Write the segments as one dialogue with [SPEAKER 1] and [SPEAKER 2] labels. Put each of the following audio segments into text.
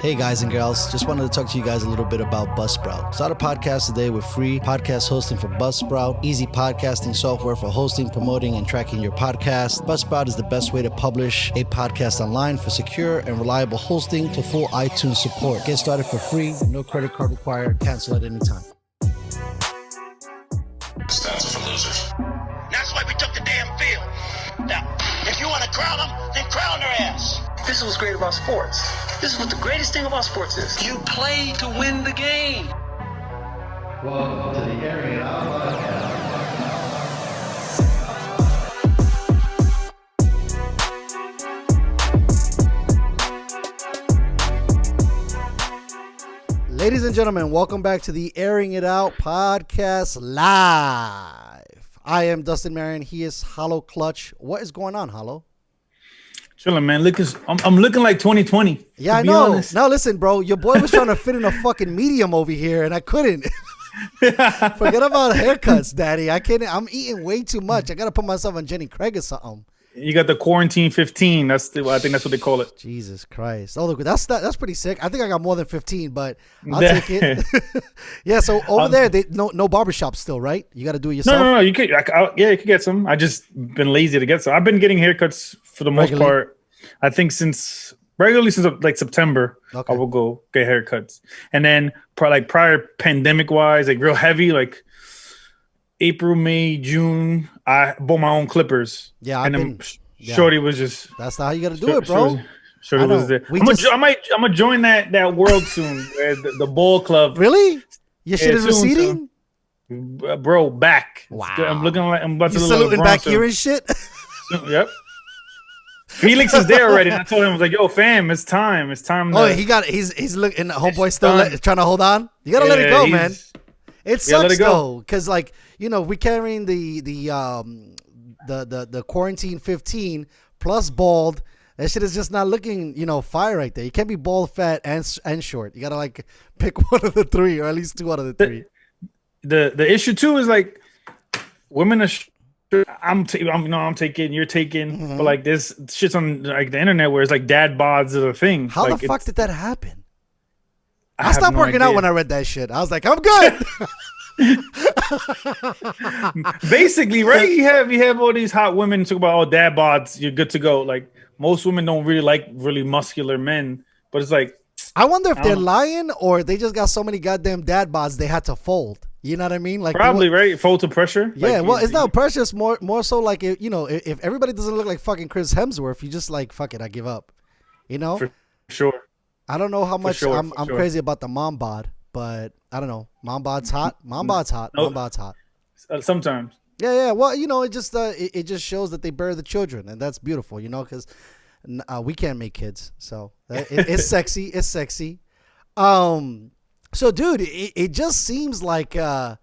[SPEAKER 1] Hey guys and girls, just wanted to talk to you guys a little bit about Buzzsprout. Start a podcast today with free podcast hosting for Buzzsprout, easy podcasting software for hosting, promoting, and tracking your podcast. Buzzsprout is the best way to publish a podcast online for secure and reliable hosting to full iTunes support. Get started for free, no credit card required, cancel at any time.
[SPEAKER 2] Stats are for losers.
[SPEAKER 3] That's why we took the damn field. Now, if you want to crown them, then crown their ass.
[SPEAKER 4] This is what's great about sports. This is what the greatest thing about sports is. You play to win the game.
[SPEAKER 1] Welcome to the Airin podcast. Ladies and gentlemen, welcome back to the Airing It Out podcast live. I am Dustin Marion. He is Hollow Clutch. What is going on, Hollow?
[SPEAKER 5] Chilling, man. I'm looking like 2020.
[SPEAKER 1] Yeah, I know. Honest. Now listen, bro. Your boy was trying to fit in a fucking medium over here, and I couldn't. Forget about haircuts, daddy. I can't. I'm eating way too much. I gotta put myself on Jenny Craig or something.
[SPEAKER 5] You got the quarantine 15. I think that's what they call it.
[SPEAKER 1] Jesus Christ. Oh, look, that's pretty sick. I think I got more than 15, but I'll take it. Yeah. So over there, no barbershop still, right? You got to do it yourself.
[SPEAKER 5] No. You could, you could get some. I just been lazy to get some. I've been getting haircuts for the most part. I think regularly since like September, okay. I will go get haircuts, and then prior pandemic wise, like real heavy, like April, May, June, I bought my own clippers.
[SPEAKER 1] Yeah,
[SPEAKER 5] Shorty was just.
[SPEAKER 1] That's how you got to do it, bro.
[SPEAKER 5] Shorty was there. I'm gonna join that world soon. The ball club.
[SPEAKER 1] Really? Your shit is receding,
[SPEAKER 5] bro. Back.
[SPEAKER 1] Wow.
[SPEAKER 5] I'm looking like I'm about to look
[SPEAKER 1] saluting back here and shit.
[SPEAKER 5] Yep. Felix is there already. And I told him, I was like, "Yo, fam, it's time. It's time."
[SPEAKER 1] He's looking. Homeboy still trying to hold on. You gotta let it go, man. It sucks though, because like we carrying the quarantine 15 plus bald. That shit is just not looking fire right there. You can't be bald, fat, and short. You gotta like pick one of the three, or at least two out of the three.
[SPEAKER 5] The issue too is like women are. I'm taking, you're taking, but like this shit's on like the internet where it's like dad bods is a thing.
[SPEAKER 1] How
[SPEAKER 5] like,
[SPEAKER 1] the fuck did that happen? I stopped working out when I read that shit. I was like, I'm good.
[SPEAKER 5] Basically, right? You have all these hot women talk about dad bods. You're good to go. Like most women don't really like really muscular men, but it's like
[SPEAKER 1] I wonder if they're lying or they just got so many goddamn dad bods they had to fold. You know what I mean? Like
[SPEAKER 5] probably right. Fold to pressure.
[SPEAKER 1] Yeah. Like, well, it's not pressure. It's more so like if everybody doesn't look like fucking Chris Hemsworth, you just like fuck it. I give up.
[SPEAKER 5] For sure.
[SPEAKER 1] I don't know how much I'm crazy about the mom bod, but I don't know. Mom bod's hot. Mom bod's hot. Mom bod's hot.
[SPEAKER 5] Sometimes.
[SPEAKER 1] Yeah. Well, it just shows that they bear the children, and that's beautiful. Because we can't make kids, so it's sexy. It's sexy. So, dude, it just seems like the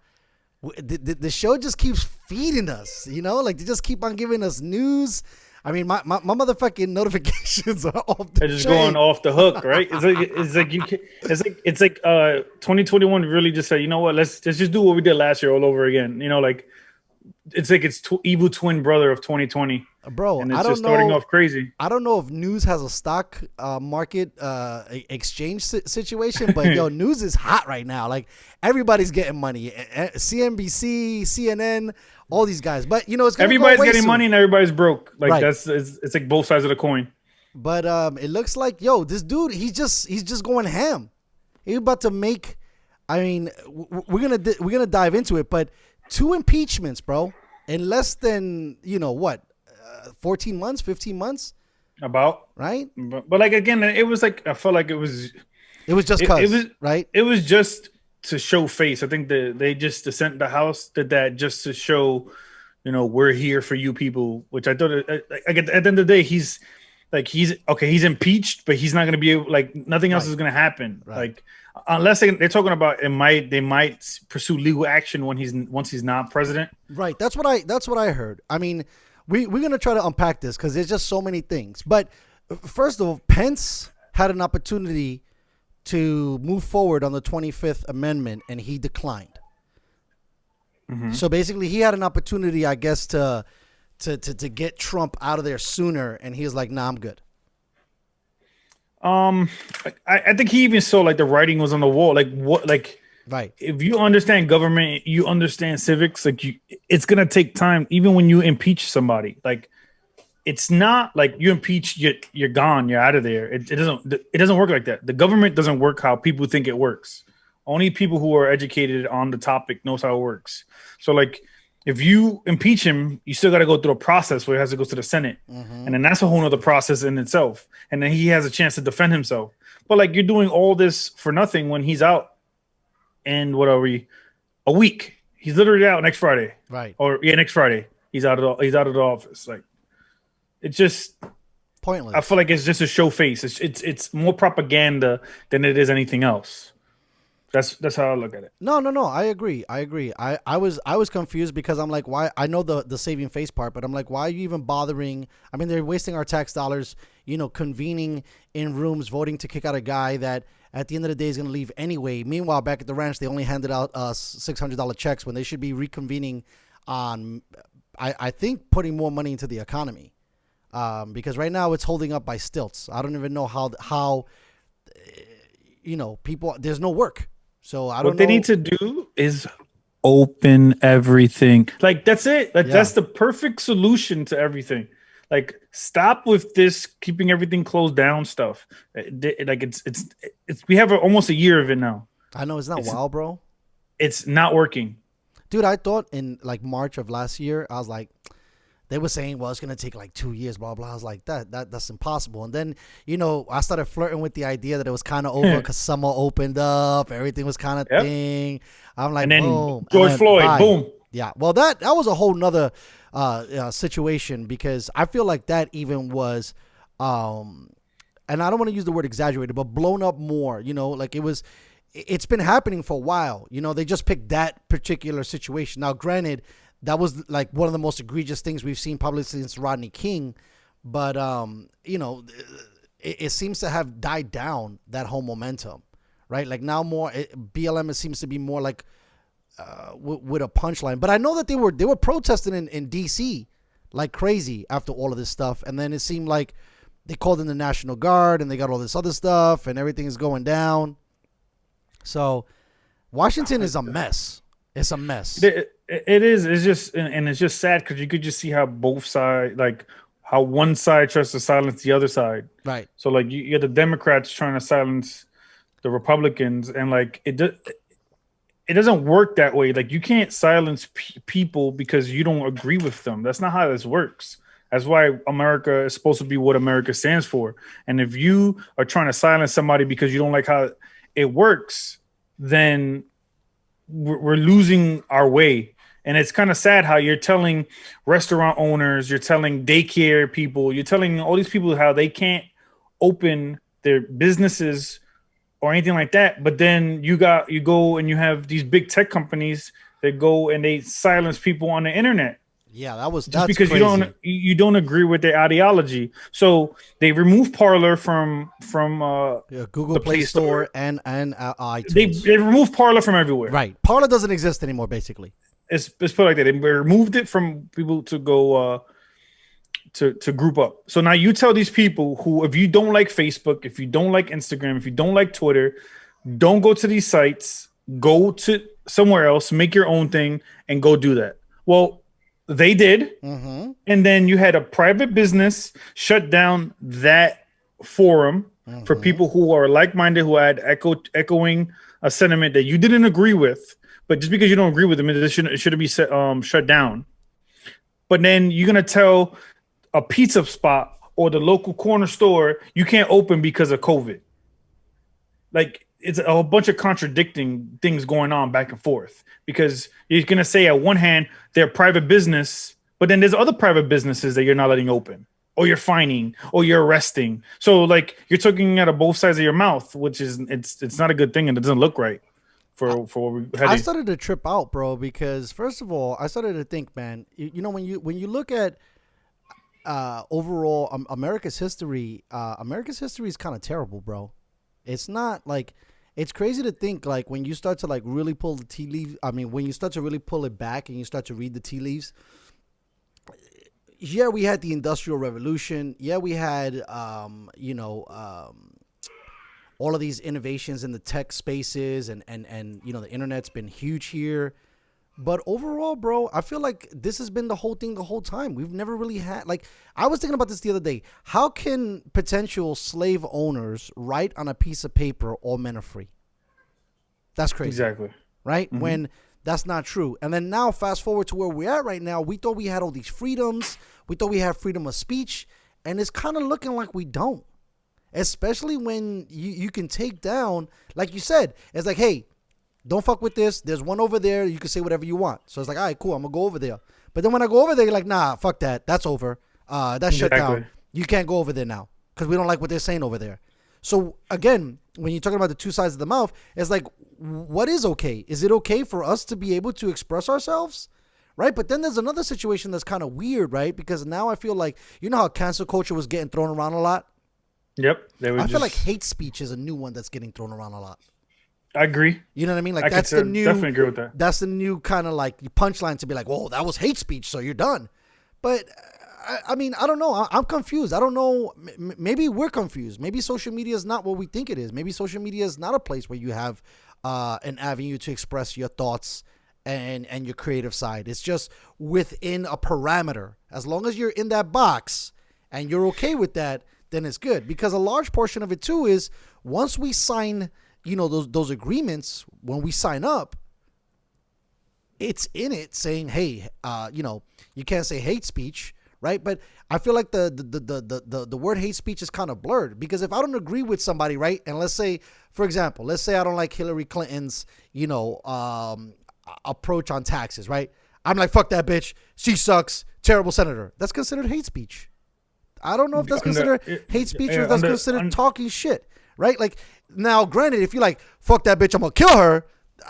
[SPEAKER 1] show just keeps feeding us, like they just keep on giving us news. I mean, my motherfucking notifications are off the
[SPEAKER 5] They're just
[SPEAKER 1] chain.
[SPEAKER 5] Going off the hook, right? It's like 2021 really just said, you know what, let's just do what we did last year all over again. It's like it's evil twin brother of 2020.
[SPEAKER 1] Bro,
[SPEAKER 5] and it's starting off crazy.
[SPEAKER 1] I don't know if news has a stock market exchange situation, but news is hot right now. Like everybody's getting money. CNBC, CNN, all these guys. But it's
[SPEAKER 5] everybody's getting
[SPEAKER 1] soon.
[SPEAKER 5] money and everybody's broke. Like
[SPEAKER 1] right.
[SPEAKER 5] It's like both sides of the coin.
[SPEAKER 1] But it looks like this dude he's just going ham. He's about to make. I mean, we're gonna dive into it, but 2 impeachments, bro, in less than 14 months, 15 months.
[SPEAKER 5] About
[SPEAKER 1] right,
[SPEAKER 5] but like again, it was like I felt like it was
[SPEAKER 1] just cause right.
[SPEAKER 5] It was just to show face. I think the House did that just to show, we're here for you people. Which I thought, at the end of the day, he's impeached, but he's not going to be able, like nothing else is going to happen. Right. Like unless they're talking about they might pursue legal action once he's not president. Right.
[SPEAKER 1] That's what I heard. I mean, we're going to try to unpack this because there's just so many things. But first of all, Pence had an opportunity to move forward on the 25th Amendment, and he declined. Mm-hmm. So basically, he had an opportunity, I guess, to get Trump out of there sooner, and he was like, "Nah, I'm good."
[SPEAKER 5] I think he even saw like the writing was on the wall. Like what? Like
[SPEAKER 1] Right.
[SPEAKER 5] if you understand government, you understand civics. Like it's gonna take time. Even when you impeach somebody, like it's not like you impeach, you're gone, you're out of there. It doesn't work like that. The government doesn't work how people think it works. Only people who are educated on the topic knows how it works. So like if you impeach him, you still got to go through a process where it has to go to the Senate. And then that's a whole nother process in itself. And then he has a chance to defend himself. But like you're doing all this for nothing when he's out. And what are we? A week. He's literally out next Friday.
[SPEAKER 1] Right.
[SPEAKER 5] Or next Friday. He's out of the office. Like it's just
[SPEAKER 1] pointless.
[SPEAKER 5] I feel like it's just a show face. It's more propaganda than it is anything else. That's how I look at it.
[SPEAKER 1] No. I agree. I was confused because I'm like, why? I know the saving face part, but I'm like, why are you even bothering? I mean, they're wasting our tax dollars, convening in rooms, voting to kick out a guy that at the end of the day is going to leave anyway. Meanwhile, back at the ranch, they only handed out $600 checks when they should be reconvening on, I think, putting more money into the economy. Because right now it's holding up by stilts. I don't even know how people, there's no work. So I don't know.
[SPEAKER 5] What they need to do is open everything. Like that's it. Like that's the perfect solution to everything. Like stop with this keeping everything closed down stuff. Like it's we have almost a year of it now.
[SPEAKER 1] I know it's wild, bro.
[SPEAKER 5] It's not working.
[SPEAKER 1] Dude, I thought in like March of last year, I was like, they were saying, well, it's going to take like 2 years, blah, blah. I was like, that's impossible. And then, I started flirting with the idea that it was kind of over because summer opened up. Everything was kind of thing. I'm like,
[SPEAKER 5] and then
[SPEAKER 1] boom.
[SPEAKER 5] George Floyd, boom.
[SPEAKER 1] Yeah. Well, that was a whole nother situation because I feel like that even was, and I don't want to use the word exaggerated, but blown up more, like it's been happening for a while. They just picked that particular situation. Now, granted, that was like one of the most egregious things we've seen probably since Rodney King. But, it seems to have died down, that whole momentum, right? Like now BLM it seems to be more like with a punchline. But I know that they were protesting in D.C. like crazy after all of this stuff. And then it seemed like they called in the National Guard and they got all this other stuff and everything is going down. So Washington is a mess. It's a mess.
[SPEAKER 5] It is. It's just, and it's just sad because you could just see how both sides, like how one side tries to silence the other side.
[SPEAKER 1] Right.
[SPEAKER 5] So like you get the Democrats trying to silence the Republicans, and like it doesn't work that way. Like you can't silence people because you don't agree with them. That's not how this works. That's why America is supposed to be what America stands for. And if you are trying to silence somebody because you don't like how it works, then we're losing our way. And it's kind of sad how you're telling restaurant owners, you're telling daycare people, you're telling all these people how they can't open their businesses or anything like that. But then you go and you have these big tech companies that go and they silence people on the internet.
[SPEAKER 1] Yeah, that's
[SPEAKER 5] because
[SPEAKER 1] crazy.
[SPEAKER 5] you don't agree with their ideology. So they removed Parler from
[SPEAKER 1] Google Play Store and iTunes.
[SPEAKER 5] They removed Parler from everywhere.
[SPEAKER 1] Right. Parler doesn't exist anymore, basically.
[SPEAKER 5] It's put like that. They removed it from people to go to group up. So now you tell these people who, if you don't like Facebook, if you don't like Instagram, if you don't like Twitter, don't go to these sites. Go to somewhere else, make your own thing, and go do that. Well, they did, and then you had a private business shut down that forum for people who are like-minded, who had echoing a sentiment that you didn't agree with. But just because you don't agree with them, it shouldn't be shut down. But then you're gonna tell a pizza spot or the local corner store you can't open because of COVID. Like it's a whole bunch of contradicting things going on back and forth, because you're gonna say at one hand they're private business, but then there's other private businesses that you're not letting open, or you're fining, or you're arresting. So like you're talking out of both sides of your mouth, which is it's not a good thing, and it doesn't look right. For what we had.
[SPEAKER 1] I started to trip out, bro, because first of all, I started to think, man, when you look at overall America's history is kind of terrible, bro. It's not like, it's crazy to think like when you start to like really pull the tea leaves. I mean, when you start to really pull it back and you start to read the tea leaves. Yeah, we had the Industrial Revolution. Yeah, we had all of these innovations in the tech spaces and the internet's been huge here. But overall, bro, I feel like this has been the whole thing the whole time. We've never really had, like, I was thinking about this the other day. How can potential slave owners write on a piece of paper, all men are free? That's crazy.
[SPEAKER 5] Exactly.
[SPEAKER 1] Right? Mm-hmm. When that's not true. And then now, fast forward to where we're at right now, we thought we had all these freedoms. We thought we had freedom of speech. And it's kind of looking like we don't. Especially when you can take down, like you said, it's like, hey, don't fuck with this. There's one over there. You can say whatever you want. So it's like, all right, cool. I'm going to go over there. But then when I go over there, you're like, nah, fuck that. That's over. That's shut down. You can't go over there now because we don't like what they're saying over there. So again, when you're talking about the two sides of the mouth, it's like, what is okay? Is it okay for us to be able to express ourselves? Right? But then there's another situation that's kind of weird, right? Because now I feel like, you know how cancel culture was getting thrown around a lot?
[SPEAKER 5] Yep.
[SPEAKER 1] I feel like hate speech is a new one that's getting thrown around a lot.
[SPEAKER 5] I agree.
[SPEAKER 1] You know what I mean? Like that's the new.
[SPEAKER 5] Definitely agree with that.
[SPEAKER 1] That's the new kind of like punchline to be like, "Whoa, that was hate speech, so you're done." But I mean, I don't know. I'm confused. I don't know. Maybe we're confused. Maybe social media is not what we think it is. Maybe social media is not a place where you have an avenue to express your thoughts and your creative side. It's just within a parameter. As long as you're in that box and you're okay with that, then it's good. Because a large portion of it too is once we sign, those agreements, when we sign up, it's in it saying, hey, you can't say hate speech, right? But I feel like the word hate speech is kind of blurred because if I don't agree with somebody, right? And let's say, for example, I don't like Hillary Clinton's, approach on taxes, right? I'm like, fuck that bitch. She sucks. Terrible senator. That's considered hate speech. I don't know if that's considered hate speech or if that's considered talking shit, right? Like, now, granted, if you're like, fuck that bitch, I'm going to kill her,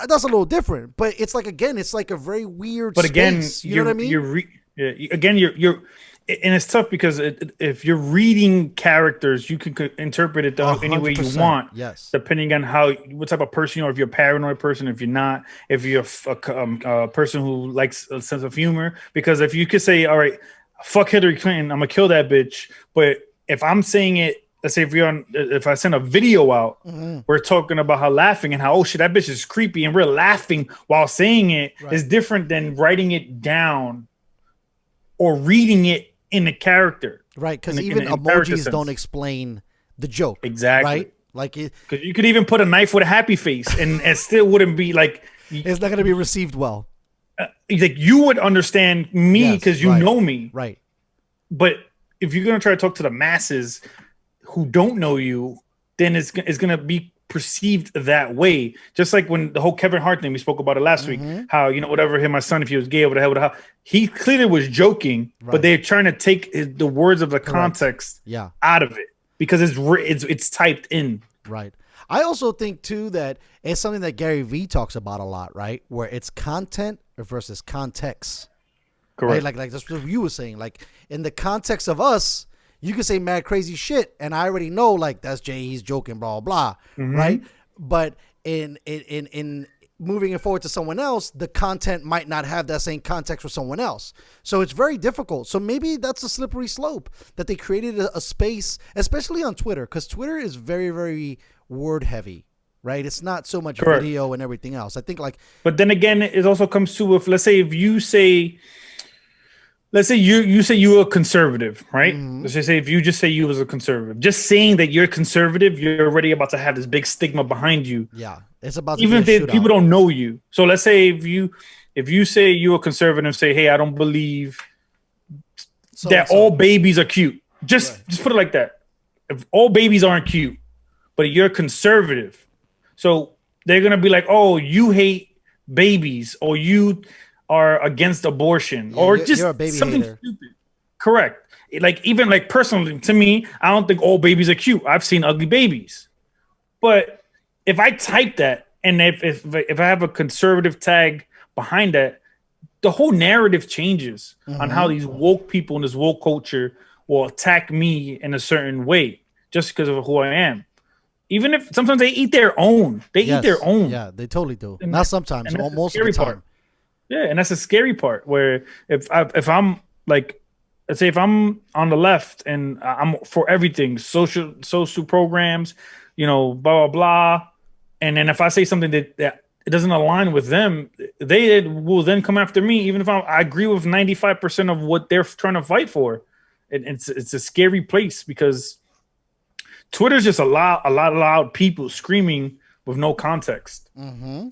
[SPEAKER 1] that's a little different. But it's like, again, it's like a very weird space. You know what I mean?
[SPEAKER 5] You're and it's tough because if you're reading characters, you can interpret it any way you want.
[SPEAKER 1] Yes.
[SPEAKER 5] Depending on what type of person you are, if you're a paranoid person, if you're not, if you're a person who likes a sense of humor. Because if you could say, all right, fuck Hillary Clinton, I'm going to kill that bitch. But if I'm saying it, let's say if I send a video out, we're talking about how laughing and how, oh shit, that bitch is creepy. And we're laughing while saying it is different than writing it down or reading it in the character.
[SPEAKER 1] Right. Because even emojis don't explain the joke.
[SPEAKER 5] Exactly.
[SPEAKER 1] Right. Like
[SPEAKER 5] because you could even put a knife with a happy face and it still wouldn't be like.
[SPEAKER 1] It's not going to be received well.
[SPEAKER 5] Like you would understand me because you know me.
[SPEAKER 1] Right.
[SPEAKER 5] But if you're going to try to talk to the masses who don't know you, then it's going to be perceived that way. Just like when the whole Kevin Hart thing, we spoke about it last week, how, whatever him, my son, if he was gay, over the hell with how he clearly was joking, but they're trying to take the words of the context out of it because it's typed in.
[SPEAKER 1] Right. I also think too that it's something that Gary Vee talks about a lot, right? Where it's content versus context.
[SPEAKER 5] Correct.
[SPEAKER 1] Right? Like that's what you were saying. Like in the context of us, you can say mad crazy shit, and I already know like that's Jay, he's joking, blah blah, right? But in moving it forward to someone else, the content might not have that same context for someone else. So it's very difficult. So maybe that's a slippery slope that they created a space, especially on Twitter, because Twitter is very, very word heavy, right? It's not so much video and everything else. I think like. But
[SPEAKER 5] then again, it also comes to if let's say you say you're a conservative, right? Let's just say if you just say you was a conservative, just saying that you're conservative, you're already about to have this big stigma behind you.
[SPEAKER 1] Yeah, it's about
[SPEAKER 5] even if people don't know you. So let's say if you say you're a conservative, say, hey, I don't believe that all babies are cute. Just put it like that. If all babies aren't cute, but you're conservative, so they're gonna be like, oh, you hate babies, or you are against abortion, or just something stupid. Correct. Like even like personally to me, I don't think all babies are cute. I've seen ugly babies, but if I type that and if I have a conservative tag behind that, the whole narrative changes on how these woke people in this woke culture will attack me in a certain way just because of who I am. Even if sometimes they eat their own, eat their own.
[SPEAKER 1] Yeah, they totally do. Not sometimes, most of the time.
[SPEAKER 5] Yeah, and that's the scary part where if I'm like, let's say if I'm on the left and I'm for everything, social programs, blah blah blah. And then if I say something that it doesn't align with them, they will then come after me, even if I agree with 95% of what they're trying to fight for. It's a scary place because Twitter's just a lot of loud people screaming with no context.
[SPEAKER 1] Mm-hmm.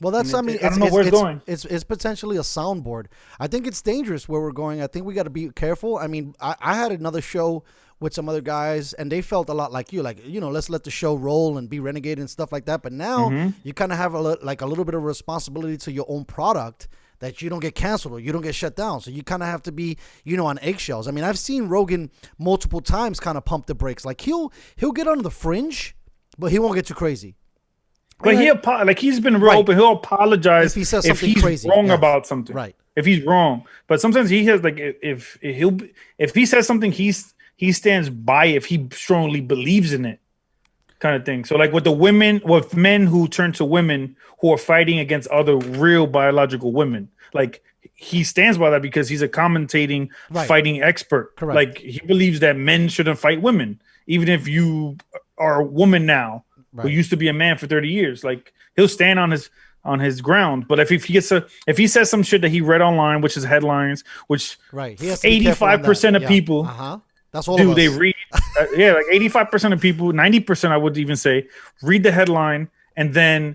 [SPEAKER 1] Well, I
[SPEAKER 5] don't know where it's going.
[SPEAKER 1] It's potentially a soundboard. I think it's dangerous where we're going. I think we got to be careful. I mean, I had another show with some other guys, and they felt a lot like you, let's let the show roll and be renegade and stuff like that. But now you kind of have a little bit of responsibility to your own product, that you don't get canceled or you don't get shut down. So you kind of have to be, on eggshells. I mean, I've seen Rogan multiple times kind of pump the brakes. Like he'll get on the fringe, but he won't get too crazy.
[SPEAKER 5] But he's been real open. He'll apologize if he says something he's crazy, wrong about something.
[SPEAKER 1] Right.
[SPEAKER 5] If he's wrong, but sometimes he has if he says something, he stands by it if he strongly believes in it, kind of thing. So like with men who turn to women who are fighting against other real biological women, like he stands by that because he's a commentating fighting expert. Correct. Like he believes that men shouldn't fight women, even if you are a woman now. Who used to be a man for 30 years. Like he'll stand on his ground. But if he says some shit that he read online, which is headlines, which 85% of people
[SPEAKER 1] that's all of
[SPEAKER 5] they read. Like 85% of people, 90% I would even say, read the headline and then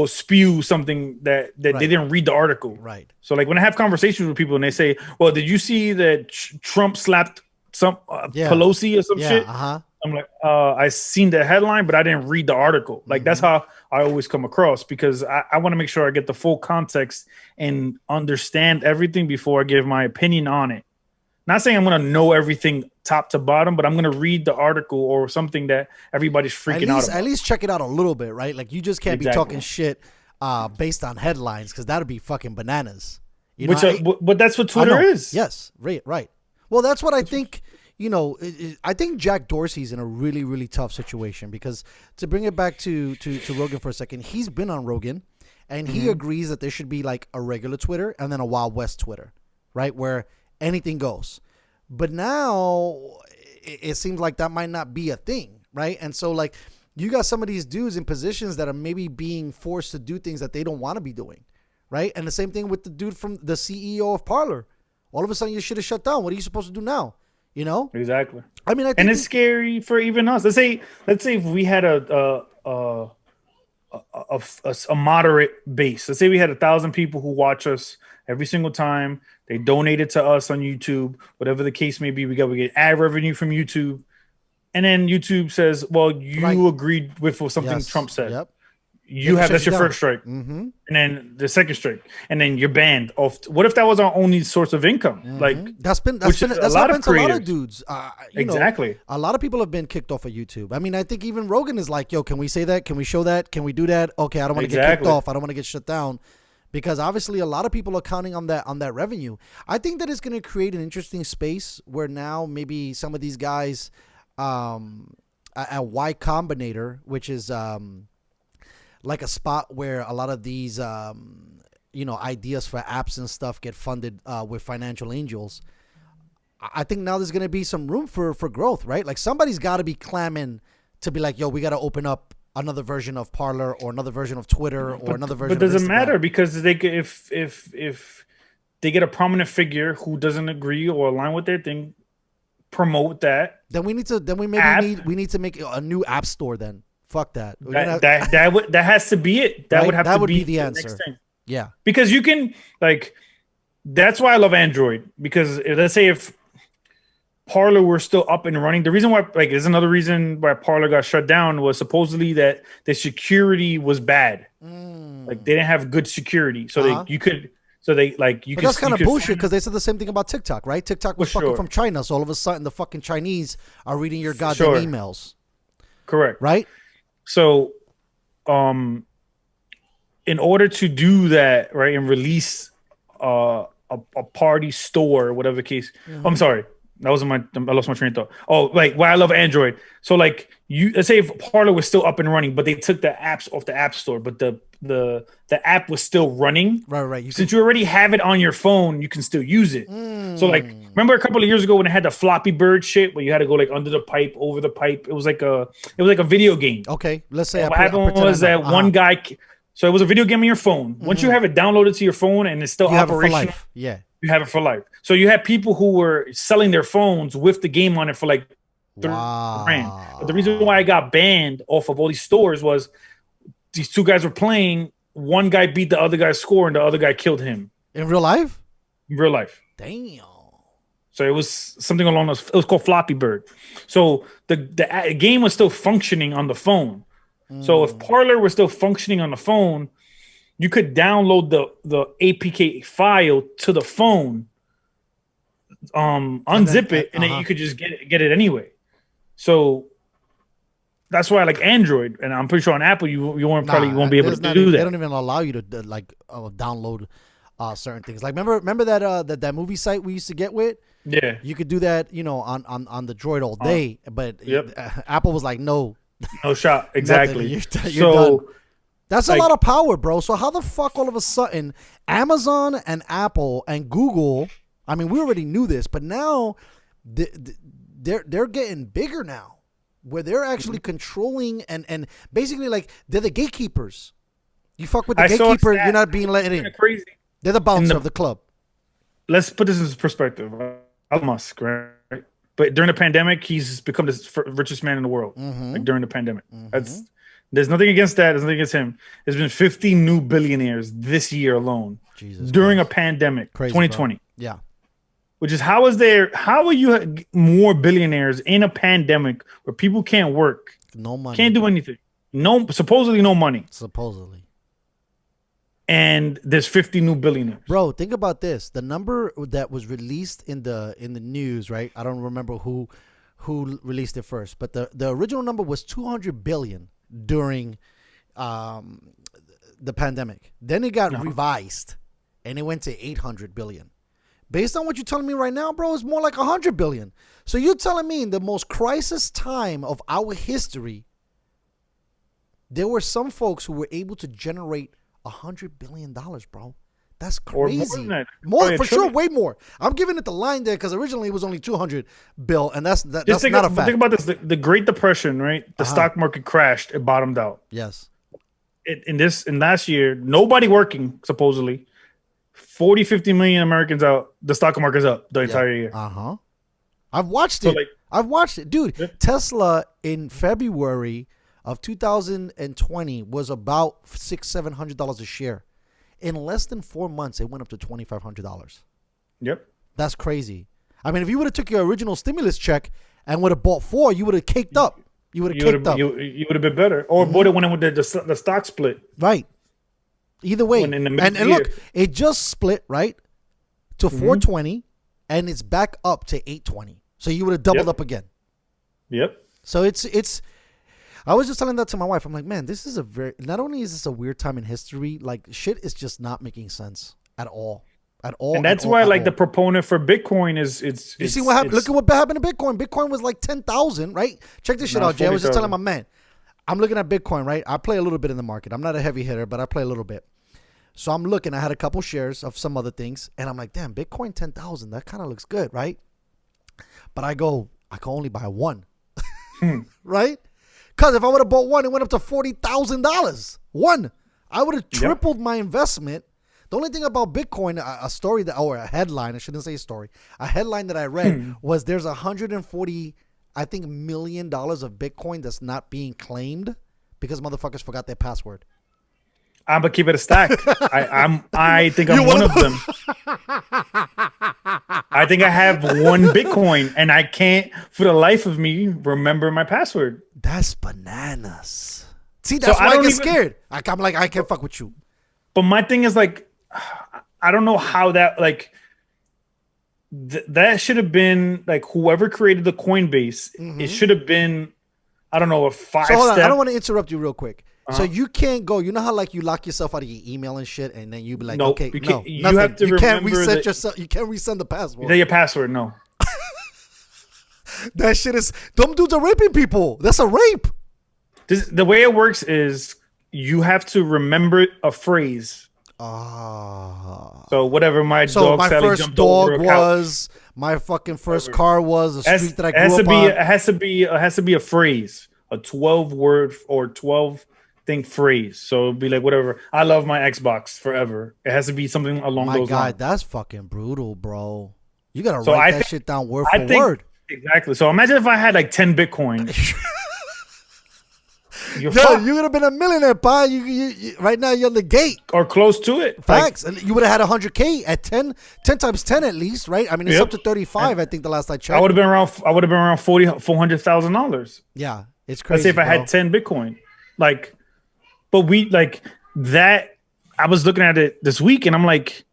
[SPEAKER 5] spew something that they didn't read the article.
[SPEAKER 1] Right.
[SPEAKER 5] So like when I have conversations with people and they say, well, did you see that Trump slapped some Pelosi or some shit? I'm like, I seen the headline, but I didn't read the article. Like that's how I always come across, because I want to make sure I get the full context and understand everything before I give my opinion on it. Not saying I'm going to know everything top to bottom, but I'm going to read the article or something that everybody's freaking out about.
[SPEAKER 1] At least check it out a little bit, right? Like you just can't be talking shit based on headlines, because that'd be fucking bananas.
[SPEAKER 5] But that's what Twitter is.
[SPEAKER 1] Yes, right. Well, that's what I think. I think Jack Dorsey's in a really, really tough situation, because to bring it back to Rogan for a second, he's been on Rogan and he agrees that there should be like a regular Twitter and then a Wild West Twitter, right? Where anything goes. But now it seems like that might not be a thing, right? And so like you got some of these dudes in positions that are maybe being forced to do things that they don't want to be doing, right? And the same thing with the dude from the CEO of Parler. All of a sudden your shit is shut down. What are you supposed to do now?
[SPEAKER 5] Exactly.
[SPEAKER 1] I mean,
[SPEAKER 5] and it's scary for even us. Let's say if we had a moderate base. Let's say we had 1,000 people who watch us every single time. They donated to us on YouTube, whatever the case may be. We get ad revenue from YouTube, and then YouTube says, "Well, you agreed with something Trump said." Yep. That's your first strike, and then the second strike, and then you're banned. What if that was our only source of income? Like
[SPEAKER 1] that's happened to a lot of dudes.
[SPEAKER 5] Exactly.
[SPEAKER 1] A lot of people have been kicked off of YouTube. I mean, I think even Rogan is like, "Yo, can we say that? Can we show that? Can we do that? Okay, I don't want to get kicked off. I don't want to get shut down." Because obviously a lot of people are counting on that revenue. I think that it's going to create an interesting space where now maybe some of these guys at Y Combinator, which is like a spot where a lot of these ideas for apps and stuff get funded with financial angels. I think now there's going to be some room for growth, right? Like somebody's got to be clamming to be like, yo, we got to open up another version of Parler or another version of Twitter or another version.
[SPEAKER 5] But does it matter? Because they if they get a prominent figure who doesn't agree or align with their thing, promote that.
[SPEAKER 1] Then we need to make a new app store. Then fuck that.
[SPEAKER 5] That has to be it. That would be the answer. Next thing.
[SPEAKER 1] Yeah,
[SPEAKER 5] because you can that's why I love Android, because let's say if Parler were still up and running. The reason why, there's another reason why Parler got shut down was supposedly that the security was bad. Like they didn't have good security, so
[SPEAKER 1] that's kind of bullshit, because they said the same thing about TikTok, right? TikTok was fucking from China, so all of a sudden the fucking Chinese are reading your goddamn emails.
[SPEAKER 5] Correct.
[SPEAKER 1] Right.
[SPEAKER 5] So, in order to do that, right, and release a party store, whatever the case. I'm sorry. That wasn't I lost my train of thought. Oh, like why I love Android. So like let's say if Parler was still up and running, but they took the apps off the app store, but the app was still running.
[SPEAKER 1] Right.
[SPEAKER 5] Since you already have it on your phone, you can still use it. So like, remember a couple of years ago when it had the Flappy Bird shit where you had to go like under the pipe, over the pipe. It was like a video game.
[SPEAKER 1] Okay, let's say
[SPEAKER 5] what happened was that one guy. So it was a video game on your phone. Once you have it downloaded to your phone and it's still operational, you have it for life. So you had people who were selling their phones with the game on it for like $30,000. But the reason why I got banned off of all these stores was these two guys were playing. One guy beat the other guy's score, and the other guy killed him
[SPEAKER 1] in real life.
[SPEAKER 5] In real life,
[SPEAKER 1] damn.
[SPEAKER 5] So it was something along those. It was called Flappy Bird. So the game was still functioning on the phone. So if Parler was still functioning on the phone, you could download the APK file to the phone, unzip it, and then you could just get it anyway. So that's why I like Android, and I'm pretty sure on Apple you won't be able to do that.
[SPEAKER 1] They don't even allow you to download certain things. Like remember that movie site we used to get with?
[SPEAKER 5] Yeah,
[SPEAKER 1] you could do that, on the Droid all day, but Apple was like, no
[SPEAKER 5] shot. Exactly.
[SPEAKER 1] you're done. That's a lot of power, bro. So how the fuck all of a sudden Amazon and Apple and Google, I mean, we already knew this, but now they're getting bigger now, where they're actually controlling and basically like they're the gatekeepers. You fuck with the gatekeeper, you're not being let in.
[SPEAKER 5] Crazy.
[SPEAKER 1] They're the bouncer of the club. Let's
[SPEAKER 5] put this in perspective. Elon Musk, right? But during the pandemic, he's become the richest man in the world. Like during the pandemic, there's nothing against that. There's nothing against him. There's been 50 new billionaires this year alone.
[SPEAKER 1] Jesus
[SPEAKER 5] during
[SPEAKER 1] Christ.
[SPEAKER 5] A pandemic,
[SPEAKER 1] Crazy,
[SPEAKER 5] 2020.
[SPEAKER 1] Bro. Yeah.
[SPEAKER 5] Which is how are you more billionaires in a pandemic where people can't work,
[SPEAKER 1] no money,
[SPEAKER 5] can't do anything, supposedly no money, and there's 50 new billionaires.
[SPEAKER 1] Bro, think about this. The number that was released in the news, right? I don't remember who released it first, but the original number was 200 billion during the pandemic. Then it got revised and it went to 800 billion. Based on what you're telling me right now, bro, it's more like 100 billion. So you're telling me in the most crisis time of our history, there were some folks who were able to generate $100 billion, bro. That's crazy.
[SPEAKER 5] Or more than that.
[SPEAKER 1] More for sure, way more. I'm giving it the line there because originally it was only 200 bill, and that's not a fact.
[SPEAKER 5] Think about this: the Great Depression, right? The stock market crashed; it bottomed out.
[SPEAKER 1] Yes.
[SPEAKER 5] In last year, nobody working supposedly. 40-50 million Americans out. The stock market's up the entire year.
[SPEAKER 1] I've watched it. I've watched it, dude. Yeah. Tesla in February of 2020 was about $600-700 a share. In less than 4 months, it went up to $2,500.
[SPEAKER 5] Yep,
[SPEAKER 1] that's crazy. I mean, if you would have took your original stimulus check and would have bought 4, you would have caked up. You would have caked up.
[SPEAKER 5] You would have been better, or bought it when it with the stock split.
[SPEAKER 1] Right. Either way, and look, it just split right to 420, and it's back up to 820. So you would have doubled up again.
[SPEAKER 5] Yep.
[SPEAKER 1] So it's. I was just telling that to my wife. I'm like, man, this is not only is this a weird time in history, like shit is just not making sense at all. And
[SPEAKER 5] that's why the proponent for Bitcoin is
[SPEAKER 1] you see what happened? Look at what happened to Bitcoin. Bitcoin was like 10,000, right? Check this shit out, Jay. I was just telling my man. I'm looking at Bitcoin, right? I play a little bit in the market. I'm not a heavy hitter, but I play a little bit. So I'm looking. I had a couple shares of some other things, and I'm like, damn, Bitcoin 10,000. That kind of looks good, right? But I can only buy one, right? Because if I would have bought one, it went up to $40,000. One, I would have tripled my investment. The only thing about Bitcoin, a story or a headline, I shouldn't say story, a headline that I read was there's $140, I think, $1 million of Bitcoin that's not being claimed because motherfuckers forgot their password.
[SPEAKER 5] I'm gonna keep it a stack. I think I'm one of them. I think I have one Bitcoin and I can't for the life of me remember my password.
[SPEAKER 1] That's bananas. See, that's why I get scared. I'm like, I can't fuck with you.
[SPEAKER 5] But my thing is like, I don't know how that that should have been like whoever created the Coinbase. It should have been, I don't know, a 5
[SPEAKER 1] So hold on,
[SPEAKER 5] step.
[SPEAKER 1] I don't want to interrupt you real quick. So you can't go. You know how like you lock yourself out of your email and shit, and then you be like,
[SPEAKER 5] no,
[SPEAKER 1] okay,
[SPEAKER 5] you
[SPEAKER 1] no,
[SPEAKER 5] you
[SPEAKER 1] nothing.
[SPEAKER 5] have to
[SPEAKER 1] you can't
[SPEAKER 5] remember
[SPEAKER 1] reset yourself. You can't resend the password.
[SPEAKER 5] Your password, no.
[SPEAKER 1] That shit is. Them dudes are raping people. That's a rape.
[SPEAKER 5] The way it works is you have to remember a phrase. So whatever my dog
[SPEAKER 1] my
[SPEAKER 5] Sally
[SPEAKER 1] first
[SPEAKER 5] jumped
[SPEAKER 1] dog
[SPEAKER 5] over
[SPEAKER 1] was, my fucking first car was, the street that I grew up on.
[SPEAKER 5] It has to be a phrase, a 12-word or 12-thing phrase. So it'd be like whatever. I love my Xbox forever. It has to be something along those lines. My God,
[SPEAKER 1] that's fucking brutal, bro. You gotta write that shit down word for word.
[SPEAKER 5] Exactly. So imagine if I had like 10 Bitcoin.
[SPEAKER 1] You're you would have been a millionaire, pa. You right now you're on the gate
[SPEAKER 5] or close to it.
[SPEAKER 1] Facts, and you would have had 100K at 10 times 10 at least, right? I mean, it's up to 35. I think the last I checked,
[SPEAKER 5] I would have been around $400,000.
[SPEAKER 1] Yeah, it's crazy.
[SPEAKER 5] Let's say if I had 10 Bitcoin, but we like that. I was looking at it this week, and I'm like,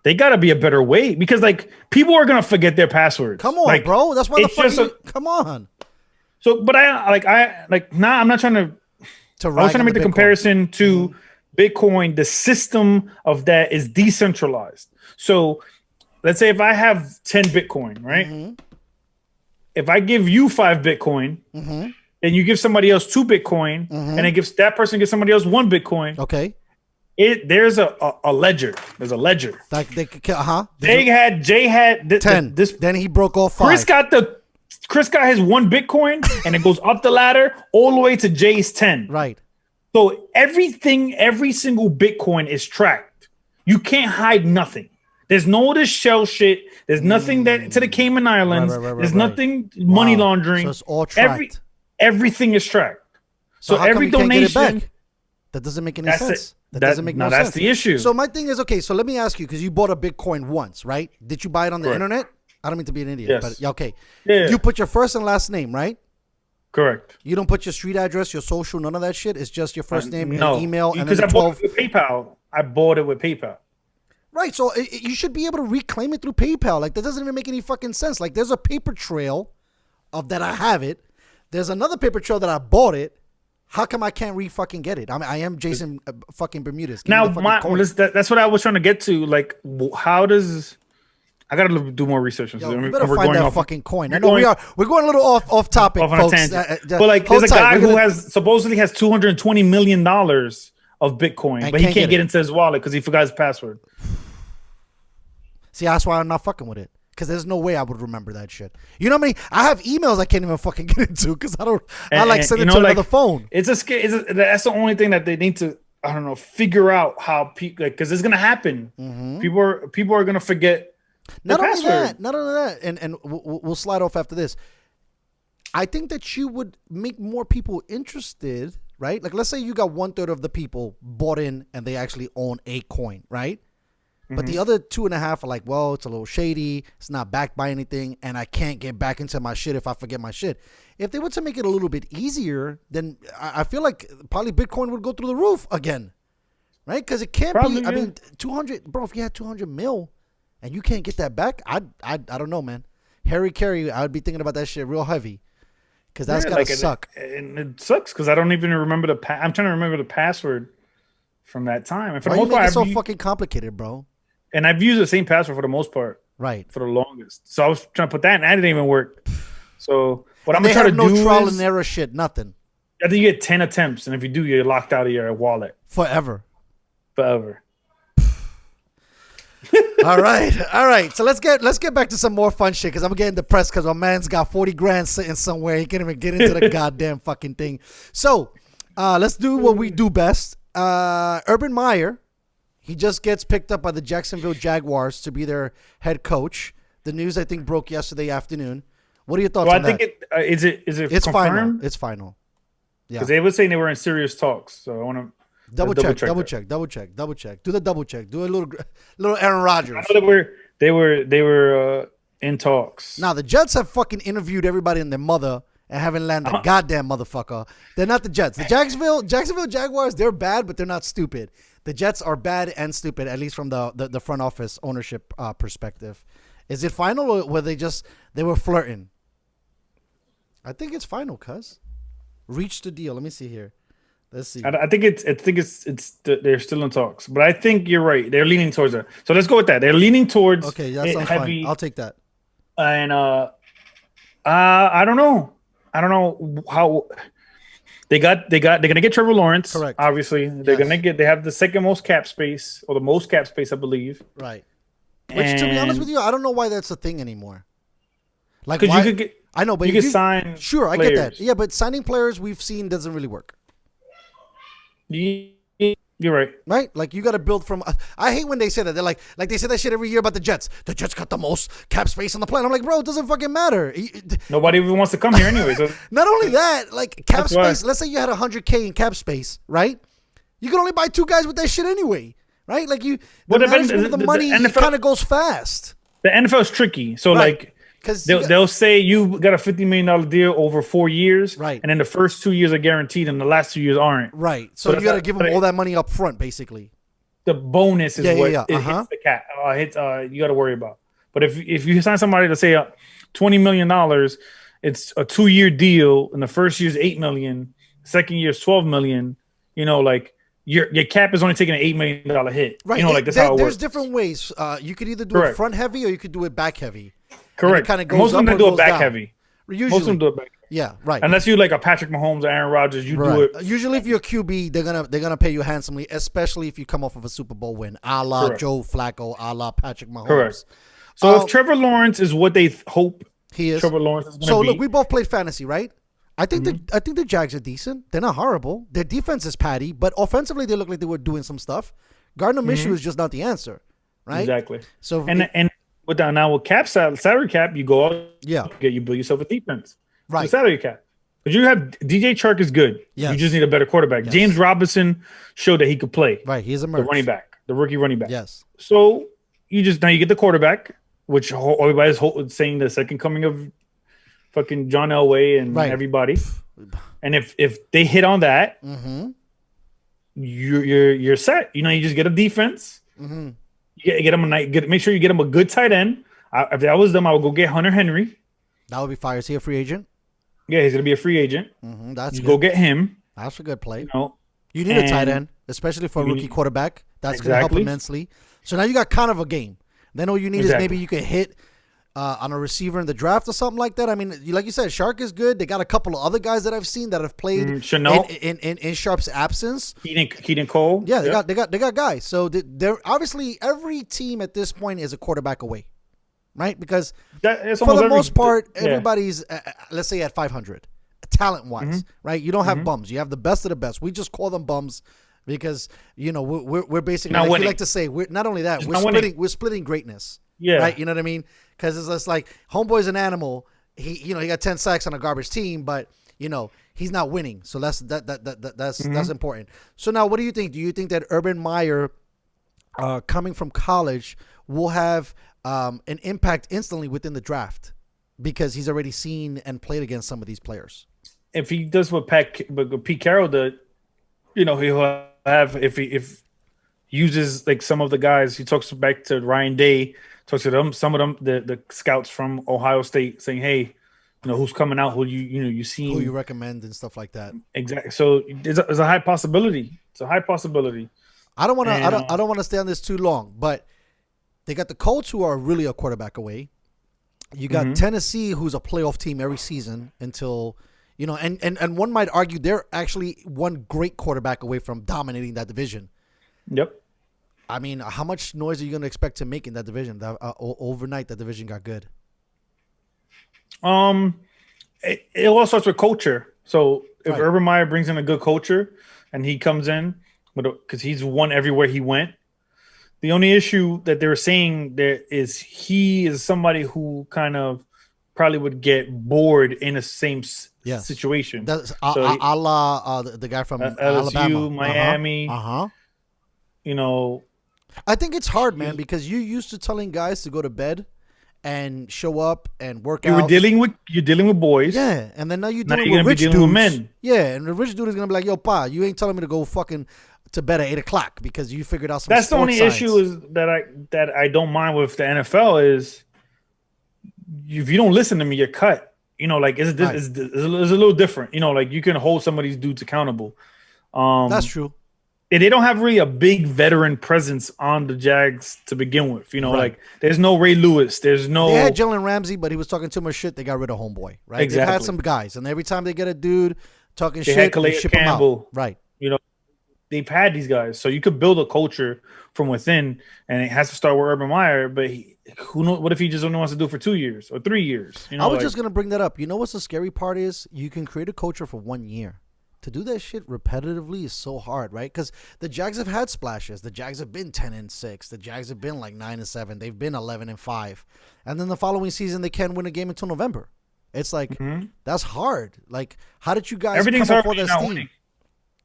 [SPEAKER 5] they got to be a better way because like people are gonna forget their passwords.
[SPEAKER 1] Come on, bro. That's why the fuck. Come on.
[SPEAKER 5] So, but I'm not trying to. I was trying to make the comparison to Bitcoin. The system of that is decentralized. So, let's say if I have 10 Bitcoin, right? If I give you 5 Bitcoin, then you give somebody else 2 Bitcoin, and that person gives somebody else 1 Bitcoin.
[SPEAKER 1] Okay.
[SPEAKER 5] There's a ledger. There's a ledger.
[SPEAKER 1] Like
[SPEAKER 5] Jay had
[SPEAKER 1] 10. Then he broke off 5.
[SPEAKER 5] Chris got his 1 Bitcoin, and it goes up the ladder all the way to Jay's 10.
[SPEAKER 1] Right.
[SPEAKER 5] So every single Bitcoin is tracked. You can't hide nothing. There's no this shell shit. There's nothing that to the Cayman Islands. There's nothing money laundering.
[SPEAKER 1] So it's all tracked.
[SPEAKER 5] Everything is tracked. So
[SPEAKER 1] how
[SPEAKER 5] every
[SPEAKER 1] come you can't
[SPEAKER 5] donation.
[SPEAKER 1] get it back? That doesn't make any sense. That doesn't make no sense.
[SPEAKER 5] That's the issue.
[SPEAKER 1] So my thing is, okay, so let me ask you, because you bought a Bitcoin once, right? Did you buy it on the internet? I don't mean to be an idiot, but okay. Yeah. You put your first and last name, right?
[SPEAKER 5] Correct.
[SPEAKER 1] You don't put your street address, your social, none of that shit. It's just your first name and email.
[SPEAKER 5] Because I bought it with PayPal. I bought it with PayPal.
[SPEAKER 1] Right. So you should be able to reclaim it through PayPal. Like, that doesn't even make any fucking sense. Like, there's a paper trail of that I have it. There's another paper trail that I bought it. How come I can't fucking get it? I mean, I am Jason fucking Bermudez.
[SPEAKER 5] Now, that's what I was trying to get to. Like, how does... I gotta do more research.
[SPEAKER 1] Yo, we better find that fucking coin. I know we're going a little off topic, folks.
[SPEAKER 5] But like, there's a guy who supposedly has $220 million of Bitcoin, but he can't get into his wallet because he forgot his password.
[SPEAKER 1] See, that's why I'm not fucking with it. Because there's no way I would remember that shit. You know what I mean? I have emails I can't even fucking get into because I send it to another phone.
[SPEAKER 5] That's the only thing that they need to, I don't know, figure out how people, because it's gonna happen. People are gonna forget.
[SPEAKER 1] Not only that, and we'll slide off after this. I think that you would make more people interested, right? Like, let's say you got 1/3 of the people bought in and they actually own a coin, right? But the other 2.5 are like, well, it's a little shady. It's not backed by anything, and I can't get back into my shit if I forget my shit. If they were to make it a little bit easier, then I feel like probably Bitcoin would go through the roof again, right? Because it can't be. I mean, 200, bro. If you had 200 mil. And you can't get that back? I don't know, man. Harry Carey, I would be thinking about that shit real heavy. Because that's gotta suck.
[SPEAKER 5] And it sucks because I don't even remember I'm trying to remember the password from that time. And for
[SPEAKER 1] Why
[SPEAKER 5] the most part,
[SPEAKER 1] it's so fucking complicated, bro?
[SPEAKER 5] And I've used the same password for the most part.
[SPEAKER 1] Right.
[SPEAKER 5] For the longest. So I was trying to put that and that didn't even work. So what I'm gonna try to do
[SPEAKER 1] no trial and error shit, nothing.
[SPEAKER 5] I think you get 10 attempts, and if you do, you're locked out of your wallet.
[SPEAKER 1] Forever. All right. So let's get back to some more fun shit because I'm getting depressed because my man's got 40 grand sitting somewhere. He can't even get into the goddamn fucking thing. So let's do what we do best. Urban Meyer, he just gets picked up by the Jacksonville Jaguars to be their head coach. The news I think broke yesterday afternoon. What are your thoughts on that?
[SPEAKER 5] Is it
[SPEAKER 1] it's
[SPEAKER 5] confirmed?
[SPEAKER 1] Final. It's final. Yeah.
[SPEAKER 5] Because they were saying they were in serious talks. So I want to.
[SPEAKER 1] Double check. Do the double check. Do a little Aaron Rodgers.
[SPEAKER 5] I know they were in talks.
[SPEAKER 1] Now the Jets have fucking interviewed everybody and their mother and haven't landed a goddamn motherfucker. They're not the Jets. The Jacksonville Jaguars, they're bad, but they're not stupid. The Jets are bad and stupid, at least from the front office ownership perspective. Is it final or were they were flirting? I think it's final, cuz. Reached the deal. Let me see here. Let's see.
[SPEAKER 5] I think they're still in talks, but I think you're right. They're leaning towards it. So let's go with that. They're leaning towards.
[SPEAKER 1] Okay, that sounds fine. I'll take that.
[SPEAKER 5] And I don't know. I don't know how they're gonna get Trevor Lawrence.
[SPEAKER 1] Correct.
[SPEAKER 5] Obviously, they have the second most cap space or the most cap space, I believe.
[SPEAKER 1] Right. Which, to be honest with you, I don't know why that's a thing anymore. Like,
[SPEAKER 5] because you could get,
[SPEAKER 1] I know, but
[SPEAKER 5] you could sign.
[SPEAKER 1] Sure,
[SPEAKER 5] players.
[SPEAKER 1] I get that. Yeah, but signing players we've seen doesn't really work.
[SPEAKER 5] You're right.
[SPEAKER 1] Right? Like, you got to build from. I hate when they say that. They're like they say that shit every year about the Jets. The Jets got the most cap space on the planet. I'm like, bro, it doesn't fucking matter.
[SPEAKER 5] Nobody even wants to come here anyway. So.
[SPEAKER 1] Not only that, like, cap space.
[SPEAKER 5] Why.
[SPEAKER 1] Let's say you had $100K in cap space, right? You can only buy 2 guys with that shit anyway, right? Like, the management of the money kind of goes fast.
[SPEAKER 5] The NFL is tricky. So,
[SPEAKER 1] right.
[SPEAKER 5] like, they'll say you got a $50 million deal over 4 years,
[SPEAKER 1] right?
[SPEAKER 5] And then the first 2 years are guaranteed, and the last 2 years aren't.
[SPEAKER 1] Right. So you got to give them all that money up front, basically.
[SPEAKER 5] The bonus is what
[SPEAKER 1] hits
[SPEAKER 5] the cap. You got to worry about. But if you sign somebody to say $20 million, it's a 2-year deal, and the first year is $8 million, second year is $12 million. You know, like your cap is only taking an $8 million hit.
[SPEAKER 1] Right.
[SPEAKER 5] You know, like that's how it works.
[SPEAKER 1] There's different ways. You could either do it front heavy or you could do it back heavy.
[SPEAKER 5] Correct.
[SPEAKER 1] Kind of goes
[SPEAKER 5] Most of them do it back
[SPEAKER 1] down.
[SPEAKER 5] heavy.
[SPEAKER 1] Usually.
[SPEAKER 5] Most of them do it back.
[SPEAKER 1] Yeah, right.
[SPEAKER 5] Unless you like a Patrick Mahomes or Aaron Rodgers, you do it.
[SPEAKER 1] Usually, if you're a QB, they're gonna pay you handsomely, especially if you come off of a Super Bowl win, a la Joe Flacco, a la Patrick Mahomes.
[SPEAKER 5] Correct. So if Trevor Lawrence is what they hope
[SPEAKER 1] he is,
[SPEAKER 5] Trevor Lawrence is going to be.
[SPEAKER 1] So look, we both played fantasy, right? I think the Jags are decent. They're not horrible. Their defense is patty, but offensively they look like they were doing some stuff. Gardner Minshew is just not the answer, right?
[SPEAKER 5] Exactly.
[SPEAKER 1] So
[SPEAKER 5] and with cap salary cap, you go out, you build yourself a defense,
[SPEAKER 1] right?
[SPEAKER 5] The salary cap, because you have DJ Chark is good.
[SPEAKER 1] Yes.
[SPEAKER 5] You just need a better quarterback. Yes. James Robinson showed that he could play.
[SPEAKER 1] Right, he's a
[SPEAKER 5] the rookie running back.
[SPEAKER 1] Yes.
[SPEAKER 5] So you get the quarterback, which everybody's saying the second coming of fucking John Elway and everybody. And if they hit on that, you're set. You know, you just get a defense.
[SPEAKER 1] Mm-hmm.
[SPEAKER 5] Get them make sure you get them a good tight end. If that was them, I would go get Hunter Henry.
[SPEAKER 1] That would be fire. Is he a free agent?
[SPEAKER 5] Yeah, he's gonna be a free agent.
[SPEAKER 1] That's good.
[SPEAKER 5] Go get him.
[SPEAKER 1] That's a good play.
[SPEAKER 5] You
[SPEAKER 1] need a tight end, especially for a rookie quarterback. That's gonna help immensely. So now you got kind of a game. Then all you need is maybe you can hit on a receiver in the draft or something like that. I mean, like you said, Shark is good. They got a couple of other guys that I've seen that have played in Sharp's absence.
[SPEAKER 5] Keaton Cole.
[SPEAKER 1] Yeah, they got guys. So they're obviously every team at this point is a quarterback away, right? Because for the most part, everybody's let's say at 500, talent wise, right? You don't have bums. You have the best of the best. We just call them bums because we're basically like we like to say we're not only that we're splitting greatness.
[SPEAKER 5] Yeah.
[SPEAKER 1] Right. You know what I mean? Because it's just like Homeboy's an animal. He got 10 sacks on a garbage team, but he's not winning. So that's important. So now, what do you think? Do you think that Urban Meyer, coming from college, will have an impact instantly within the draft because he's already seen and played against some of these players?
[SPEAKER 5] If he does what Pete Carroll did, he'll have if he uses like some of the guys. He talks back to Ryan Day. Talks to them, some of them, the scouts from Ohio State, saying, "Hey, who's coming out? Who you seen?
[SPEAKER 1] Who you recommend and stuff like that."
[SPEAKER 5] Exactly. So there's a high possibility. It's a high possibility.
[SPEAKER 1] I don't want to. I don't want to stay on this too long, but they got the Colts, who are really a quarterback away. You got Tennessee, who's a playoff team every season until and one might argue they're actually one great quarterback away from dominating that division.
[SPEAKER 5] Yep.
[SPEAKER 1] I mean, how much noise are you going to expect to make in that division? Overnight, that division got good.
[SPEAKER 5] It all starts with culture. So if Urban Meyer brings in a good culture and he comes in, because he's won everywhere he went, the only issue that they were saying there is he is somebody who kind of probably would get bored in the same situation.
[SPEAKER 1] That's a la the guy from
[SPEAKER 5] LSU,
[SPEAKER 1] Alabama,
[SPEAKER 5] Miami.
[SPEAKER 1] I think it's hard, man, because you're used to telling guys to go to bed and show up and work out.
[SPEAKER 5] You're dealing with boys.
[SPEAKER 1] Yeah, and then now you're
[SPEAKER 5] dealing
[SPEAKER 1] with rich dudes.
[SPEAKER 5] With men.
[SPEAKER 1] Yeah, and the rich dude is gonna be like, "Yo, pa, you ain't telling me to go fucking to bed at 8:00 because you figured out some."
[SPEAKER 5] That's the only issue is that I don't mind with the NFL is if you don't listen to me, you're cut. It's a little different. Like you can hold some of these dudes accountable.
[SPEAKER 1] That's true.
[SPEAKER 5] they don't have really a big veteran presence on the Jags to begin with. You know,
[SPEAKER 1] Right.
[SPEAKER 5] like there's no Ray Lewis. There's no.
[SPEAKER 1] They had Jalen Ramsey, but he was talking too much shit. They got rid of homeboy. Right.
[SPEAKER 5] Exactly.
[SPEAKER 1] They've had some guys, and every time they get a dude talking
[SPEAKER 5] They
[SPEAKER 1] shit,
[SPEAKER 5] had
[SPEAKER 1] they
[SPEAKER 5] Calais
[SPEAKER 1] ship him out.
[SPEAKER 5] Campbell.
[SPEAKER 1] Right.
[SPEAKER 5] You know, they've had these guys, so you could build a culture from within, and it has to start with Urban Meyer. But who knows? What if he just only wants to do it for 2 years or 3 years? You know,
[SPEAKER 1] I was just gonna bring that up. You know what's the scary part is? You can create a culture for 1 year. To do that shit repetitively is so hard, right? Because the Jags have had splashes. The Jags have been 10-6. The Jags have been like 9-7. They've been 11-5, and then the following season they can't win a game until November. It's like that's hard. Like, how did you guys
[SPEAKER 5] Everything's
[SPEAKER 1] come up
[SPEAKER 5] hard
[SPEAKER 1] with
[SPEAKER 5] when
[SPEAKER 1] that
[SPEAKER 5] you're not
[SPEAKER 1] steam?
[SPEAKER 5] winning.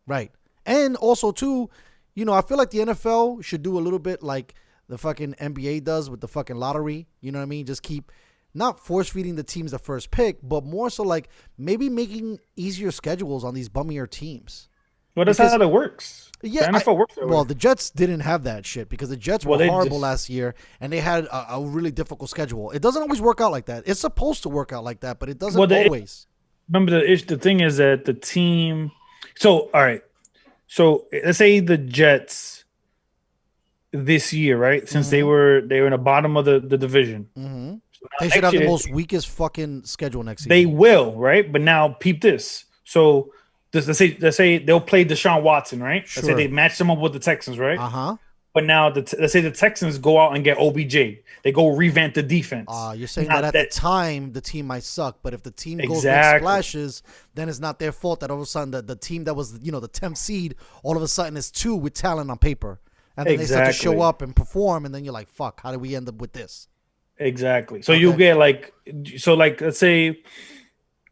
[SPEAKER 1] Right, and also too, you know, I feel like the NFL should do a little bit like the fucking NBA does with the fucking lottery. You know what I mean? Just keep. Not force feeding the teams the first pick, but more so like maybe making easier schedules on these bummier teams.
[SPEAKER 5] Well, that's how that works.
[SPEAKER 1] Yeah,
[SPEAKER 5] the NFL works that way.
[SPEAKER 1] Well, the Jets didn't have that shit because the Jets were
[SPEAKER 5] Well, they
[SPEAKER 1] horrible
[SPEAKER 5] just-
[SPEAKER 1] last year, and they had a really difficult schedule. It doesn't always work out like that. It's supposed to work out like that, but it doesn't always.
[SPEAKER 5] Remember, the thing is that the team. So, all right. So let's say the Jets this year, right? Since they were in the bottom of the division.
[SPEAKER 1] Mm-hmm.
[SPEAKER 5] So
[SPEAKER 1] They should have the most weakest fucking schedule next season.
[SPEAKER 5] They will, right? But now peep this. So let's say they'll play Deshaun Watson, right?
[SPEAKER 1] Sure.
[SPEAKER 5] Let's say they match them up with the Texans, right?
[SPEAKER 1] Uh-huh.
[SPEAKER 5] But now let's say the Texans go out and get OBJ. They go revamp the defense.
[SPEAKER 1] You're saying
[SPEAKER 5] Not
[SPEAKER 1] that at the time the team might suck, but if the team goes make
[SPEAKER 5] Exactly.
[SPEAKER 1] splashes, then it's not their fault that all of a sudden the team that was, you know, the 10th seed all of a sudden is 2 with talent on paper, and then they start to show
[SPEAKER 5] Exactly.
[SPEAKER 1] up and perform, and then you're like, fuck, how did we end up with this?
[SPEAKER 5] Exactly. So
[SPEAKER 1] Okay.
[SPEAKER 5] you get let's say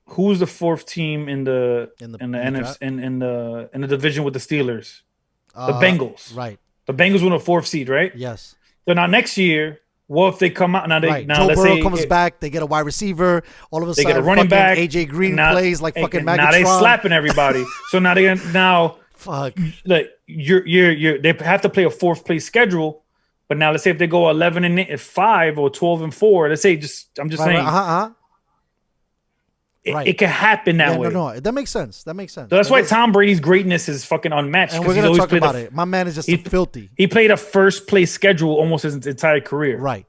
[SPEAKER 5] who's the 4th team in the NFC in the division with the Steelers? The Bengals.
[SPEAKER 1] Right.
[SPEAKER 5] The Bengals win a 4th seed, right?
[SPEAKER 1] Yes.
[SPEAKER 5] So now next year, what if they come out now?
[SPEAKER 1] Right.
[SPEAKER 5] Now
[SPEAKER 1] Joe
[SPEAKER 5] let's
[SPEAKER 1] Burrow
[SPEAKER 5] say
[SPEAKER 1] comes back. They get a wide receiver. All of a
[SPEAKER 5] they
[SPEAKER 1] sudden,
[SPEAKER 5] get a running
[SPEAKER 1] fucking
[SPEAKER 5] back.
[SPEAKER 1] AJ Green
[SPEAKER 5] now-
[SPEAKER 1] plays like fucking Megatron.
[SPEAKER 5] Now they slapping everybody. So now
[SPEAKER 1] Fuck.
[SPEAKER 5] like they have to play a 4th place schedule. But now let's say if they go 11-5 or 12-4, let's say I'm just saying
[SPEAKER 1] Right.
[SPEAKER 5] it can happen that way.
[SPEAKER 1] No, that makes sense. That makes sense.
[SPEAKER 5] So that's
[SPEAKER 1] That
[SPEAKER 5] why
[SPEAKER 1] does-
[SPEAKER 5] Tom Brady's greatness is fucking unmatched.
[SPEAKER 1] And
[SPEAKER 5] 'cause
[SPEAKER 1] we're
[SPEAKER 5] he's
[SPEAKER 1] gonna
[SPEAKER 5] always
[SPEAKER 1] talk
[SPEAKER 5] played
[SPEAKER 1] about it. My man is just filthy.
[SPEAKER 5] He played a 1st place schedule almost his entire career.
[SPEAKER 1] Right.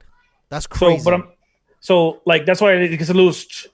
[SPEAKER 1] That's crazy.
[SPEAKER 5] That's why it gets a little. That's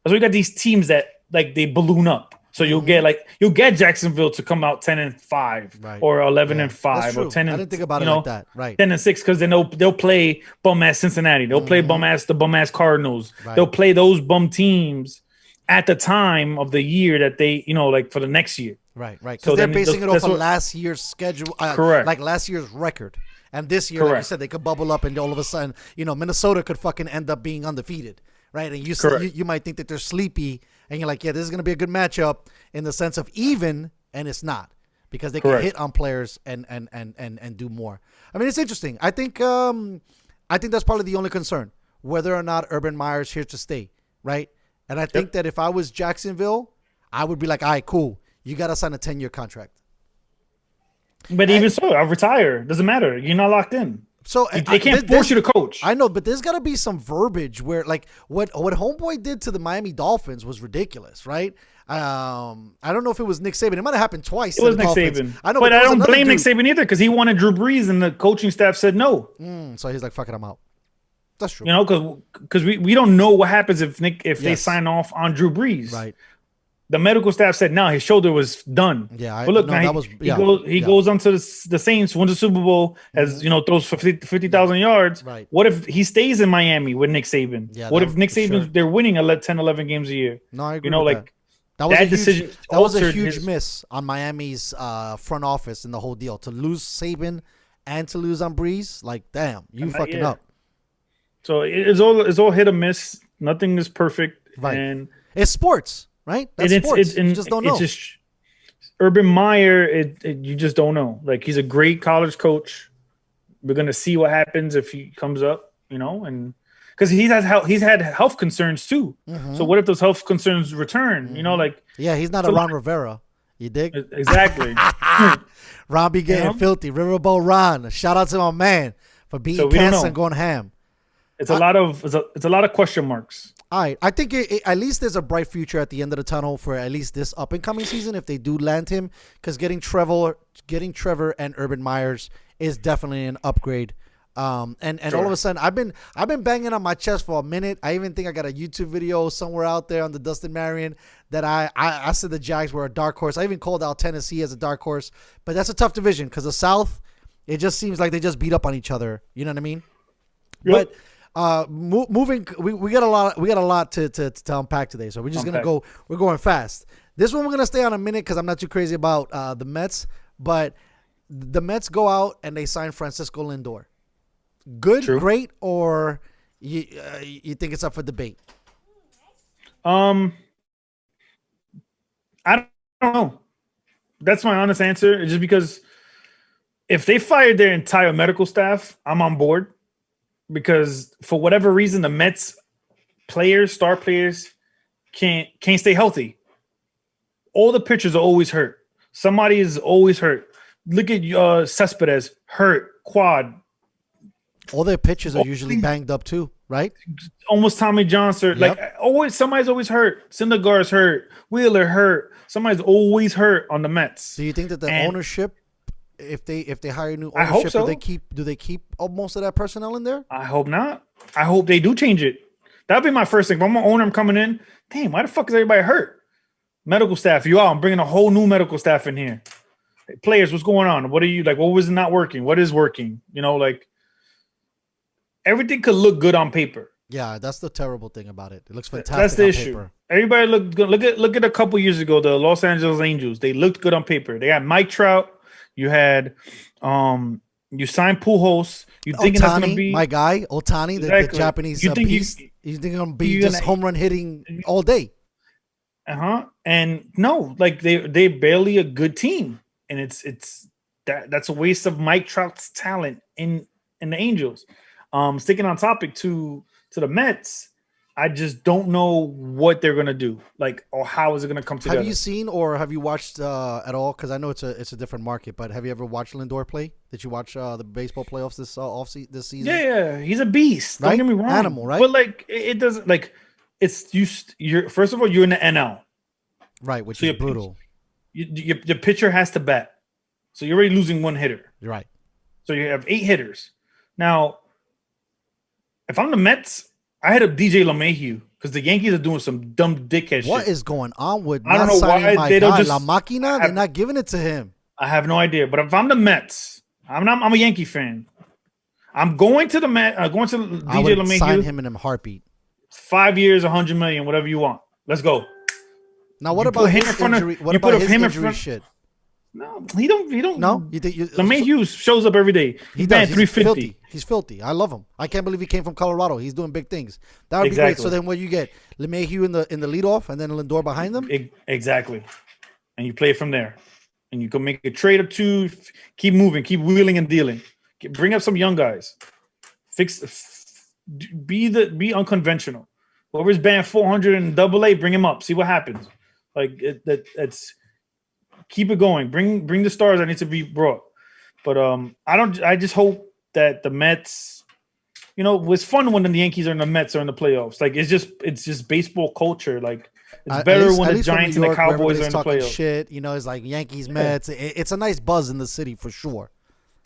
[SPEAKER 5] why you got these teams that like they balloon up. So you'll get Jacksonville to come out 10-5
[SPEAKER 1] Right.
[SPEAKER 5] or 11-5
[SPEAKER 1] That's
[SPEAKER 5] or
[SPEAKER 1] true.
[SPEAKER 5] 10.
[SPEAKER 1] I didn't think about it like that. Right.
[SPEAKER 5] 10-6 because then they'll play bum ass Cincinnati. They'll play bum ass Cardinals.
[SPEAKER 1] Right.
[SPEAKER 5] They'll play those bum teams at the time of the year that they like for the next year.
[SPEAKER 1] Right.
[SPEAKER 5] So
[SPEAKER 1] Because they're
[SPEAKER 5] then
[SPEAKER 1] basing it
[SPEAKER 5] that's
[SPEAKER 1] off of
[SPEAKER 5] what-
[SPEAKER 1] last year's schedule.
[SPEAKER 5] Correct.
[SPEAKER 1] Like last year's record. And this year, like you
[SPEAKER 5] Correct.
[SPEAKER 1] said, they could bubble up and all of a sudden, Minnesota could fucking end up being undefeated. Right. And you might think that they're sleepy and you're like, yeah, this is going to be a good matchup in the sense of even, and it's not because they can hit on players and do more. I mean, it's interesting. I think that's probably the only concern, whether or not Urban Meyer's here to stay. Right. And I think that if I was Jacksonville, I would be like, all right, cool. You got to sign a 10-year contract.
[SPEAKER 5] But even so, I'll retire. Doesn't matter. You're not locked in.
[SPEAKER 1] So
[SPEAKER 5] They can't force you to coach.
[SPEAKER 1] I know, but there's got to be some verbiage where, like, what Homeboy did to the Miami Dolphins was ridiculous, right? I don't know if it was Nick Saban. It might have happened twice.
[SPEAKER 5] It was
[SPEAKER 1] to the
[SPEAKER 5] Nick
[SPEAKER 1] Dolphins.
[SPEAKER 5] Saban.
[SPEAKER 1] I know,
[SPEAKER 5] but I
[SPEAKER 1] there was
[SPEAKER 5] don't
[SPEAKER 1] another
[SPEAKER 5] blame Nick
[SPEAKER 1] dude.
[SPEAKER 5] Saban either because he wanted Drew Brees and the coaching staff said no.
[SPEAKER 1] So he's like, fuck it, I'm out. That's true.
[SPEAKER 5] Because we don't know what happens if they
[SPEAKER 1] Yes.
[SPEAKER 5] sign off on Drew Brees.
[SPEAKER 1] Right.
[SPEAKER 5] The medical staff said no, his shoulder was done.
[SPEAKER 1] Yeah,
[SPEAKER 5] but look,
[SPEAKER 1] no,
[SPEAKER 5] now he goes onto the Saints, wins the Super Bowl, throws for 50,000 yards.
[SPEAKER 1] Right.
[SPEAKER 5] What if he stays in Miami with Nick Saban?
[SPEAKER 1] Yeah,
[SPEAKER 5] what
[SPEAKER 1] that-
[SPEAKER 5] if Nick
[SPEAKER 1] for
[SPEAKER 5] Saban
[SPEAKER 1] sure.
[SPEAKER 5] they're winning 10, 11 games a year?
[SPEAKER 1] No, I agree with that. That was
[SPEAKER 5] that
[SPEAKER 1] a huge,
[SPEAKER 5] decision
[SPEAKER 1] that was a
[SPEAKER 5] altered
[SPEAKER 1] huge
[SPEAKER 5] his-
[SPEAKER 1] miss on Miami's front office in the whole deal. To lose Saban and to lose on Breeze, like, damn, you fucking up.
[SPEAKER 5] So it's all hit or miss. Nothing is perfect.
[SPEAKER 1] Right.
[SPEAKER 5] And
[SPEAKER 1] It's sports, right? That's sports. You just don't know.
[SPEAKER 5] It's just Urban Meyer. You just don't know. Like, he's a great college coach. We're gonna see what happens if he comes up, and because he's had health concerns too.
[SPEAKER 1] Mm-hmm.
[SPEAKER 5] So what if those health concerns return?
[SPEAKER 1] Yeah, he's not a Ron Rivera. You dig?
[SPEAKER 5] Exactly.
[SPEAKER 1] Ron be getting filthy. Riverboat Ron. Shout out to my man for being
[SPEAKER 5] So we don't
[SPEAKER 1] cancer
[SPEAKER 5] know.
[SPEAKER 1] and going ham.
[SPEAKER 5] It's a lot of question marks.
[SPEAKER 1] All right, I think at least there's a bright future at the end of the tunnel for at least this up and coming season if they do land him, because getting Trevor and Urban Myers is definitely an upgrade. And
[SPEAKER 5] Sure.
[SPEAKER 1] all of a sudden I've been banging on my chest for a minute. I even think I got a YouTube video somewhere out there on the Dustin Marion that I said the Jags were a dark horse. I even called out Tennessee as a dark horse, but that's a tough division because the South, it just seems like they just beat up on each other. You know what I mean?
[SPEAKER 5] Yep.
[SPEAKER 1] But moving, we got a lot to unpack today, so we're just gonna go. We're going fast. This one we're gonna stay on a minute because I'm not too crazy about the Mets, but the Mets go out and they sign Francisco Lindor. Good,
[SPEAKER 5] True.
[SPEAKER 1] Great, or you think it's up for debate?
[SPEAKER 5] I don't know. That's my honest answer. It's just because if they fired their entire medical staff, I'm on board. Because for whatever reason, the Mets star players, can't stay healthy. All the pitchers are always hurt. Somebody is always hurt. Look at Cespedes, hurt, quad.
[SPEAKER 1] All their pitchers are usually banged up too, right?
[SPEAKER 5] Almost Tommy John, sir.
[SPEAKER 1] Yep.
[SPEAKER 5] Like somebody's always hurt. Syndergaard's hurt. Wheeler hurt. Somebody's always hurt on the Mets.
[SPEAKER 1] Do you think that the ownership, if they hire new ownership,
[SPEAKER 5] I hope so.
[SPEAKER 1] do they keep most of that personnel in there?
[SPEAKER 5] I hope not. I hope they do change it. That'd be my first thing. If I'm an owner, I'm coming in. Damn, why the fuck is everybody hurt? Medical staff, you out. I'm bringing a whole new medical staff in here. Hey, players, what's going on? What are you like? What was not working? What is working? Everything could look good on paper.
[SPEAKER 1] Yeah, that's the terrible thing about it. It looks fantastic.
[SPEAKER 5] That's the
[SPEAKER 1] on
[SPEAKER 5] issue.
[SPEAKER 1] paper.
[SPEAKER 5] Everybody looked good. Look at a couple years ago, the Los Angeles Angels. They looked good on paper. They had Mike Trout. You had you signed Pujols. You thinking that's gonna be
[SPEAKER 1] my guy, Ohtani, the Japanese beast? You think gonna be just home run hitting all day?
[SPEAKER 5] And no, like they barely a good team, and that's a waste of Mike Trout's talent in the Angels. Sticking on topic to the Mets, I just don't know what they're gonna do, or how is it gonna come together.
[SPEAKER 1] Have you seen or have you watched at all? Because I know it's a different market, but have you ever watched Lindor play? Did you watch the baseball playoffs this season?
[SPEAKER 5] Yeah, he's a beast.
[SPEAKER 1] Right?
[SPEAKER 5] Don't get me wrong,
[SPEAKER 1] Animal, right?
[SPEAKER 5] But it doesn't you're first of all you're in the NL,
[SPEAKER 1] right? Which is brutal.
[SPEAKER 5] Your pitcher has to bat, so you're already losing one hitter.
[SPEAKER 1] You're right.
[SPEAKER 5] So you have 8 hitters now. If I'm the Mets, I hit up DJ LeMahieu because the Yankees are doing some dumb dickhead shit.
[SPEAKER 1] What is going on with
[SPEAKER 5] I don't know why they don't just
[SPEAKER 1] La Máquina? They're not giving it to him.
[SPEAKER 5] I have no idea. But if I'm the Mets, I'm a Yankee fan. I'm going to the Mets. Going to DJ
[SPEAKER 1] I would
[SPEAKER 5] LeMahieu.
[SPEAKER 1] sign him in a heartbeat.
[SPEAKER 5] 5 years, $100 million, whatever you want. Let's go.
[SPEAKER 1] Now, what about his injury? What about his injury shit?
[SPEAKER 5] No, he don't.
[SPEAKER 1] No,
[SPEAKER 5] LeMahieu shows up every day.
[SPEAKER 1] He does.
[SPEAKER 5] He's 350.
[SPEAKER 1] He's filthy. I love him. I can't believe he came from Colorado. He's doing big things. That would be great. So then, what you get? LeMahieu in the leadoff, and then Lindor behind them.
[SPEAKER 5] Exactly. And you play from there, and you can make a trade or two. Keep moving. Keep wheeling and dealing. Bring up some young guys. Be unconventional. Whoever's banned 400 in AA, bring him up. See what happens. It's keep it going. Bring the stars that need to be brought. But I just hope that the Mets, it's fun when the Yankees are in the Mets or in the playoffs. It's just baseball culture. It's better when the Giants and the Cowboys are in the playoffs.
[SPEAKER 1] Shit, it's like Yankees, Mets. It's a nice buzz in the city for sure.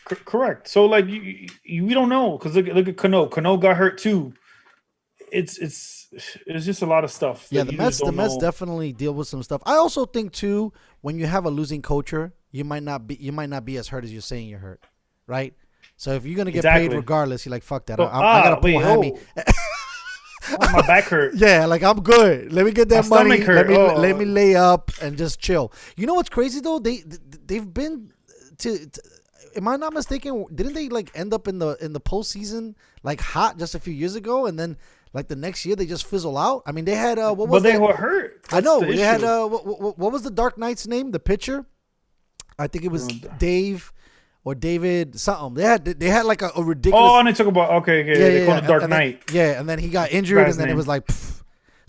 [SPEAKER 5] Correct. So we don't know because look at Cano. Cano got hurt too. It's just a lot of stuff.
[SPEAKER 1] Yeah, the Mets definitely deal with some stuff. I also think too, when you have a losing culture, you might not be as hurt as you're saying you're hurt, right? So if you're gonna get paid regardless, you're like, fuck that. I gotta pull a hammy.
[SPEAKER 5] My back hurt.
[SPEAKER 1] Yeah, I'm good. Let me get that money. Let me lay up and just chill. You know what's crazy though? They've been to am I not mistaken? Didn't they end up in the postseason hot just a few years ago, and then the next year they just fizzle out? I mean, they had
[SPEAKER 5] they were hurt.
[SPEAKER 1] I know they had what was the Dark Knight's name? The pitcher, I think it was Dave or David something. They had a ridiculous.
[SPEAKER 5] Oh, and they talk about okay. Yeah, they called it Dark Knight.
[SPEAKER 1] And then he got injured, and then it was like. Pff.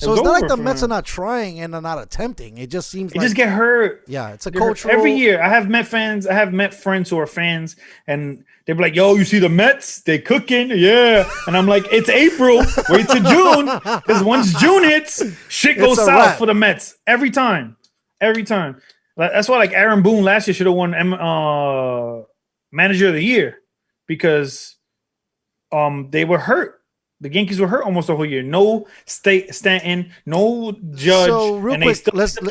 [SPEAKER 1] So it's not like the Mets are not trying and are not attempting. It just seems like
[SPEAKER 5] just get hurt.
[SPEAKER 1] Yeah, it's a cultural.
[SPEAKER 5] Every year, I have Met friends who are fans, and they're like, "Yo, you see the Mets? They cooking, yeah." And I'm like, "It's April. Wait till June, because once June hits, shit goes south for the Mets every time. Every time. That's why, like Airin Boone last year should have won Manager of the Year because they were hurt. The Yankees were hurt almost the whole year. No Stanton, no Judge.
[SPEAKER 1] So real
[SPEAKER 5] and
[SPEAKER 1] quick,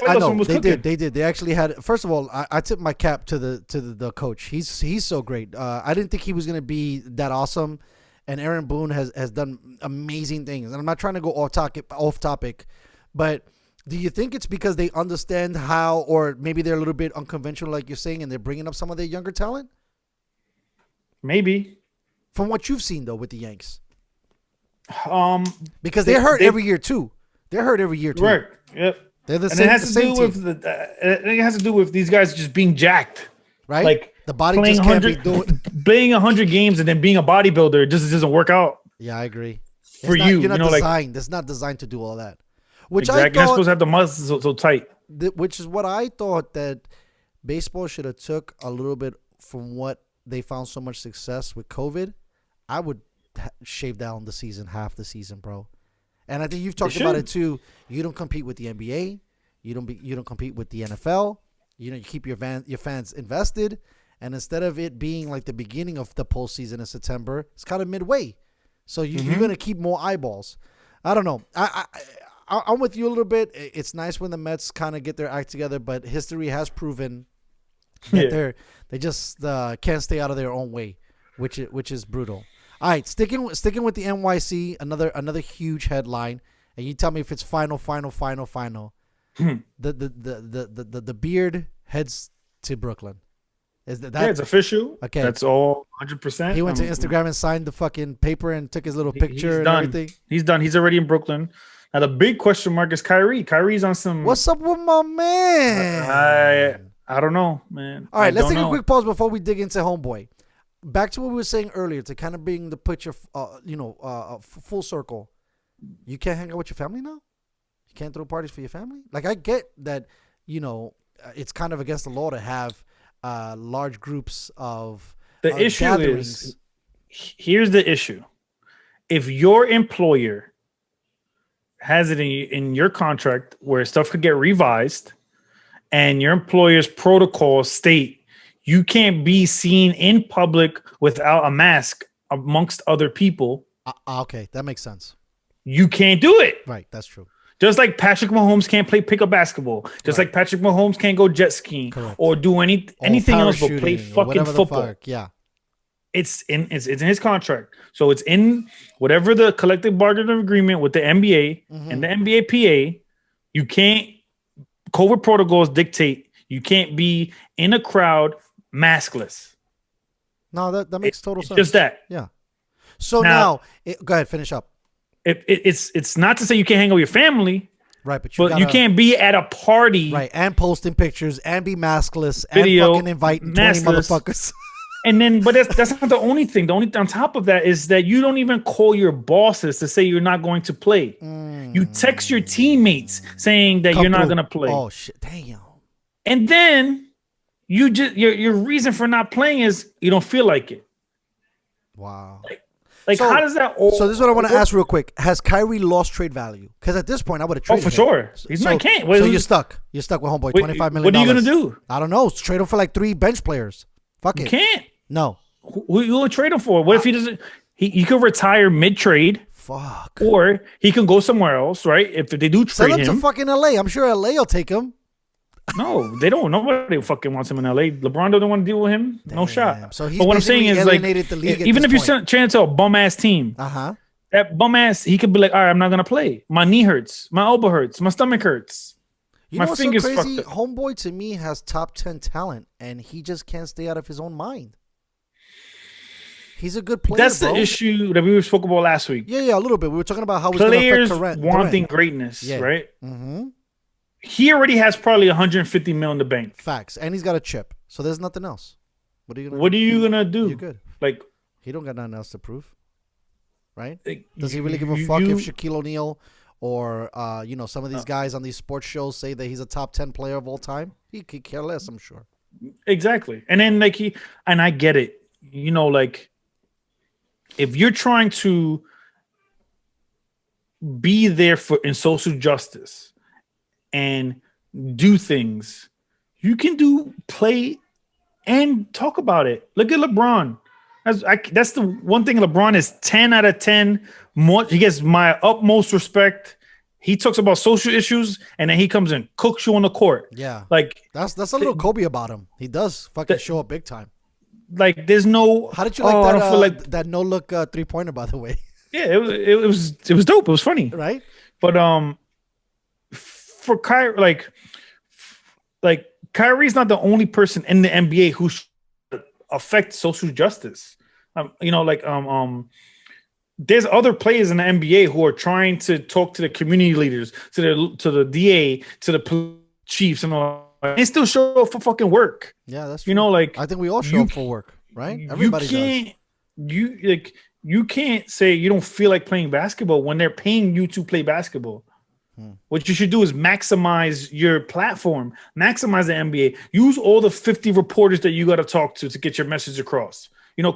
[SPEAKER 1] I know
[SPEAKER 5] they
[SPEAKER 1] did. They did. They actually had. First of all, I tip my cap to the coach. He's so great. I didn't think he was gonna be that awesome, and Airin Boone has done amazing things. And I'm not trying to go off topic, but do you think it's because they understand how, or maybe they're a little bit unconventional, like you're saying, and they're bringing up some of their younger talent?
[SPEAKER 5] Maybe.
[SPEAKER 1] From what you've seen though with the Yanks. Because
[SPEAKER 5] they
[SPEAKER 1] they're hurt every year too. They're hurt every year too.
[SPEAKER 5] Right. Yep.
[SPEAKER 1] They're the
[SPEAKER 5] and
[SPEAKER 1] same.
[SPEAKER 5] It has to do with it has to do with these guys just being jacked,
[SPEAKER 1] right?
[SPEAKER 5] Like
[SPEAKER 1] the body just can't be doing
[SPEAKER 5] playing 100 games and then being a bodybuilder just doesn't work out.
[SPEAKER 1] Yeah, I agree.
[SPEAKER 5] You're
[SPEAKER 1] not
[SPEAKER 5] know,
[SPEAKER 1] designed. It's not designed to do all that. Which
[SPEAKER 5] exactly.
[SPEAKER 1] I thought,
[SPEAKER 5] you're not supposed to have the muscles so tight.
[SPEAKER 1] Which is what I thought that baseball should have took a little bit from what they found so much success with COVID. I would shave down the season, half the season, bro. And I think you've talked about it too. You don't compete with the NBA. You don't compete with the NFL. You keep your fans invested. And instead of it being like the beginning of the postseason in September, it's kind of midway. So you're gonna keep more eyeballs. I don't know. I'm with you a little bit. It's nice when the Mets kind of get their act together, but history has proven that they just can't stay out of their own way, which is brutal. All right, sticking with the NYC, another huge headline, and you tell me if it's final. The beard heads to Brooklyn. Is that?
[SPEAKER 5] Yeah, it's official.
[SPEAKER 1] Okay,
[SPEAKER 5] that's all 100%.
[SPEAKER 1] He went to Instagram and signed the fucking paper and took his little picture and everything.
[SPEAKER 5] He's done. He's already in Brooklyn. Now the big question mark is Kyrie. Kyrie's on some.
[SPEAKER 1] What's up with my man?
[SPEAKER 5] I don't know, man.
[SPEAKER 1] All right, let's take a quick pause before we dig into Homeboy. Back to what we were saying earlier, to kind of bring the picture, full circle. You can't hang out with your family now? You can't throw parties for your family? Like, I get that, it's kind of against the law to have large groups of
[SPEAKER 5] the issue
[SPEAKER 1] gatherings.
[SPEAKER 5] Here's the issue. If your employer has it in your contract where stuff could get revised and your employer's protocols state you can't be seen in public without a mask amongst other people.
[SPEAKER 1] Okay, that makes sense.
[SPEAKER 5] You can't do it.
[SPEAKER 1] Right, that's true.
[SPEAKER 5] Just like Patrick Mahomes can't play pickup basketball. Just like Patrick Mahomes can't go jet skiing.
[SPEAKER 1] Correct.
[SPEAKER 5] Or do anything else but play fucking football.
[SPEAKER 1] Yeah.
[SPEAKER 5] It's in his contract. So it's in whatever the collective bargaining agreement with the NBA and the NBA PA. You can't, COVID protocols dictate you can't be in a crowd maskless.
[SPEAKER 1] No, that makes total sense.
[SPEAKER 5] Just that.
[SPEAKER 1] Yeah. So now go ahead, finish up.
[SPEAKER 5] It's not to say you can't hang out with your family.
[SPEAKER 1] Right, but
[SPEAKER 5] you can't be at a party.
[SPEAKER 1] Right, and posting pictures and be maskless
[SPEAKER 5] video,
[SPEAKER 1] and fucking inviting 20 motherfuckers.
[SPEAKER 5] And then, but that's not the only thing. The only on top of that is that you don't even call your bosses to say you're not going to play. You text your teammates saying that you're not going to play.
[SPEAKER 1] Oh shit! Damn.
[SPEAKER 5] And then you just your reason for not playing is you don't feel like it.
[SPEAKER 1] Wow.
[SPEAKER 5] Like how does that?
[SPEAKER 1] So this is what I want to ask real quick: has Kyrie lost trade value? Because at this point, I would have traded.
[SPEAKER 5] Oh, for sure. He can't.
[SPEAKER 1] So you're stuck. You're stuck with homeboy. $25 million.
[SPEAKER 5] What are you gonna do?
[SPEAKER 1] I don't know. Trade him for like 3 bench players. Fuck it.
[SPEAKER 5] You can't.
[SPEAKER 1] No.
[SPEAKER 5] Who you gonna trade him for? What if he doesn't? He could retire mid trade.
[SPEAKER 1] Fuck.
[SPEAKER 5] Or he can go somewhere else, right? If they do trade him
[SPEAKER 1] to fucking LA. I'm sure LA will take him.
[SPEAKER 5] No, they don't. Nobody fucking wants him in LA. LeBron doesn't want to deal with him. No shot.
[SPEAKER 1] So he's
[SPEAKER 5] but what I'm saying is, like,
[SPEAKER 1] the league
[SPEAKER 5] even if you train to a bum ass team, that bum ass, he could be like, all right, I'm not gonna play. My knee hurts. My elbow hurts. My stomach hurts.
[SPEAKER 1] You know what's so crazy? Homeboy to me has top 10 talent, and he just can't stay out of his own mind. He's a good player.
[SPEAKER 5] That's the issue that we spoke about last week.
[SPEAKER 1] Yeah, a little bit. We were talking about how
[SPEAKER 5] players wanting greatness, right?
[SPEAKER 1] Mm-hmm.
[SPEAKER 5] He already has probably 150 million in the bank.
[SPEAKER 1] Facts, and he's got a chip, so there's nothing else. What are you gonna do? You're good.
[SPEAKER 5] Like,
[SPEAKER 1] he don't got nothing else to prove, right? Does he really give a fuck if Shaquille O'Neal or some of these guys on these sports shows say that he's a top 10 player of all time. He could care less, I'm sure.
[SPEAKER 5] Exactly. And then and I get it. Like if you're trying to be there in social justice and do things, you can play and talk about it. Look at LeBron. That's the one thing. LeBron is 10 out of 10. He gets my utmost respect. He talks about social issues, and then he comes and cooks you on the court.
[SPEAKER 1] Yeah,
[SPEAKER 5] like
[SPEAKER 1] that's a little Kobe about him. He does fucking show up big time.
[SPEAKER 5] Like there's no.
[SPEAKER 1] How did you like that no look 3-pointer? By the way.
[SPEAKER 5] Yeah, it was dope. It was funny,
[SPEAKER 1] right?
[SPEAKER 5] But for Kyrie, like Kyrie's not the only person in the NBA who affect social justice. There's other players in the NBA who are trying to talk to the community leaders, to the DA, to the police chiefs, and all. They still show up for fucking work.
[SPEAKER 1] Yeah, that's true. I think we all show up for work, right? Everybody does.
[SPEAKER 5] You can't say you don't feel like playing basketball when they're paying you to play basketball. What you should do is maximize your platform, maximize the NBA. Use all the 50 reporters that you got to talk to get your message across.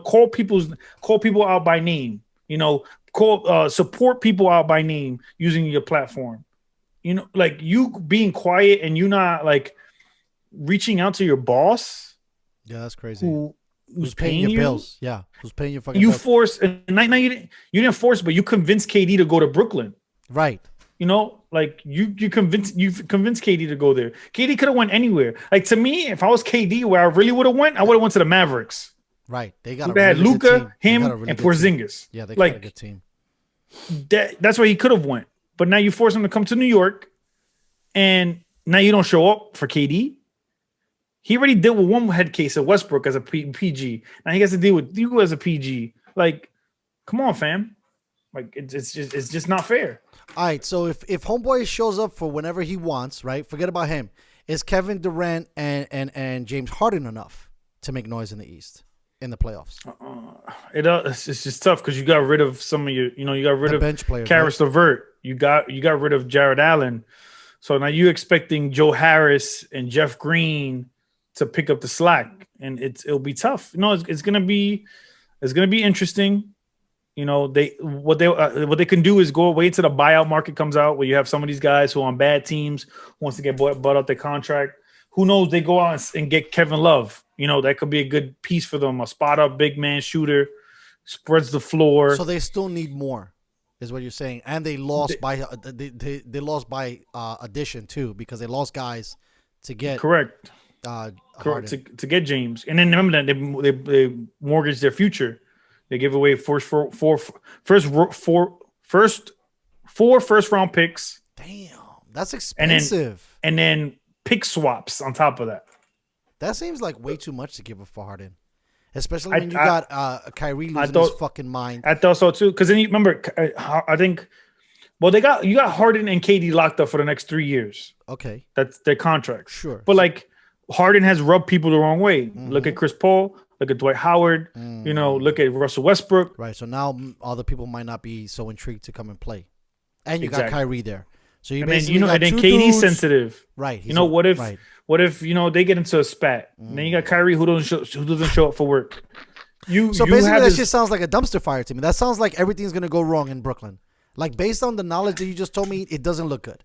[SPEAKER 5] Call people out by name. Support people out by name using your platform. Like you being quiet and you not like reaching out to your boss.
[SPEAKER 1] Yeah, that's crazy.
[SPEAKER 5] Who's paying your
[SPEAKER 1] bills? Yeah, who's paying your fucking
[SPEAKER 5] bills?
[SPEAKER 1] Force?
[SPEAKER 5] Now you didn't force, but you convinced KD to go to Brooklyn.
[SPEAKER 1] Right.
[SPEAKER 5] Like you convinced KD to go there. KD could have went anywhere. Like to me, if I was KD, where I really would have went, I would have went to the Mavericks.
[SPEAKER 1] Right. They got
[SPEAKER 5] had Luka, him, and Porzingis.
[SPEAKER 1] Yeah, they got a good team.
[SPEAKER 5] That's where he could have went. But now you force him to come to New York, and now you don't show up for KD. He already dealt with one head case of Westbrook as a PG. Now he has to deal with you as a PG. Like, come on, fam. Like it's just not fair.
[SPEAKER 1] All right, so if Homeboy shows up for whenever he wants, right? Forget about him. Is Kevin Durant and James Harden enough to make noise in the East in the playoffs?
[SPEAKER 5] It's just tough because you got rid of some of your, you got rid
[SPEAKER 1] the
[SPEAKER 5] of
[SPEAKER 1] bench players,
[SPEAKER 5] Karis LeVert. You got rid of Jared Allen. So now you expecting Joe Harris and Jeff Green to pick up the slack, and it'll be tough. It's gonna be interesting. What they can do is go wait till the buyout market comes out, where you have some of these guys who are on bad teams who wants to get bought out their contract. Who knows? They go out and get Kevin Love. That could be a good piece for them. A spot up big man shooter, spreads the floor.
[SPEAKER 1] So they still need more, is what you're saying. And they lost by addition too, because they lost guys to get
[SPEAKER 5] correct.
[SPEAKER 1] Harden.
[SPEAKER 5] To get James, and then remember that they mortgaged their future. They give away four first round picks.
[SPEAKER 1] Damn, that's expensive.
[SPEAKER 5] And then pick swaps on top of that.
[SPEAKER 1] That seems like way too much to give up for Harden, especially when you got Kyrie losing his fucking mind.
[SPEAKER 5] I thought so too, because then you remember, I think. Well, you got Harden and KD locked up for the next 3 years.
[SPEAKER 1] Okay,
[SPEAKER 5] that's their contract.
[SPEAKER 1] Sure,
[SPEAKER 5] but like Harden has rubbed people the wrong way. Mm-hmm. Look at Chris Paul. Look at Dwight Howard. Look at Russell Westbrook.
[SPEAKER 1] Right. So now other people might not be so intrigued to come and play, and you got Kyrie there. So you basically got
[SPEAKER 5] and then KD's
[SPEAKER 1] dudes.
[SPEAKER 5] Sensitive.
[SPEAKER 1] Right.
[SPEAKER 5] What if they get into a spat? And then you got Kyrie who doesn't show up for work.
[SPEAKER 1] So basically that shit sounds like a dumpster fire to me. That sounds like everything's gonna go wrong in Brooklyn. Like based on the knowledge that you just told me, it doesn't look good.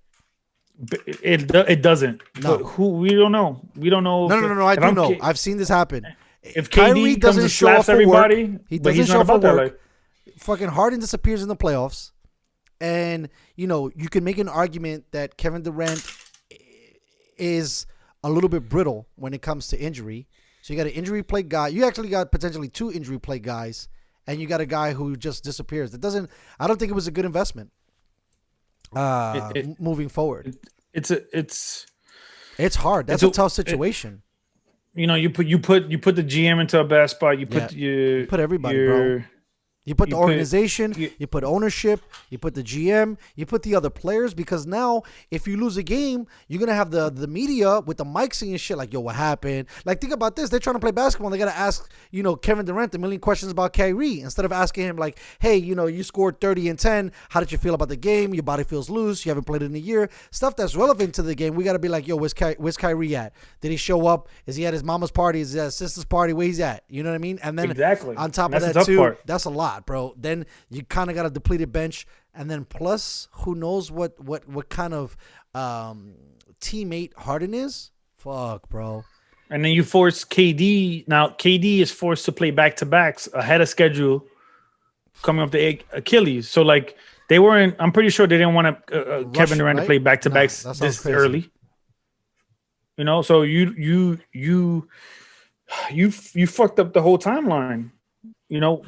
[SPEAKER 5] It doesn't.
[SPEAKER 1] No.
[SPEAKER 5] But we don't know. We don't know.
[SPEAKER 1] No. I do know. I've seen this happen.
[SPEAKER 5] If Kyrie doesn't show up for everybody,
[SPEAKER 1] work, he doesn't show up for work. Fucking Harden disappears in the playoffs, and you can make an argument that Kevin Durant is a little bit brittle when it comes to injury. So you got an injury plagued guy. You actually got potentially 2 injury plagued guys, and you got a guy who just disappears. I don't think it was a good investment. Moving forward, it's hard. That's a tough situation.
[SPEAKER 5] You put the GM into a bad spot. You put
[SPEAKER 1] everybody, bro. You put the organization, you put ownership, you put the GM, you put the other players, because now if you lose a game, you're going to have the media with the mics and shit like, yo, what happened? Like, think about this. They're trying to play basketball. They got to ask, Kevin Durant a million questions about Kyrie instead of asking him like, hey, you scored 30 and 10. How did you feel about the game? Your body feels loose. You haven't played in a year. Stuff that's relevant to the game. We got to be like, yo, where's Kyrie at? Did he show up? Is he at his mama's party? Is he at his sister's party? Where he's at? You know what I mean? And then on top of that too, that's a lot, bro. Then you kind of got a depleted bench, and then plus, who knows what kind of teammate Harden is? Fuck, bro.
[SPEAKER 5] And then you force KD. Now KD is forced to play back-to-backs ahead of schedule, coming up the Achilles. So like they weren't. I'm pretty sure they didn't want Kevin Durant to play back-to-backs this early. So you fucked up the whole timeline.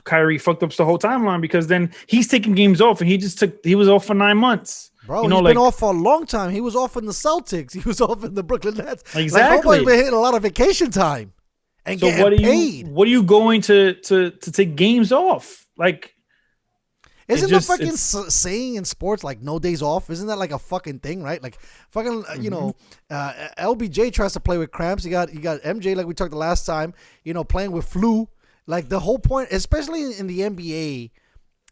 [SPEAKER 5] Kyrie fucked up the whole timeline because then he's taking games off, and he was off for 9 months.
[SPEAKER 1] Bro, he's been off for a long time. He was off in the Celtics. He was off in the Brooklyn Nets.
[SPEAKER 5] Exactly.
[SPEAKER 1] Like, been hitting a lot of vacation time and getting paid.
[SPEAKER 5] What are you going to take games off? Like,
[SPEAKER 1] isn't the fucking saying in sports like no days off? Isn't that like a fucking thing, right? Like fucking, LBJ tries to play with cramps. You got MJ, like we talked the last time, playing with flu. Like the whole point, especially in the NBA,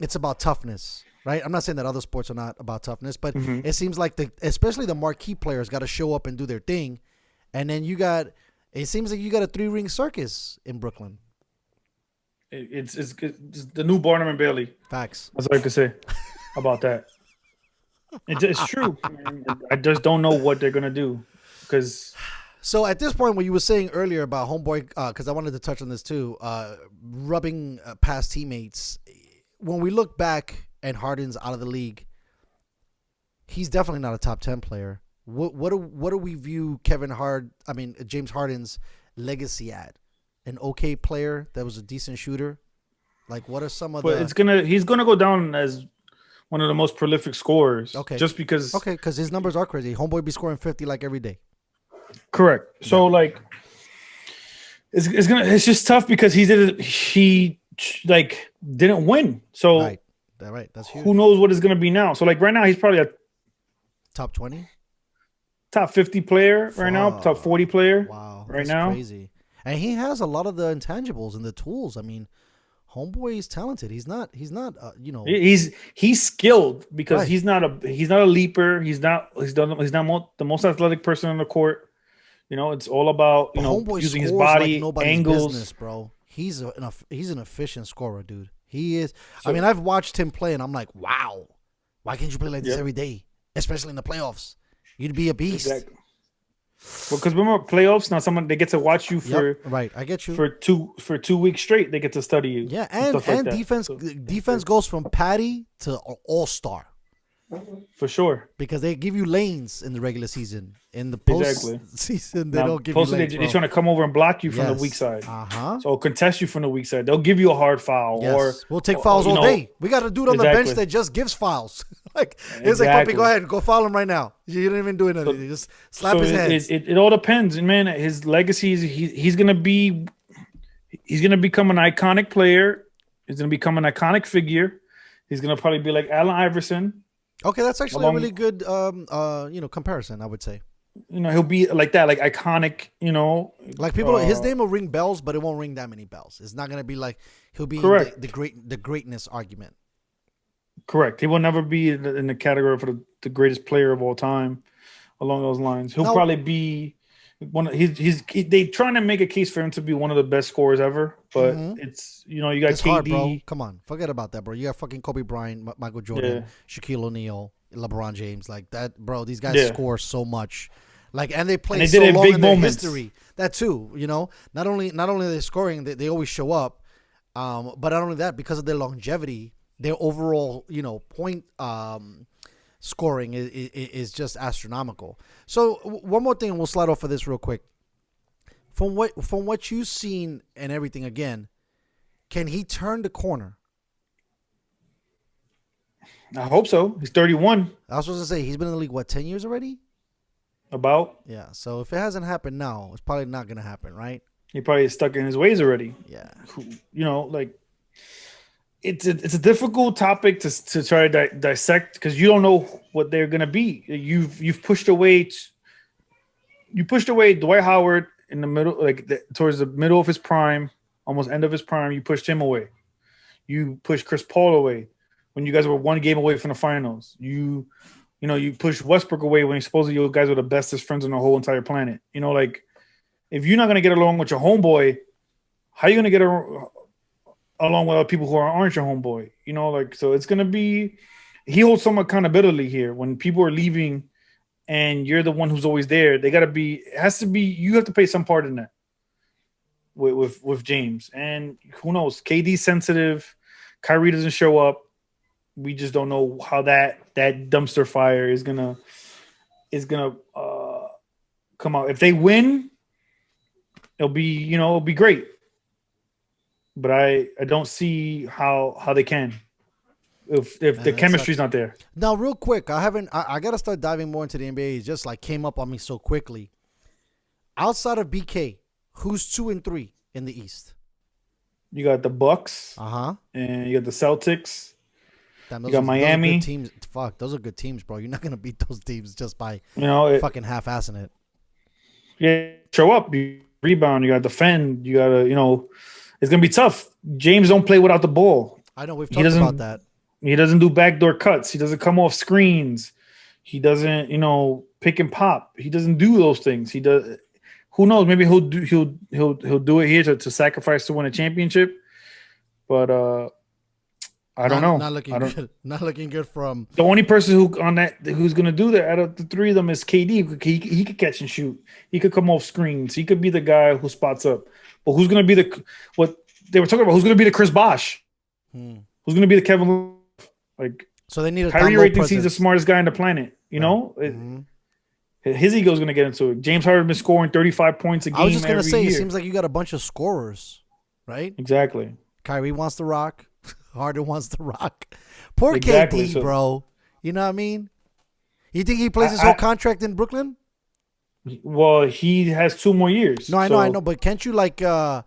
[SPEAKER 1] it's about toughness, right? I'm not saying that other sports are not about toughness, but it seems like especially the marquee players got to show up and do their thing. And then it seems like you got a 3-ring circus in Brooklyn.
[SPEAKER 5] It's the new Barnum and Bailey.
[SPEAKER 1] Facts.
[SPEAKER 5] That's all I can say about that. It's true. I just don't know what they're gonna do because.
[SPEAKER 1] So at this point, what you were saying earlier about homeboy, because I wanted to touch on this too, rubbing past teammates. When we look back and Harden's out of the league, he's definitely not a top 10 player. What do we view James Harden's legacy at? An okay player that was a decent shooter. Like, what are some of
[SPEAKER 5] he's gonna go down as one of the most prolific scorers.
[SPEAKER 1] Okay.
[SPEAKER 5] Just because.
[SPEAKER 1] Okay, because his numbers are crazy. Homeboy be scoring 50 like every day.
[SPEAKER 5] Correct. So like, it's just tough because he didn't win. So
[SPEAKER 1] right, that's huge.
[SPEAKER 5] Who knows what it's gonna be now? So like right now he's probably a
[SPEAKER 1] top 20,
[SPEAKER 5] top 50 player right now, top 40 player.
[SPEAKER 1] Wow,
[SPEAKER 5] right now,
[SPEAKER 1] crazy. And he has a lot of the intangibles and the tools. I mean, homeboy is talented. He's not.
[SPEAKER 5] He's skilled because he's not a leaper. He's not the most athletic person on the court. It's all about using his body, like angles.
[SPEAKER 1] Business, bro. He's an efficient scorer, dude. He is. So, I mean, I've watched him play, and I'm like, wow, why can't you play like this every day, especially in the playoffs? You'd be a beast.
[SPEAKER 5] Exactly. Well, because remember playoffs now, they get to watch you for
[SPEAKER 1] I get you
[SPEAKER 5] for 2 weeks straight. They get to study you.
[SPEAKER 1] Yeah, and defense goes from patty to all-star.
[SPEAKER 5] For sure,
[SPEAKER 1] because they give you lanes in the regular season. In the post-season, they don't give you lanes.
[SPEAKER 5] They're trying to come over and block you from the weak side. So contest you from the weak side. They'll give you a hard foul. Yes. Or
[SPEAKER 1] we'll take fouls all day. We got a dude on the bench that just gives fouls. It's like, Puppy, go ahead, go foul him right now. You don't even do anything. You just slap his hands.
[SPEAKER 5] It all depends. And man, his legacy is he's gonna become an iconic player. He's gonna become an iconic figure. He's gonna probably be like Allen Iverson.
[SPEAKER 1] Okay, that's actually a really good comparison, I would say.
[SPEAKER 5] He'll be like that, like iconic,
[SPEAKER 1] like people, his name will ring bells, but it won't ring that many bells. It's not gonna be like he'll be the greatness argument.
[SPEAKER 5] Correct. He will never be in the category for the greatest player of all time. Along those lines, he'll probably be one. They trying to make a case for him to be one of the best scorers ever, but it's you got
[SPEAKER 1] it's
[SPEAKER 5] KD.
[SPEAKER 1] Hard, bro. Come on, forget about that, bro. You got fucking Kobe Bryant, Michael Jordan, Shaquille O'Neal, LeBron James, like that, bro. These guys score so much, and they play so long in their history. That too, not only are they scoring, they always show up, but not only that, because of their longevity, their overall point scoring is just astronomical. So one more thing, and we'll slide off of this real quick. From what you've seen and everything, again, can he turn the corner?
[SPEAKER 5] I hope so. He's 31.
[SPEAKER 1] I was supposed to say he's been in the league 10 years already?
[SPEAKER 5] About.
[SPEAKER 1] Yeah. So if it hasn't happened now, it's probably not gonna happen, right?
[SPEAKER 5] He probably is stuck in his ways already.
[SPEAKER 1] Yeah.
[SPEAKER 5] it's a difficult topic to try to dissect because you don't know what they're gonna be. You've pushed away. You pushed away Dwight Howard in the middle, towards the middle of his prime, almost end of his prime. You pushed him away. You pushed Chris Paul away when you guys were one game away from the finals. You pushed Westbrook away when supposedly you guys were the bestest friends on the whole entire planet. If you're not gonna get along with your homeboy, how are you gonna get along with other people who aren't your homeboy? So it's gonna be. He holds some accountability here when people are leaving. And you're the one who's always there. They gotta be. It has to be. You have to play some part in that. With James, and who knows? KD's sensitive. Kyrie doesn't show up. We just don't know how that dumpster fire is gonna come out. If they win, it'll be great. But I don't see how they can. If the chemistry's not there.
[SPEAKER 1] Now, real quick, I got to start diving more into the NBA. It just came up on me so quickly. Outside of BK, who's 2 and 3 in the East?
[SPEAKER 5] You got the Bucks. And you got the Celtics. You got Miami.
[SPEAKER 1] Those are good teams. Fuck, those are good teams, bro. You're not gonna beat those teams just by fucking half-assing it.
[SPEAKER 5] Yeah, show up, you rebound. You got to defend. You got to it's gonna be tough. James don't play without the ball.
[SPEAKER 1] I know we've talked about that.
[SPEAKER 5] He doesn't do backdoor cuts. He doesn't come off screens. He doesn't, pick and pop. He doesn't do those things. He does. Who knows? Maybe he'll do it here to sacrifice to win a championship. But I don't know.
[SPEAKER 1] Not looking good. Not looking good from
[SPEAKER 5] the only person who's gonna do that out of the three of them is KD. He could catch and shoot. He could come off screens. He could be the guy who spots up. But who's gonna be what they were talking about? Who's gonna be the Chris Bosh? Who's gonna be the Kevin Love?
[SPEAKER 1] So they need a
[SPEAKER 5] Kyrie Ray thinks he's the smartest guy on the planet. His ego's gonna get into it. James Harden been scoring 35 points a game.
[SPEAKER 1] I was just gonna say,
[SPEAKER 5] year.
[SPEAKER 1] It seems like you got a bunch of scorers, right?
[SPEAKER 5] Exactly.
[SPEAKER 1] Kyrie wants to rock. Harden wants to rock. Poor
[SPEAKER 5] exactly,
[SPEAKER 1] KD, bro. You know what I mean? You think he plays his whole contract in Brooklyn?
[SPEAKER 5] Well, he has 2 more years.
[SPEAKER 1] No, I know, but can't you I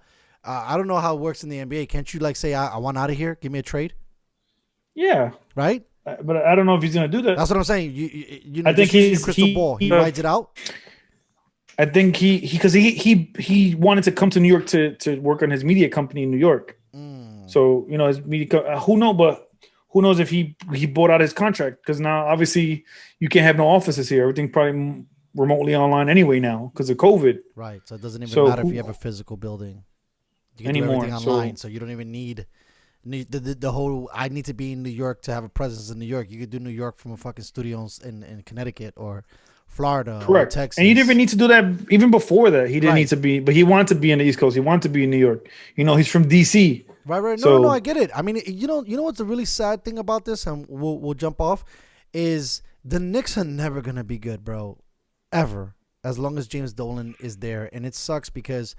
[SPEAKER 1] don't know how it works in the NBA. Can't you say I want out of here? Give me a trade.
[SPEAKER 5] Yeah.
[SPEAKER 1] Right.
[SPEAKER 5] But I don't know if he's gonna do that.
[SPEAKER 1] That's what I'm saying. You
[SPEAKER 5] I think he's
[SPEAKER 1] crystal ball. He rides it out.
[SPEAKER 5] I think he wanted to come to New York to work on his media company in New York. So his media. Who knows if he bought out his contract, because now obviously you can't have no offices here. Everything probably remotely online anyway now because of COVID.
[SPEAKER 1] Right. So it doesn't even matter if you have a physical building. You can do everything online, so you don't even need the whole. I need to be in New York to have a presence in New York. You could do New York from a fucking studio in Connecticut or Florida.
[SPEAKER 5] Correct.
[SPEAKER 1] Or Texas.
[SPEAKER 5] And he didn't even need to do that even before that. He didn't need to be, but he wanted to be in the East Coast. He wanted to be in New York. He's from DC.
[SPEAKER 1] Right. No, I get it. I mean, you know what's the really sad thing about this, and we'll jump off, is the Knicks are never gonna be good, bro, ever, as long as James Dolan is there, and it sucks because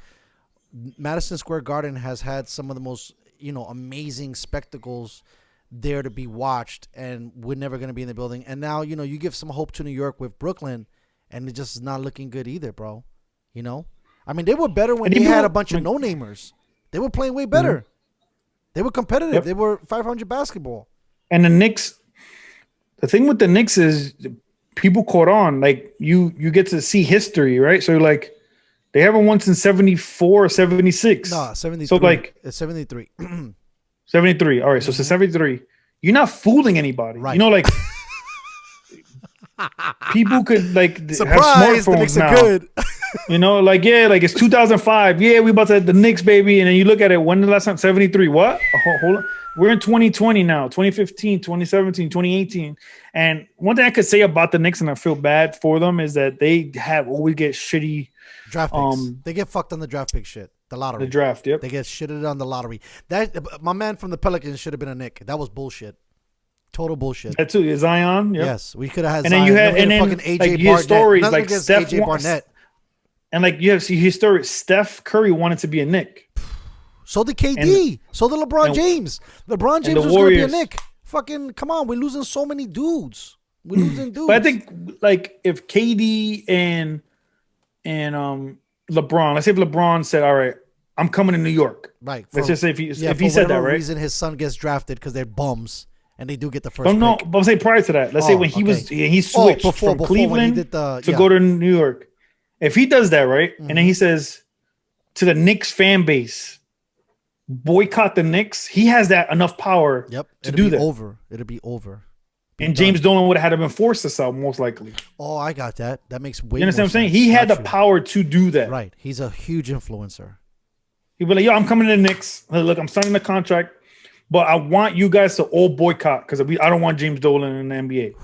[SPEAKER 1] Madison Square Garden has had some of the most amazing spectacles there to be watched, and we're never gonna be in the building. And now you give some hope to New York with Brooklyn, and it just is not looking good either, bro. I mean, they were better when they had a bunch of no-namers. They were playing way better. Mm-hmm. They were competitive. Yep. They were 500 basketball.
[SPEAKER 5] And the Knicks, the thing with the Knicks is people caught on. Like you get to see history, right? So they haven't won since 74 or 76.
[SPEAKER 1] No, 73.
[SPEAKER 5] So
[SPEAKER 1] it's 73.
[SPEAKER 5] 73. All right. So since 73, you're not fooling anybody.
[SPEAKER 1] Right.
[SPEAKER 5] People could
[SPEAKER 1] surprise,
[SPEAKER 5] have smartphones
[SPEAKER 1] the Knicks
[SPEAKER 5] now.
[SPEAKER 1] Are good.
[SPEAKER 5] It's 2005. Yeah, we about to have the Knicks, baby. And then you look at it. When the last time? 73. What? Hold on. We're in 2020 now. 2015, 2017, 2018. And one thing I could say about the Knicks, and I feel bad for them, is that they always get shitty
[SPEAKER 1] draft picks. They get fucked on the draft pick shit. The lottery.
[SPEAKER 5] The draft. Yep.
[SPEAKER 1] They get shitted on the lottery. That my man from the Pelicans should have been a Knick. That was bullshit. Total bullshit.
[SPEAKER 5] That too. Zion. Yep.
[SPEAKER 1] Yes, we could have had.
[SPEAKER 5] And
[SPEAKER 1] Zion.
[SPEAKER 5] then you had, and then
[SPEAKER 1] fucking AJ
[SPEAKER 5] you
[SPEAKER 1] Barnett.
[SPEAKER 5] stories
[SPEAKER 1] Nothing
[SPEAKER 5] like
[SPEAKER 1] against
[SPEAKER 5] Steph
[SPEAKER 1] AJ Barnett.
[SPEAKER 5] And you have his story. Steph Curry wanted to be a Knick.
[SPEAKER 1] So did KD. So did LeBron James. LeBron James was going to be a Knick. Fucking come on, we're losing so many dudes. We're losing dudes.
[SPEAKER 5] But I think if KD and LeBron, let's say if LeBron said, "All right, I'm coming to New York.
[SPEAKER 1] Right.
[SPEAKER 5] Let's just say if he
[SPEAKER 1] for
[SPEAKER 5] said that,
[SPEAKER 1] whatever
[SPEAKER 5] right?
[SPEAKER 1] reason his son gets drafted because they're bums and they do get the first
[SPEAKER 5] Don't know,
[SPEAKER 1] pick.
[SPEAKER 5] but say prior to that. Let's say when he switched from Cleveland to go to New York. If he does that, right, and then he says to the Knicks fan base, boycott the Knicks, he has that enough power to do that.
[SPEAKER 1] It'll be over.
[SPEAKER 5] And James Dolan would have had to been forced to sell, most likely.
[SPEAKER 1] Oh, I got that. That makes way.
[SPEAKER 5] You understand
[SPEAKER 1] more
[SPEAKER 5] what I'm saying?
[SPEAKER 1] sense.
[SPEAKER 5] He had the
[SPEAKER 1] Got you.
[SPEAKER 5] power to do that.
[SPEAKER 1] Right. He's a huge influencer.
[SPEAKER 5] He'd be like, yo, I'm coming to the Knicks. Look, I'm signing the contract, but I want you guys to all boycott because I don't want James Dolan in the NBA.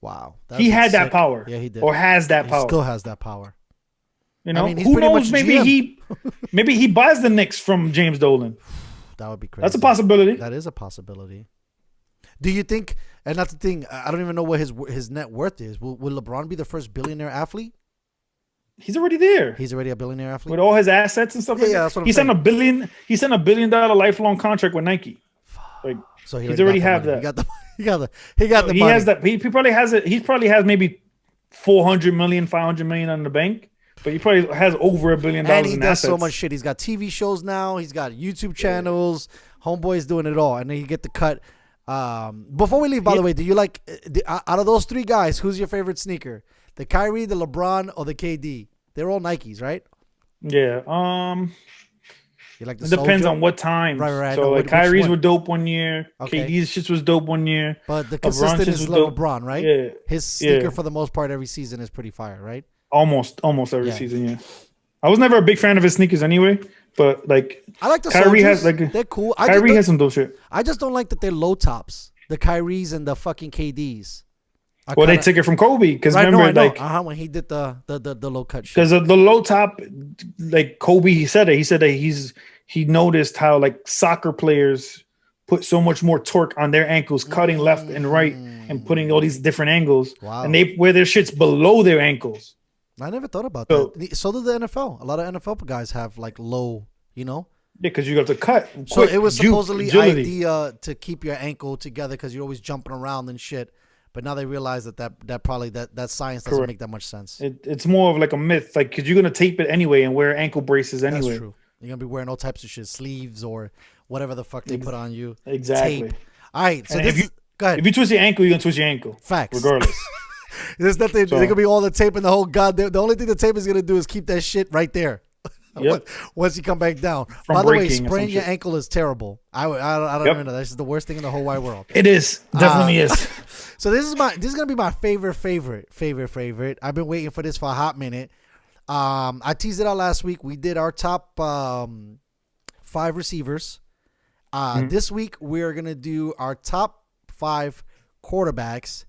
[SPEAKER 1] Wow.
[SPEAKER 5] He had that power.
[SPEAKER 1] Yeah, he did.
[SPEAKER 5] Or has that power.
[SPEAKER 1] He still has that power.
[SPEAKER 5] You know,
[SPEAKER 1] I mean, he's
[SPEAKER 5] who
[SPEAKER 1] pretty
[SPEAKER 5] knows?
[SPEAKER 1] much
[SPEAKER 5] Maybe he buys the Knicks from James Dolan.
[SPEAKER 1] That would be crazy.
[SPEAKER 5] That's a possibility.
[SPEAKER 1] That is a possibility. Do you think? And that's the thing. I don't even know what his net worth is. Will LeBron be the first billionaire athlete?
[SPEAKER 5] He's already there.
[SPEAKER 1] He's already a billionaire athlete
[SPEAKER 5] with all his assets and stuff.
[SPEAKER 1] Yeah,
[SPEAKER 5] like that.
[SPEAKER 1] That's what
[SPEAKER 5] he sent $1 billion lifelong contract with Nike. Like,
[SPEAKER 1] so
[SPEAKER 5] he's already have that.
[SPEAKER 1] He got the.
[SPEAKER 5] He
[SPEAKER 1] money.
[SPEAKER 5] has that. He probably has it. He probably has maybe 400 million, 500 million on the bank. But he probably has over $1 billion
[SPEAKER 1] and he
[SPEAKER 5] in
[SPEAKER 1] does
[SPEAKER 5] assets.
[SPEAKER 1] so much shit. He's got TV shows now. He's got YouTube channels. Homeboy's doing it all, and then you get the cut. Before we leave, by the way, do you like out of those three guys? Who's your favorite sneaker? The Kyrie, the LeBron, or the KD? They're all Nikes, right?
[SPEAKER 5] Yeah.
[SPEAKER 1] You like the
[SPEAKER 5] it depends
[SPEAKER 1] Soldier?
[SPEAKER 5] on what time.
[SPEAKER 1] Right.
[SPEAKER 5] So like Kyrie's were dope one year.
[SPEAKER 1] Okay.
[SPEAKER 5] KD's shit was dope one year.
[SPEAKER 1] But the consistent is LeBron, right?
[SPEAKER 5] Yeah.
[SPEAKER 1] His sneaker for the most part every season is pretty fire, right?
[SPEAKER 5] Almost every season, yeah. I was never a big fan of his sneakers anyway, but like
[SPEAKER 1] I like the
[SPEAKER 5] Kyrie
[SPEAKER 1] Soldiers.
[SPEAKER 5] has like
[SPEAKER 1] they're cool.
[SPEAKER 5] Kyrie has some dope shit.
[SPEAKER 1] I just don't like that they're low tops. The Kyries and the fucking KDs.
[SPEAKER 5] Well, they took it from Kobe because remember, like
[SPEAKER 1] when he did the low cut shit.
[SPEAKER 5] Because the low top, like Kobe, he said that he noticed how like soccer players put so much more torque on their ankles, cutting left and right and putting all these different angles.
[SPEAKER 1] Wow.
[SPEAKER 5] And they wear their shits below their ankles.
[SPEAKER 1] I never thought about that. So did the NFL. A lot of NFL guys have like low, you know.
[SPEAKER 5] Yeah, because you have to cut.
[SPEAKER 1] So it was supposedly idea to keep your ankle together because you're always jumping around and shit. But now they realize that probably that science doesn't make that much sense.
[SPEAKER 5] It's more of like a myth, like because you're gonna tape it anyway and wear ankle braces anyway.
[SPEAKER 1] That's true. You're gonna be wearing all types of shit, sleeves or whatever the fuck they put on you.
[SPEAKER 5] Exactly.
[SPEAKER 1] Tape. All right. So go ahead.
[SPEAKER 5] If you twist your ankle, you're gonna twist your ankle.
[SPEAKER 1] Facts.
[SPEAKER 5] Regardless.
[SPEAKER 1] There's nothing. There's gonna be all the tape in the whole goddamn. The only thing the tape is gonna do is keep that shit right there.
[SPEAKER 5] Yep.
[SPEAKER 1] Once you come back down.
[SPEAKER 5] From
[SPEAKER 1] By the way,
[SPEAKER 5] breaking or
[SPEAKER 1] spraining your
[SPEAKER 5] shit.
[SPEAKER 1] ankle is terrible. I don't even know. That's just the worst thing in the whole wide world.
[SPEAKER 5] It is. Definitely is.
[SPEAKER 1] So this is gonna be my favorite. I've been waiting for this for a hot minute. I teased it out last week. We did our top 5 receivers. This week we're gonna do our top 5 quarterbacks,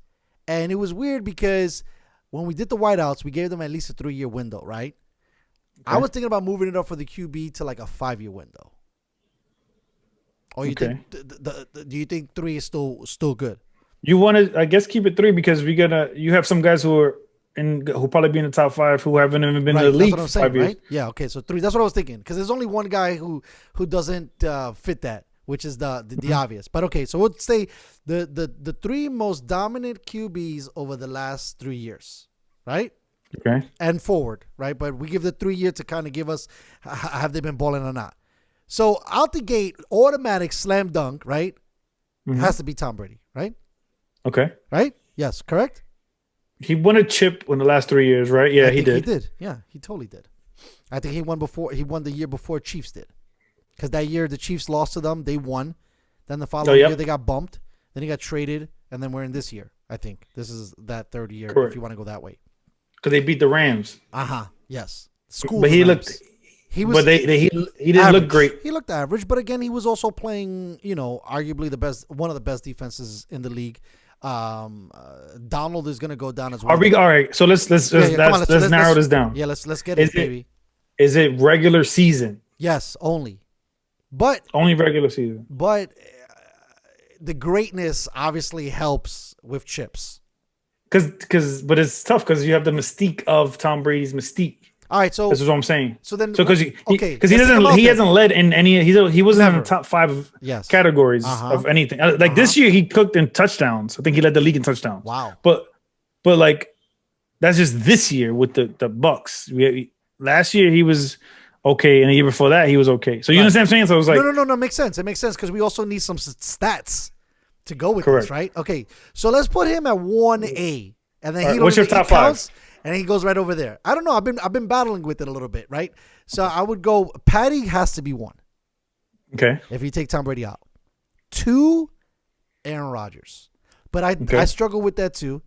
[SPEAKER 1] and it was weird because when we did the whiteouts, we gave them at least a 3-year window, right? Okay. I was thinking about moving it up for the QB to like a 5-year window. Or you think? Do you think 3 is still good?
[SPEAKER 5] You want to, I guess, keep it 3 because you have some guys who probably be in the top 5 who haven't even been in the league for 5 years.
[SPEAKER 1] Right? Yeah. Okay. So 3. That's what I was thinking because there's only one guy who doesn't fit that, which is the obvious. But okay, so we'll say the 3 most dominant QBs over the last 3 years, right?
[SPEAKER 5] Okay.
[SPEAKER 1] And forward, right? But we give the 3 year to kind of give us have they been balling or not. So out the gate, automatic slam dunk, right? Has to be Tom Brady, right?
[SPEAKER 5] Okay.
[SPEAKER 1] Right? Yes, correct?
[SPEAKER 5] He won a chip in the last 3 years, right? Yeah, he did.
[SPEAKER 1] He did. Yeah, he totally did. I think he won the year before Chiefs did. Because that year the Chiefs lost to them, they won. Then the following year they got bumped. Then he got traded, and then we're in this year. I think this is that 3rd year. Correct. If you want to go that way.
[SPEAKER 5] Because they beat the Rams.
[SPEAKER 1] Yes.
[SPEAKER 5] But he looked. He was. But he didn't look great.
[SPEAKER 1] He looked average, but again, he was also playing. Arguably one of the best defenses in the league. Donald is going to go down as well.
[SPEAKER 5] Are we all right? So let's narrow this down.
[SPEAKER 1] Yeah, let's get it, baby.
[SPEAKER 5] Is it regular season?
[SPEAKER 1] Yes, only. But
[SPEAKER 5] only regular season.
[SPEAKER 1] But the greatness obviously helps with chips.
[SPEAKER 5] But it's tough because you have the mystique of Tom Brady's mystique.
[SPEAKER 1] All right, so
[SPEAKER 5] this is what I'm saying.
[SPEAKER 1] So
[SPEAKER 5] because he hasn't led in any. He wasn't in the top 5 categories of anything. Like this year, he cooked in touchdowns. I think he led the league in touchdowns.
[SPEAKER 1] Wow.
[SPEAKER 5] But like that's just this year with the Bucks. Last year he was okay, and the year before that he was okay. So you understand what I'm saying? So it was like
[SPEAKER 1] no, makes sense. It makes sense because we also need some stats to go with
[SPEAKER 5] Correct.
[SPEAKER 1] this, right? Okay, so let's put him at 1A, and then
[SPEAKER 5] what's your top five?
[SPEAKER 1] And he goes right over there. I don't know. I've been battling with it a little bit, right? So I would go. Patty has to be 1.
[SPEAKER 5] Okay.
[SPEAKER 1] If you take Tom Brady out, 2, Aaron Rodgers, but I struggle with that too.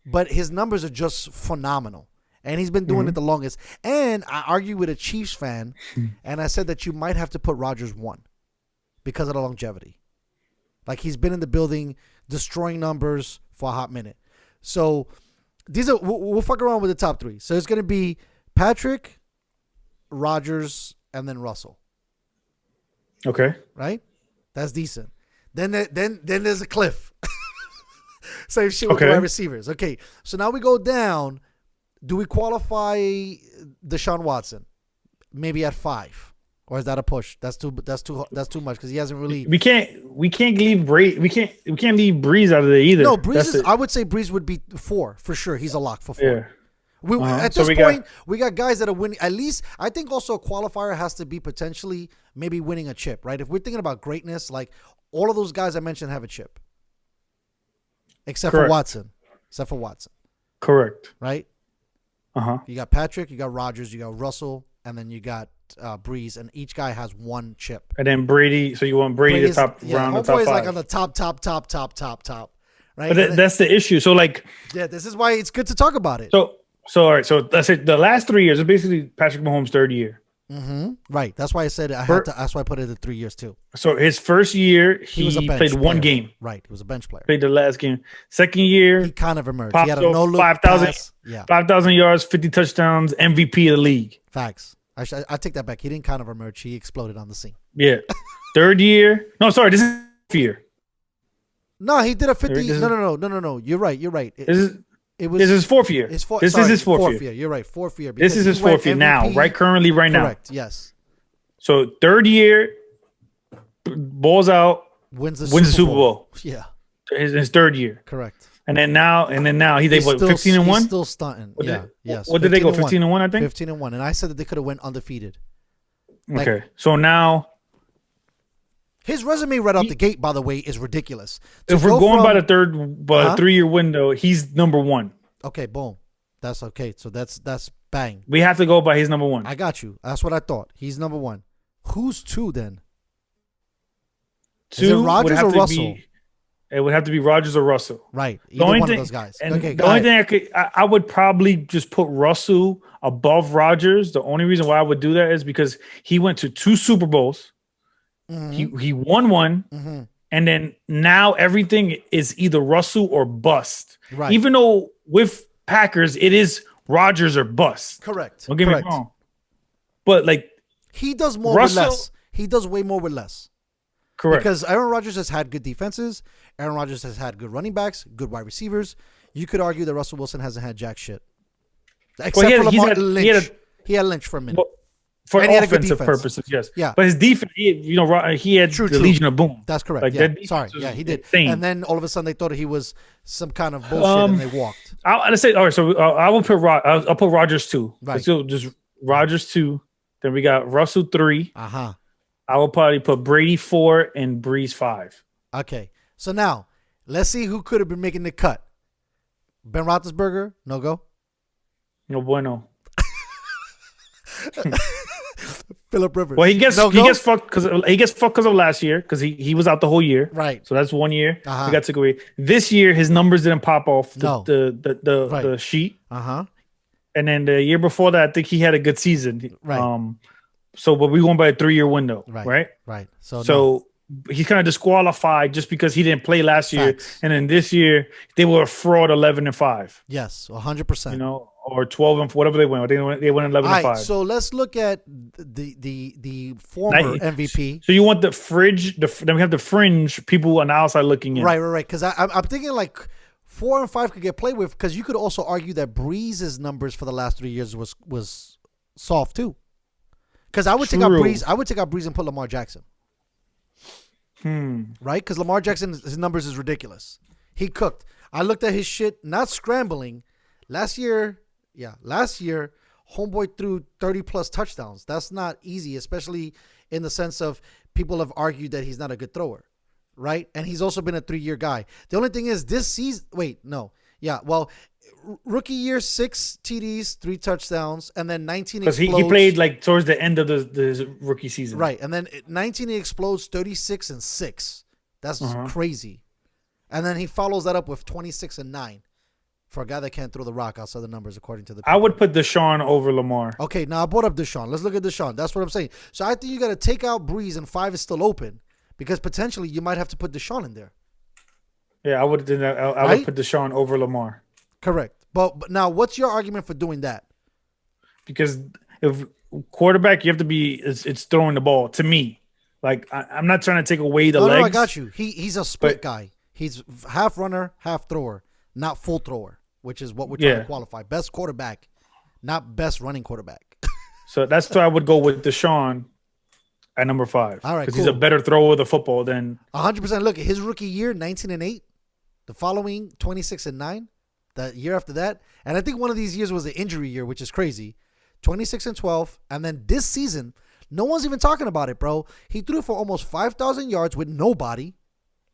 [SPEAKER 1] But his numbers are just phenomenal. And he's been doing it the longest. And I argued with a Chiefs fan, and I said that you might have to put Rodgers 1 because of the longevity. Like, he's been in the building destroying numbers for a hot minute. So these are we'll fuck around with the top 3. So it's going to be Patrick, Rodgers, and then Russell.
[SPEAKER 5] Okay.
[SPEAKER 1] Right? That's decent. Then there's a cliff. Same shit with
[SPEAKER 5] Okay.
[SPEAKER 1] wide receivers. Okay, so now we go down. Do we qualify Deshaun Watson? Maybe at 5, or is that a push? That's too much because he hasn't really.
[SPEAKER 5] We can't leave Brady. We can't leave Breeze out of there either.
[SPEAKER 1] No, Breeze. I would say Breeze would be 4 for sure. He's a lock for 4.
[SPEAKER 5] Yeah.
[SPEAKER 1] At this point, we got guys that are winning. At least I think also a qualifier has to be potentially maybe winning a chip, right? If we're thinking about greatness, like all of those guys I mentioned have a chip, except for Watson.
[SPEAKER 5] Correct.
[SPEAKER 1] Right. You got Patrick, you got Rodgers, you got Russell, and then you got Breeze, and each guy has 1 chip.
[SPEAKER 5] And then Brady. So you want Brady to top round the top 5.
[SPEAKER 1] Like on the top. Right.
[SPEAKER 5] But that's the issue. So like.
[SPEAKER 1] Yeah, this is why it's good to talk about it.
[SPEAKER 5] So all right. So that's it. The last 3 years is basically Patrick Mahomes' 3rd year.
[SPEAKER 1] Right. That's why I said that's why I put it at 3 years too.
[SPEAKER 5] So his first year, he played 1 game.
[SPEAKER 1] Right. He was a bench player.
[SPEAKER 5] Played the last game. Second year,
[SPEAKER 1] he kind of emerged.
[SPEAKER 5] He
[SPEAKER 1] had a no-look
[SPEAKER 5] 5,000 yards, 50 touchdowns, MVP of the league.
[SPEAKER 1] Facts. I take that back. He didn't kind of emerge. He exploded on the scene.
[SPEAKER 5] Yeah. 3rd year. No, sorry. This is 4th year.
[SPEAKER 1] No, he did a 50. No. You're right.
[SPEAKER 5] This is his 4th year. This is his 4th year.
[SPEAKER 1] You're right. 4th year.
[SPEAKER 5] This is his 4th year now, right? Currently, right now.
[SPEAKER 1] Correct. Yes.
[SPEAKER 5] So 3rd year, balls out,
[SPEAKER 1] wins the
[SPEAKER 5] Super Bowl.
[SPEAKER 1] Yeah.
[SPEAKER 5] His 3rd year.
[SPEAKER 1] What
[SPEAKER 5] 15-1.
[SPEAKER 1] He's still stunting. Yes.
[SPEAKER 5] What did they go? 15-1, I think.
[SPEAKER 1] 15-1, and I said that they could have went undefeated.
[SPEAKER 5] Okay. So now.
[SPEAKER 1] His resume right out the gate, by the way, is ridiculous.
[SPEAKER 5] If we're going by the 3-year window, he's number 1.
[SPEAKER 1] Okay, boom. That's okay. So that's bang.
[SPEAKER 5] We have to go by his number 1.
[SPEAKER 1] I got you. That's what I thought. He's number 1. Who's 2 then?
[SPEAKER 5] 2
[SPEAKER 1] is it Rodgers or Russell?
[SPEAKER 5] It would have to be Rodgers or Russell.
[SPEAKER 1] Right. Either one of those guys.
[SPEAKER 5] And the only thing I would probably just put Russell above Rodgers. The only reason why I would do that is because he went to 2 Super Bowls. He won 1, and then now everything is either Russell or bust.
[SPEAKER 1] Right.
[SPEAKER 5] Even though with Packers it is Rodgers or bust.
[SPEAKER 1] Correct.
[SPEAKER 5] Don't get me wrong. But like
[SPEAKER 1] he does more with less. He does way more with less.
[SPEAKER 5] Correct.
[SPEAKER 1] Because Aaron Rodgers has had good defenses. Aaron Rodgers has had good running backs, good wide receivers. You could argue that Russell Wilson hasn't had jack shit. Except for Lamar Lynch. He had Lynch for a minute.
[SPEAKER 5] For offensive purposes, yes.
[SPEAKER 1] Yeah.
[SPEAKER 5] But his defense, he had the Legion of Boom.
[SPEAKER 1] That's correct.
[SPEAKER 5] Like,
[SPEAKER 1] yeah. Sorry. Yeah, he did.
[SPEAKER 5] Insane.
[SPEAKER 1] And then all of a sudden they thought he was some kind of bullshit and they walked.
[SPEAKER 5] Let's say, all right, so I will put I'll put Rodgers 2.
[SPEAKER 1] Right.
[SPEAKER 5] So just Rodgers 2. Then we got Russell 3.
[SPEAKER 1] Uh-huh.
[SPEAKER 5] I will probably put Brady 4 and Breeze 5.
[SPEAKER 1] Okay. So now, let's see who could have been making the cut. Ben Roethlisberger, no go?
[SPEAKER 5] No bueno.
[SPEAKER 1] Phillip Rivers.
[SPEAKER 5] Well, he gets fucked because of last year because he was out the whole year.
[SPEAKER 1] Right.
[SPEAKER 5] So that's 1 year. He got took away. This year his numbers didn't pop off the sheet.
[SPEAKER 1] Uh-huh.
[SPEAKER 5] And then the year before that, I think he had a good season.
[SPEAKER 1] Right.
[SPEAKER 5] But we going by a 3-year window. Right. So he's kind of disqualified just because he didn't play last year.
[SPEAKER 1] Facts.
[SPEAKER 5] And then this year they were a fraud 11-5.
[SPEAKER 1] Yes, 100%.
[SPEAKER 5] You know, or 12 and whatever they went. They went 11-5.
[SPEAKER 1] Right, so let's look at the former MVP.
[SPEAKER 5] So you want the fringe? Then we have the fringe people on the outside looking in.
[SPEAKER 1] Right. Because I'm thinking like 4 and 5 could get played with. Because you could also argue that Breeze's numbers for the last 3 years was soft too. Because I would take out Breeze. I would take out Breeze and put Lamar Jackson. Right? Because Lamar Jackson, his numbers is ridiculous. He cooked. I looked at his shit, not scrambling. Last year, homeboy threw 30 plus touchdowns. That's not easy, especially in the sense of people have argued that he's not a good thrower, right? And he's also been a 3-year guy. The only thing is this season, rookie year, 6 TDs, 3 touchdowns, and then 19
[SPEAKER 5] because
[SPEAKER 1] explodes.
[SPEAKER 5] he played like towards the end of the rookie season.
[SPEAKER 1] Right, and then 19 he explodes, 36 and 6. That's crazy. And then he follows that up with 26 and 9. For a guy that can't throw the rock outside the numbers, according to the people.
[SPEAKER 5] I would put Deshaun over Lamar.
[SPEAKER 1] Okay, now I brought up Deshaun. Let's look at Deshaun. That's what I'm saying. So I think you got to take out Breeze and 5 is still open because potentially you might have to put Deshaun in there.
[SPEAKER 5] Yeah, I would do that. I would put Deshaun over Lamar.
[SPEAKER 1] Correct. But now, what's your argument for doing that?
[SPEAKER 5] Because if quarterback, you have to be it's throwing the ball to me. Like I'm not trying to take away the legs.
[SPEAKER 1] No, I got you. He's a split guy. He's half runner, half thrower, not full thrower, which is what we're trying to qualify. Best quarterback, not best running quarterback.
[SPEAKER 5] So that's why I would go with Deshaun at number 5.
[SPEAKER 1] All right,
[SPEAKER 5] because he's a better thrower of the football than
[SPEAKER 1] 100%. Look, his rookie year, 19 and 8. The following, 26 and 9. The year after that, and I think one of these years was the injury year, which is crazy. 26 and 12, and then this season, no one's even talking about it, bro. He threw for almost 5,000 yards with nobody,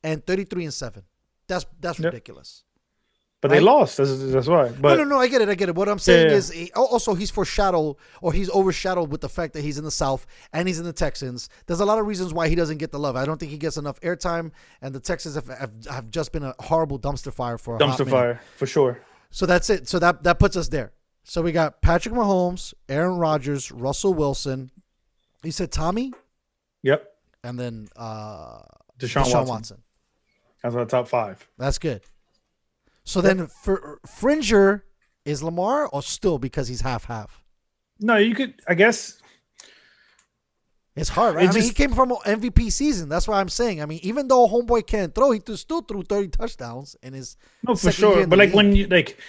[SPEAKER 1] and 33 and 7. That's ridiculous.
[SPEAKER 5] But they lost. That's why. But
[SPEAKER 1] No. I get it. What I'm saying is, also he's overshadowed with the fact that he's in the South and he's in the Texans. There's a lot of reasons why he doesn't get the love. I don't think he gets enough airtime, and the Texans have just been a horrible dumpster fire for a hot minute.
[SPEAKER 5] For sure.
[SPEAKER 1] So that's it. So that puts us there. So we got Patrick Mahomes, Aaron Rodgers, Russell Wilson. You said Tommy?
[SPEAKER 5] Yep.
[SPEAKER 1] And then
[SPEAKER 5] Deshaun Watson. That's our top 5.
[SPEAKER 1] That's good. So then for Fringer, is Lamar or still because he's half-half?
[SPEAKER 5] No, you could, I guess.
[SPEAKER 1] It's hard, right? He came from an MVP season. That's why I'm saying. I mean, even though homeboy can't throw, he still threw 30 touchdowns in his
[SPEAKER 5] for sure. But like when you like,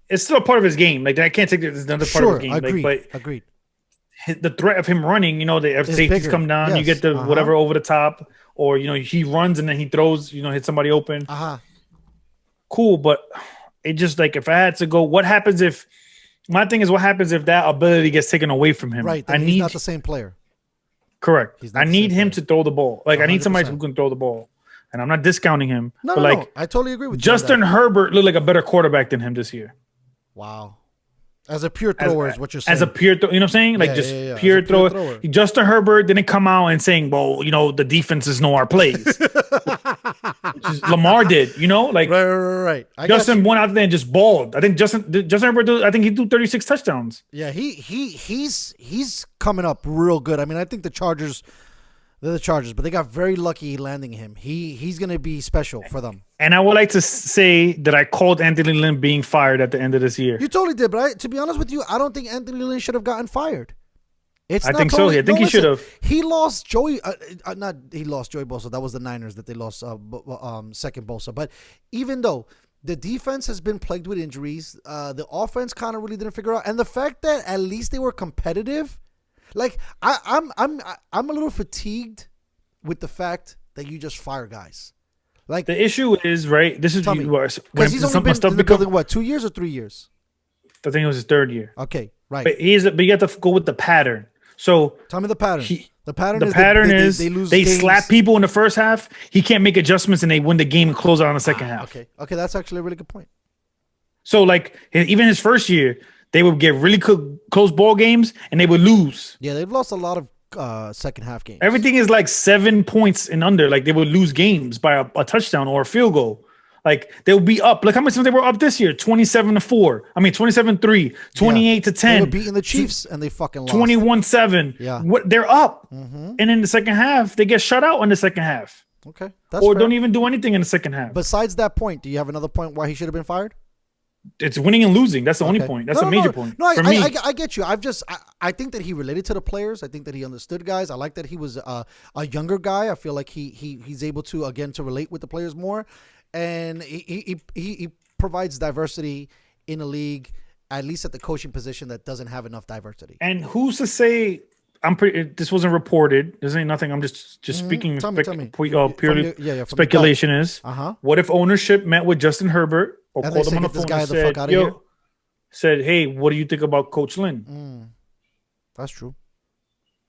[SPEAKER 5] it's still a part of his game. Like I can't take it as another part of his game.
[SPEAKER 1] Agreed.
[SPEAKER 5] The threat of him running, the safeties come down, you get the whatever over the top, or he runs and then he throws, hits somebody open. Cool, but it just like if I had to go, what happens if that ability gets taken away from him?
[SPEAKER 1] Right, he's not the same player.
[SPEAKER 5] Correct. I need him to throw the ball. Like 100%. I need somebody who can throw the ball, and I'm not discounting him.
[SPEAKER 1] No, I totally agree with you.
[SPEAKER 5] Justin Herbert looked like a better quarterback than him this year.
[SPEAKER 1] Wow. As a pure thrower is what you're saying.
[SPEAKER 5] As a pure thrower, you know what I'm saying? Like pure thrower. Justin Herbert didn't come out and saying, well, the defenses know our plays. Lamar did, like
[SPEAKER 1] right.
[SPEAKER 5] Justin went out there and just balled. I think Justin Herbert he threw 36 touchdowns.
[SPEAKER 1] Yeah, he's coming up real good. I mean, I think they're the Chargers, but they got very lucky landing him. He's going to be special for them.
[SPEAKER 5] And I would like to say that I called Anthony Lynn being fired at the end of this year.
[SPEAKER 1] You totally did, but to be honest with you, I don't think Anthony Lynn should have gotten fired.
[SPEAKER 5] I think so. I think he should have.
[SPEAKER 1] He lost Joey. He lost Joey Bosa. That was the Niners that they lost second Bosa. But even though the defense has been plagued with injuries, the offense kind of really didn't figure out. And the fact that at least they were competitive, like I'm a little fatigued with the fact that you just fire guys. Like
[SPEAKER 5] the issue is right. This is
[SPEAKER 1] because he's only been in the building 2 years or 3 years.
[SPEAKER 5] I think it was his 3rd year.
[SPEAKER 1] Okay, right.
[SPEAKER 5] But you have to go with the pattern. So
[SPEAKER 1] tell me the pattern. The
[SPEAKER 5] pattern is they slap people in the first half. He can't make adjustments, and they win the game and close out in the second half.
[SPEAKER 1] Okay, that's actually a really good point.
[SPEAKER 5] So like even his first year, they would get really close ball games, and they would lose.
[SPEAKER 1] Yeah, they've lost a lot of second half games.
[SPEAKER 5] Everything is like 7 points and under. Like they would lose games by a touchdown or a field goal. Like they would be up. Look how much they were up this year: 27-4. I mean, 27-3, 28-10.
[SPEAKER 1] They were beating the Chiefs and they fucking lost.
[SPEAKER 5] 21-7.
[SPEAKER 1] Yeah,
[SPEAKER 5] they're up, and in the second half, they get shut out in the second half.
[SPEAKER 1] Okay,
[SPEAKER 5] or fair. Don't even do anything in the second half.
[SPEAKER 1] Besides that point, do you have another point why he should have been fired?
[SPEAKER 5] It's winning and losing. That's the only point. That's a major point.
[SPEAKER 1] No,
[SPEAKER 5] for me.
[SPEAKER 1] I get you. I think that he related to the players. I think that he understood guys. I like that he was a younger guy. I feel like he's able to relate with the players more, and he provides diversity in a league, at least at the coaching position that doesn't have enough diversity.
[SPEAKER 5] And who's to say? This wasn't reported. This ain't nothing. I'm just speaking.
[SPEAKER 1] Tell me.
[SPEAKER 5] Purely speculation is.
[SPEAKER 1] Uh-huh.
[SPEAKER 5] What if ownership met with Justin Herbert or
[SPEAKER 1] and
[SPEAKER 5] called
[SPEAKER 1] they
[SPEAKER 5] him on the
[SPEAKER 1] this
[SPEAKER 5] phone
[SPEAKER 1] guy
[SPEAKER 5] and
[SPEAKER 1] the fuck
[SPEAKER 5] said,
[SPEAKER 1] out of here?
[SPEAKER 5] said, "Hey, what do you think about Coach Lynn?"
[SPEAKER 1] That's true.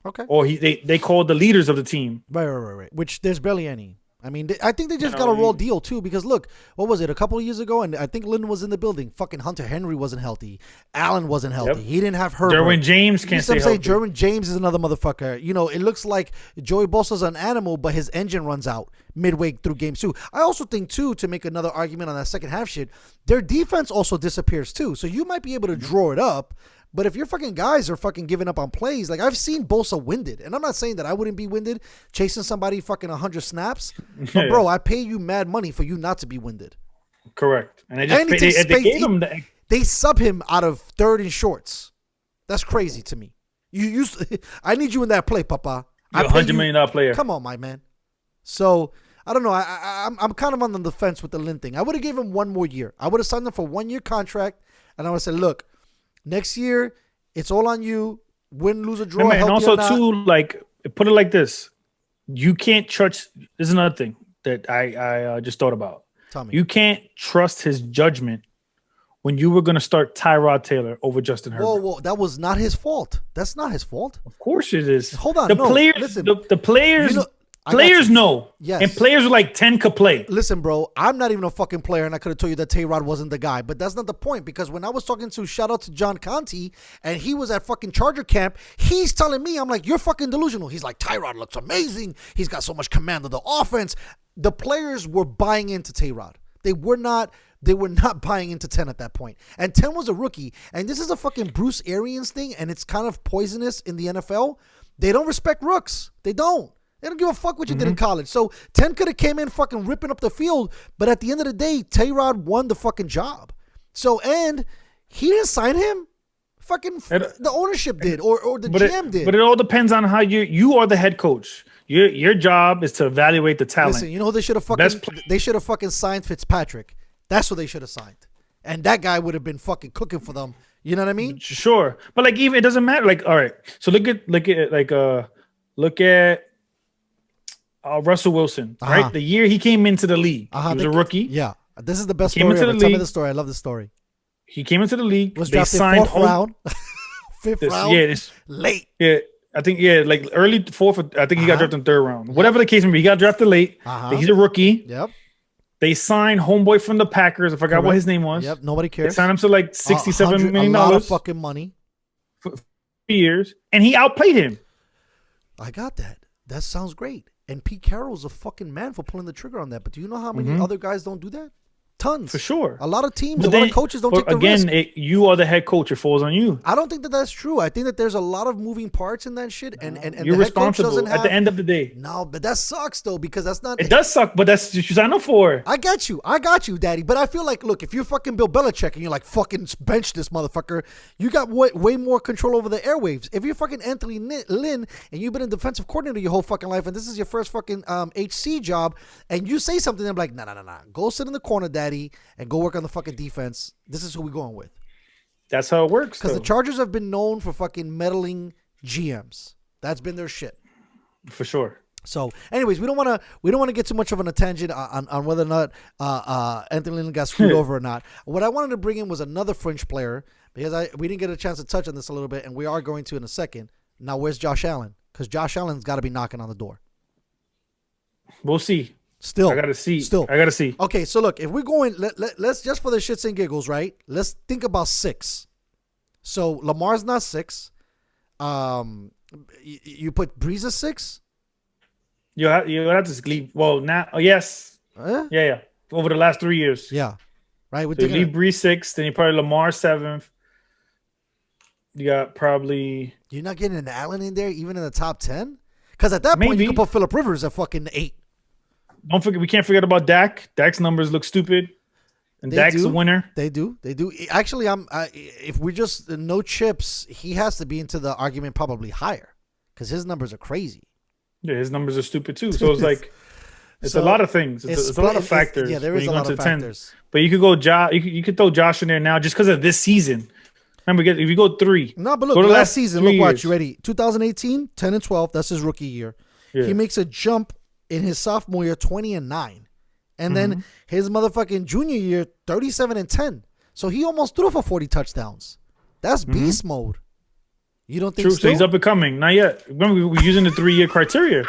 [SPEAKER 1] Okay.
[SPEAKER 5] Or they called the leaders of the team.
[SPEAKER 1] Right. Which there's barely any. I mean, I think they just got a raw deal too, because look, what was it, a couple of years ago, and I think Lynn was in the building. Fucking Hunter Henry wasn't healthy. Allen wasn't healthy.
[SPEAKER 5] Yep.
[SPEAKER 1] He didn't have Herbert.
[SPEAKER 5] Derwin James can't stay healthy.
[SPEAKER 1] Derwin James is another motherfucker. You know, it looks like Joey Bosa's an animal, but his engine runs out midway through game 2. I also think too, to make another argument on that second half shit, their defense also disappears too. So you might be able to draw it up. But if your fucking guys are fucking giving up on plays, like I've seen Bosa winded, and I'm not saying that I wouldn't be winded chasing somebody fucking 100 snaps, but bro, I pay you mad money for you not to be winded.
[SPEAKER 5] Correct. And they gave him
[SPEAKER 1] they sub him out of 3rd and shorts. That's crazy to me. I need you in that play, Papa.
[SPEAKER 5] You're $100 million player.
[SPEAKER 1] Come on, my man. So I don't know. I'm kind of on the fence with the Lynn thing. I would have gave him one more year. I would have signed him for 1 year contract, and I would have said, look, next year, it's all on you. Win, lose, or draw.
[SPEAKER 5] And also, too, like, put it like this. You can't trust. This is another thing that I just thought about.
[SPEAKER 1] Tell me.
[SPEAKER 5] You can't trust his judgment when you were going to start Tyrod Taylor over Justin Herbert.
[SPEAKER 1] Whoa. That was not his fault. That's not his fault.
[SPEAKER 5] Of course it is.
[SPEAKER 1] Hold on.
[SPEAKER 5] The
[SPEAKER 1] no,
[SPEAKER 5] players,
[SPEAKER 1] listen.
[SPEAKER 5] the players, players know.
[SPEAKER 1] Yes.
[SPEAKER 5] And players are like 10 could play.
[SPEAKER 1] Listen, bro, I'm not even a fucking player, and I could have told you that Tyrod wasn't the guy, but that's not the point, because when I was talking to, shout out to John Conti, and he was at fucking Charger camp, he's telling me, I'm like, you're fucking delusional. He's like, Tyrod looks amazing. He's got so much command of the offense. The players were buying into Tyrod. They were not buying into 10 at that point. And 10 was a rookie, and this is a fucking Bruce Arians thing, and it's kind of poisonous in the NFL. They don't respect rooks. They don't. They don't give a fuck what you did in college. So 10 could have came in fucking ripping up the field, but at the end of the day, Tyrod won the fucking job. So, and he didn't sign him. Fucking the ownership did, or the GM did.
[SPEAKER 5] But it all depends on how you are the head coach. Your job is to evaluate the talent.
[SPEAKER 1] Listen, you know who they should have fucking signed Fitzpatrick. That's what they should have signed. And that guy would have been fucking cooking for them. You know what I mean?
[SPEAKER 5] Sure. But like, even it doesn't matter. Like, all right. So look at Russell Wilson, right? The year he came into the league, he was a rookie.
[SPEAKER 1] Yeah. This is the best story ever. Tell me the story. I love the story.
[SPEAKER 5] He came into the league.
[SPEAKER 1] Was drafted 4th round. 5th round.
[SPEAKER 5] Yeah.
[SPEAKER 1] Late.
[SPEAKER 5] Yeah. I think, like early 4th. I think he got drafted in 3rd round. Whatever the case may be, he got drafted late. He's a rookie.
[SPEAKER 1] Yep.
[SPEAKER 5] They signed homeboy from the Packers. I forgot what his name was.
[SPEAKER 1] Yep. Nobody cares.
[SPEAKER 5] They signed him to like $67 million.
[SPEAKER 1] A lot of fucking money.
[SPEAKER 5] For years. And he outplayed him.
[SPEAKER 1] I got that. That sounds great. And Pete Carroll's a fucking man for pulling the trigger on that. But do you know how many other guys don't do that? Tons.
[SPEAKER 5] For sure.
[SPEAKER 1] A lot of teams, a lot of coaches don't take the risk.
[SPEAKER 5] Again, you are the head coach. It falls on you.
[SPEAKER 1] I don't think that that's true. I think that there's a lot of moving parts in that shit. And
[SPEAKER 5] you're
[SPEAKER 1] the head coach
[SPEAKER 5] responsible
[SPEAKER 1] doesn't
[SPEAKER 5] at the end of the day.
[SPEAKER 1] No, but that sucks, though, because that's not...
[SPEAKER 5] It does suck, but that's what you sign up for.
[SPEAKER 1] I got you, Daddy. But I feel like, look, if you're fucking Bill Belichick and you're like, fucking bench this motherfucker, you got way more control over the airwaves. If you're fucking Anthony Lynn and you've been a defensive coordinator your whole fucking life and this is your first fucking HC job and you say something, I'm like, nah. Go sit in the corner, Daddy, and go work on the fucking defense. This is who we're going with.
[SPEAKER 5] That's how it works.
[SPEAKER 1] Because the Chargers have been known for fucking meddling GMs. That's been their shit.
[SPEAKER 5] For sure.
[SPEAKER 1] So, anyways, we don't want to get too much of a tangent on whether or not Anthony Lynn got screwed over or not. What I wanted to bring in was another French player because we didn't get a chance to touch on this a little bit, and we are going to in a second. Now, where's Josh Allen? Because Josh Allen's got to be knocking on the door.
[SPEAKER 5] We'll see.
[SPEAKER 1] I
[SPEAKER 5] gotta see.
[SPEAKER 1] Okay, so look, if we're going, let's just for the shits and giggles, right? Let's think about 6. So Lamar's not 6. You put Breeze at 6.
[SPEAKER 5] You have to leave. Well, now, yes, yeah. Over the last 3 years,
[SPEAKER 1] yeah, right.
[SPEAKER 5] So you leave Breeze 6, then you probably Lamar 7th. You got probably.
[SPEAKER 1] You're not getting an Allen in there, even in the top 10, because at that point you can put Phillip Rivers at fucking 8.
[SPEAKER 5] Don't forget, we can't forget about Dak. Dak's numbers look stupid, and Dak's a winner.
[SPEAKER 1] They do. Actually, if we just no chips, he has to be into the argument probably higher because his numbers are crazy.
[SPEAKER 5] Yeah, his numbers are stupid too. So it's like it's a lot of things. It's a lot of factors.
[SPEAKER 1] Yeah, there is a lot of factors.
[SPEAKER 5] But you could go Josh. You could throw Josh in there now just because of this season. Remember, if you go 3.
[SPEAKER 1] No, but look, last season. Look, watch. You ready? 2018, 10-12. That's his rookie year. Yeah. He makes a jump in his sophomore year, 20-9, and then his motherfucking junior year, 37-10. So he almost threw for 40 touchdowns. That's beast mode. You don't think
[SPEAKER 5] True.
[SPEAKER 1] so?
[SPEAKER 5] So he's up and coming. Not yet. Remember, we're using the 3-year criteria.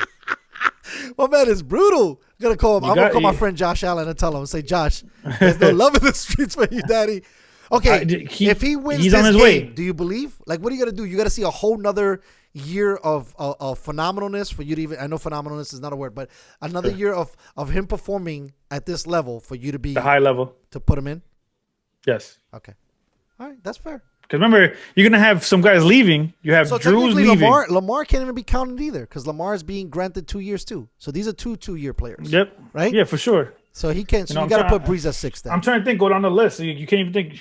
[SPEAKER 1] My man is brutal. I'm gonna call him. I'm gonna call my friend Josh Allen and tell him, say, Josh, there's no love in the streets for you, daddy. Okay, if he wins
[SPEAKER 5] he's
[SPEAKER 1] this
[SPEAKER 5] on his
[SPEAKER 1] game,
[SPEAKER 5] way.
[SPEAKER 1] do you believe? Like, what are you gonna do? You gotta see a whole nother year of phenomenalness for you to even. I know phenomenalness is not a word, but another year of him performing at this level for you to be
[SPEAKER 5] The high level.
[SPEAKER 1] to put him in.
[SPEAKER 5] Yes.
[SPEAKER 1] Okay, all right, that's fair.
[SPEAKER 5] Because remember, you're gonna have some guys leaving. You have
[SPEAKER 1] So
[SPEAKER 5] Drew's
[SPEAKER 1] technically,
[SPEAKER 5] leaving.
[SPEAKER 1] Lamar can't even be counted either because Lamar is being granted 2 years too. So these are 2-year players.
[SPEAKER 5] Yep.
[SPEAKER 1] Right?
[SPEAKER 5] Yeah, for sure.
[SPEAKER 1] So he can't. So
[SPEAKER 5] You know,
[SPEAKER 1] you got to
[SPEAKER 5] I'm
[SPEAKER 1] put Breeze at 6 then.
[SPEAKER 5] I'm trying to think. Go down the list. You can't even think.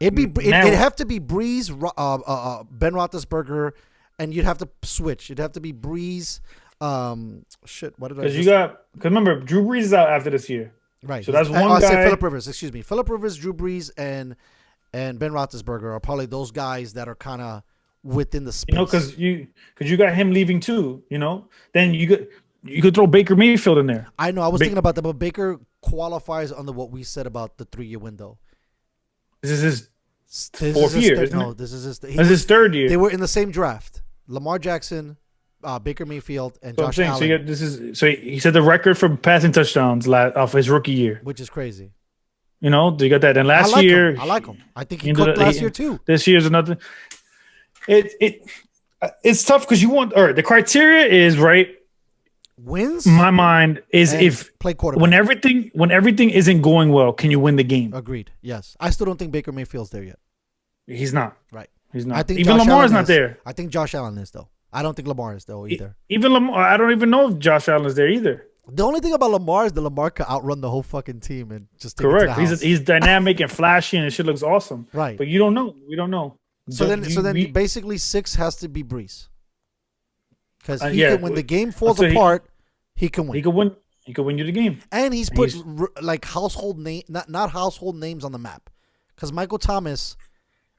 [SPEAKER 1] It'd have to be Breeze, Ben Roethlisberger, and you'd have to switch. You'd have to be Breeze. Shit. What did I?
[SPEAKER 5] Because remember, Drew Brees is out after this year.
[SPEAKER 1] Right.
[SPEAKER 5] So that's one
[SPEAKER 1] I said
[SPEAKER 5] guy.
[SPEAKER 1] Phillip Rivers. Excuse me. Phillip Rivers, Drew Brees, and Ben Roethlisberger are probably those guys that are kind of within the space.
[SPEAKER 5] You know, because you got him leaving too. You know, then you could throw Baker Mayfield in there.
[SPEAKER 1] I know. I was thinking about that, but Baker qualifies under what we said about the 3-year window.
[SPEAKER 5] This is his
[SPEAKER 1] This
[SPEAKER 5] fourth
[SPEAKER 1] is his
[SPEAKER 5] year.
[SPEAKER 1] third-
[SPEAKER 5] Isn't
[SPEAKER 1] no,
[SPEAKER 5] it?
[SPEAKER 1] this is his.
[SPEAKER 5] This is his third year.
[SPEAKER 1] They were in the same draft. Lamar Jackson, Baker Mayfield, and
[SPEAKER 5] So I'm
[SPEAKER 1] Josh
[SPEAKER 5] saying,
[SPEAKER 1] Allen,
[SPEAKER 5] so he said the record for passing touchdowns off his rookie year.
[SPEAKER 1] which is crazy.
[SPEAKER 5] You know, you got that. And
[SPEAKER 1] I
[SPEAKER 5] last
[SPEAKER 1] like
[SPEAKER 5] year,
[SPEAKER 1] him. I like him. I think he
[SPEAKER 5] ended
[SPEAKER 1] cooked
[SPEAKER 5] up-
[SPEAKER 1] last year too.
[SPEAKER 5] This year's another. It's tough because you want. Or the criteria is right.
[SPEAKER 1] Wins.
[SPEAKER 5] In my mind is
[SPEAKER 1] and
[SPEAKER 5] if
[SPEAKER 1] play quarterback.
[SPEAKER 5] when everything isn't going well, can you win the game?
[SPEAKER 1] Agreed. Yes, I still don't think Baker Mayfield's there yet.
[SPEAKER 5] He's not.
[SPEAKER 1] Right.
[SPEAKER 5] He's not.
[SPEAKER 1] I think
[SPEAKER 5] Even
[SPEAKER 1] Josh
[SPEAKER 5] Lamar's
[SPEAKER 1] Allen
[SPEAKER 5] not
[SPEAKER 1] is.
[SPEAKER 5] there.
[SPEAKER 1] I think Josh Allen is though. I don't think Lamar is though either.
[SPEAKER 5] Even Lamar, I don't even know if Josh Allen is there either.
[SPEAKER 1] The only thing about Lamar is that Lamar could outrun the whole fucking team and just take it to
[SPEAKER 5] Correct.
[SPEAKER 1] the house.
[SPEAKER 5] He's dynamic and flashy, and it shit looks awesome.
[SPEAKER 1] Right.
[SPEAKER 5] But you don't know. We don't know.
[SPEAKER 1] So then
[SPEAKER 5] we-
[SPEAKER 1] basically 6 has to be Breeze because he
[SPEAKER 5] yeah,
[SPEAKER 1] can, when the game falls
[SPEAKER 5] so he-
[SPEAKER 1] apart, he can win.
[SPEAKER 5] he could win. He could win you the game.
[SPEAKER 1] And he's put like household name, not household names on the map. Because Michael Thomas,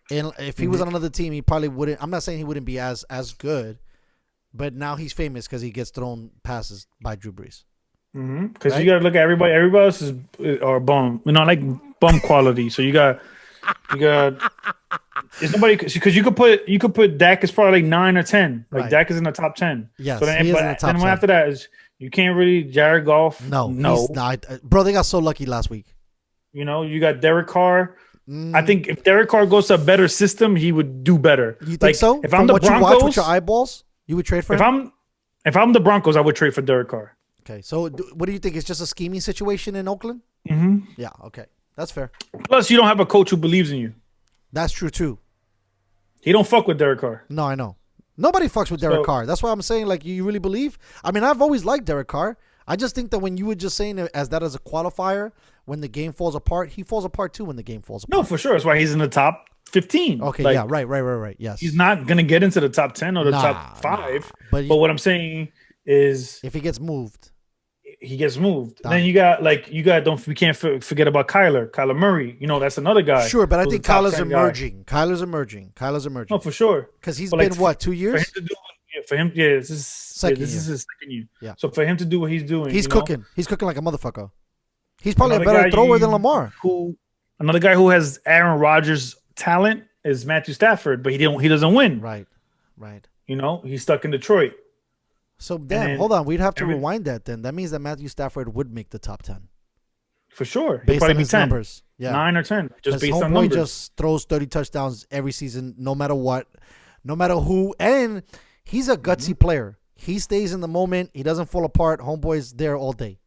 [SPEAKER 1] and if he was on another team, he probably wouldn't. I'm not saying he wouldn't be as good, but now he's famous because he gets thrown passes by Drew Brees.
[SPEAKER 5] Because
[SPEAKER 1] Right?
[SPEAKER 5] you got to look at everybody. Everybody else is or bum. You know, like bum quality. So you got. There's nobody because you could put Dak is probably like 9 or 10. Like
[SPEAKER 1] Right.
[SPEAKER 5] Dak is in the top 10.
[SPEAKER 1] Yes,
[SPEAKER 5] So then,
[SPEAKER 1] he is in the
[SPEAKER 5] but
[SPEAKER 1] top
[SPEAKER 5] then
[SPEAKER 1] 10.
[SPEAKER 5] after that is you can't really Jared Goff.
[SPEAKER 1] No.
[SPEAKER 5] no.
[SPEAKER 1] Bro, they got so lucky last week.
[SPEAKER 5] You know, you got Derek Carr. I think if Derek Carr goes to a better system, he would do better.
[SPEAKER 1] You think
[SPEAKER 5] Like,
[SPEAKER 1] so?
[SPEAKER 5] If
[SPEAKER 1] From
[SPEAKER 5] I'm the
[SPEAKER 1] what you watch with
[SPEAKER 5] Broncos,
[SPEAKER 1] your eyeballs, you would trade for him?
[SPEAKER 5] if I'm the Broncos, I would trade for Derek Carr.
[SPEAKER 1] Okay, so what do you think? It's just a scheming situation in Oakland? Mm-hmm. Yeah, okay. That's fair.
[SPEAKER 5] Plus, you don't have a coach who believes in you.
[SPEAKER 1] That's true, too.
[SPEAKER 5] He don't fuck with Derek Carr.
[SPEAKER 1] No, I know. Nobody fucks with Derek
[SPEAKER 5] So-
[SPEAKER 1] Carr. That's why I'm saying, like, you really believe? I mean, I've always liked Derek Carr. I just think that when you were just saying it as a qualifier, when the game falls apart, he falls apart, too, when the game falls apart.
[SPEAKER 5] No, for sure. That's why he's in the top 15.
[SPEAKER 1] Okay,
[SPEAKER 5] Like,
[SPEAKER 1] yeah, right. Yes.
[SPEAKER 5] He's not gonna get into the top 10 or the
[SPEAKER 1] Nah,
[SPEAKER 5] top 5.
[SPEAKER 1] But
[SPEAKER 5] But what I'm saying is,
[SPEAKER 1] if he gets moved,
[SPEAKER 5] he gets moved.
[SPEAKER 1] Done.
[SPEAKER 5] Then we can't forget about Kyler Murray. You know, that's another guy.
[SPEAKER 1] sure, but I
[SPEAKER 5] who's
[SPEAKER 1] think
[SPEAKER 5] a top
[SPEAKER 1] Kyler's
[SPEAKER 5] 10 guy.
[SPEAKER 1] emerging. Kyler's emerging.
[SPEAKER 5] No, for sure.
[SPEAKER 1] Because he's
[SPEAKER 5] But,
[SPEAKER 1] been,
[SPEAKER 5] like,
[SPEAKER 1] what, 2
[SPEAKER 5] For him
[SPEAKER 1] years?
[SPEAKER 5] to do, this is
[SPEAKER 1] Second
[SPEAKER 5] this
[SPEAKER 1] year.
[SPEAKER 5] is his second year.
[SPEAKER 1] Yeah.
[SPEAKER 5] So for him to do what he's doing,
[SPEAKER 1] He's
[SPEAKER 5] you know,
[SPEAKER 1] cooking. He's cooking like a motherfucker. He's probably
[SPEAKER 5] another
[SPEAKER 1] a better
[SPEAKER 5] guy
[SPEAKER 1] thrower than Lamar.
[SPEAKER 5] Another guy who has Aaron Rodgers' talent is Matthew Stafford, but he doesn't win.
[SPEAKER 1] Right.
[SPEAKER 5] You know, he's stuck in Detroit.
[SPEAKER 1] So, damn,
[SPEAKER 5] then
[SPEAKER 1] hold on. We'd have to
[SPEAKER 5] every-
[SPEAKER 1] rewind that then. That means that Matthew Stafford would make the top 10.
[SPEAKER 5] For sure. He'll
[SPEAKER 1] Based
[SPEAKER 5] probably
[SPEAKER 1] on
[SPEAKER 5] be
[SPEAKER 1] his
[SPEAKER 5] 10.
[SPEAKER 1] numbers. Yeah.
[SPEAKER 5] 9 or 10. Just
[SPEAKER 1] Because
[SPEAKER 5] based on
[SPEAKER 1] homeboy
[SPEAKER 5] numbers.
[SPEAKER 1] just throws 30 touchdowns every season, no matter what, no matter who. And he's a gutsy player. He stays in the moment. He doesn't fall apart. Homeboy's there all day.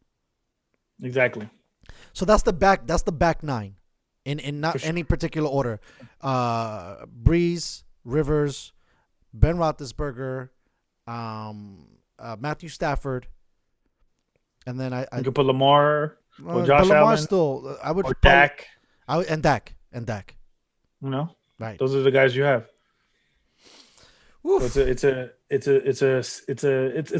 [SPEAKER 5] Exactly.
[SPEAKER 1] So that's the back 9 in not
[SPEAKER 5] sure.
[SPEAKER 1] any particular order. Breeze, Rivers, Ben Roethlisberger, Matthew Stafford, and then I
[SPEAKER 5] You could put Lamar or
[SPEAKER 1] but
[SPEAKER 5] Josh
[SPEAKER 1] Lamar
[SPEAKER 5] Allen
[SPEAKER 1] still. I would
[SPEAKER 5] or
[SPEAKER 1] probably-
[SPEAKER 5] Dak.
[SPEAKER 1] and Dak.
[SPEAKER 5] You know,
[SPEAKER 1] Right.
[SPEAKER 5] those are the guys you have.
[SPEAKER 1] Oof.
[SPEAKER 5] So it's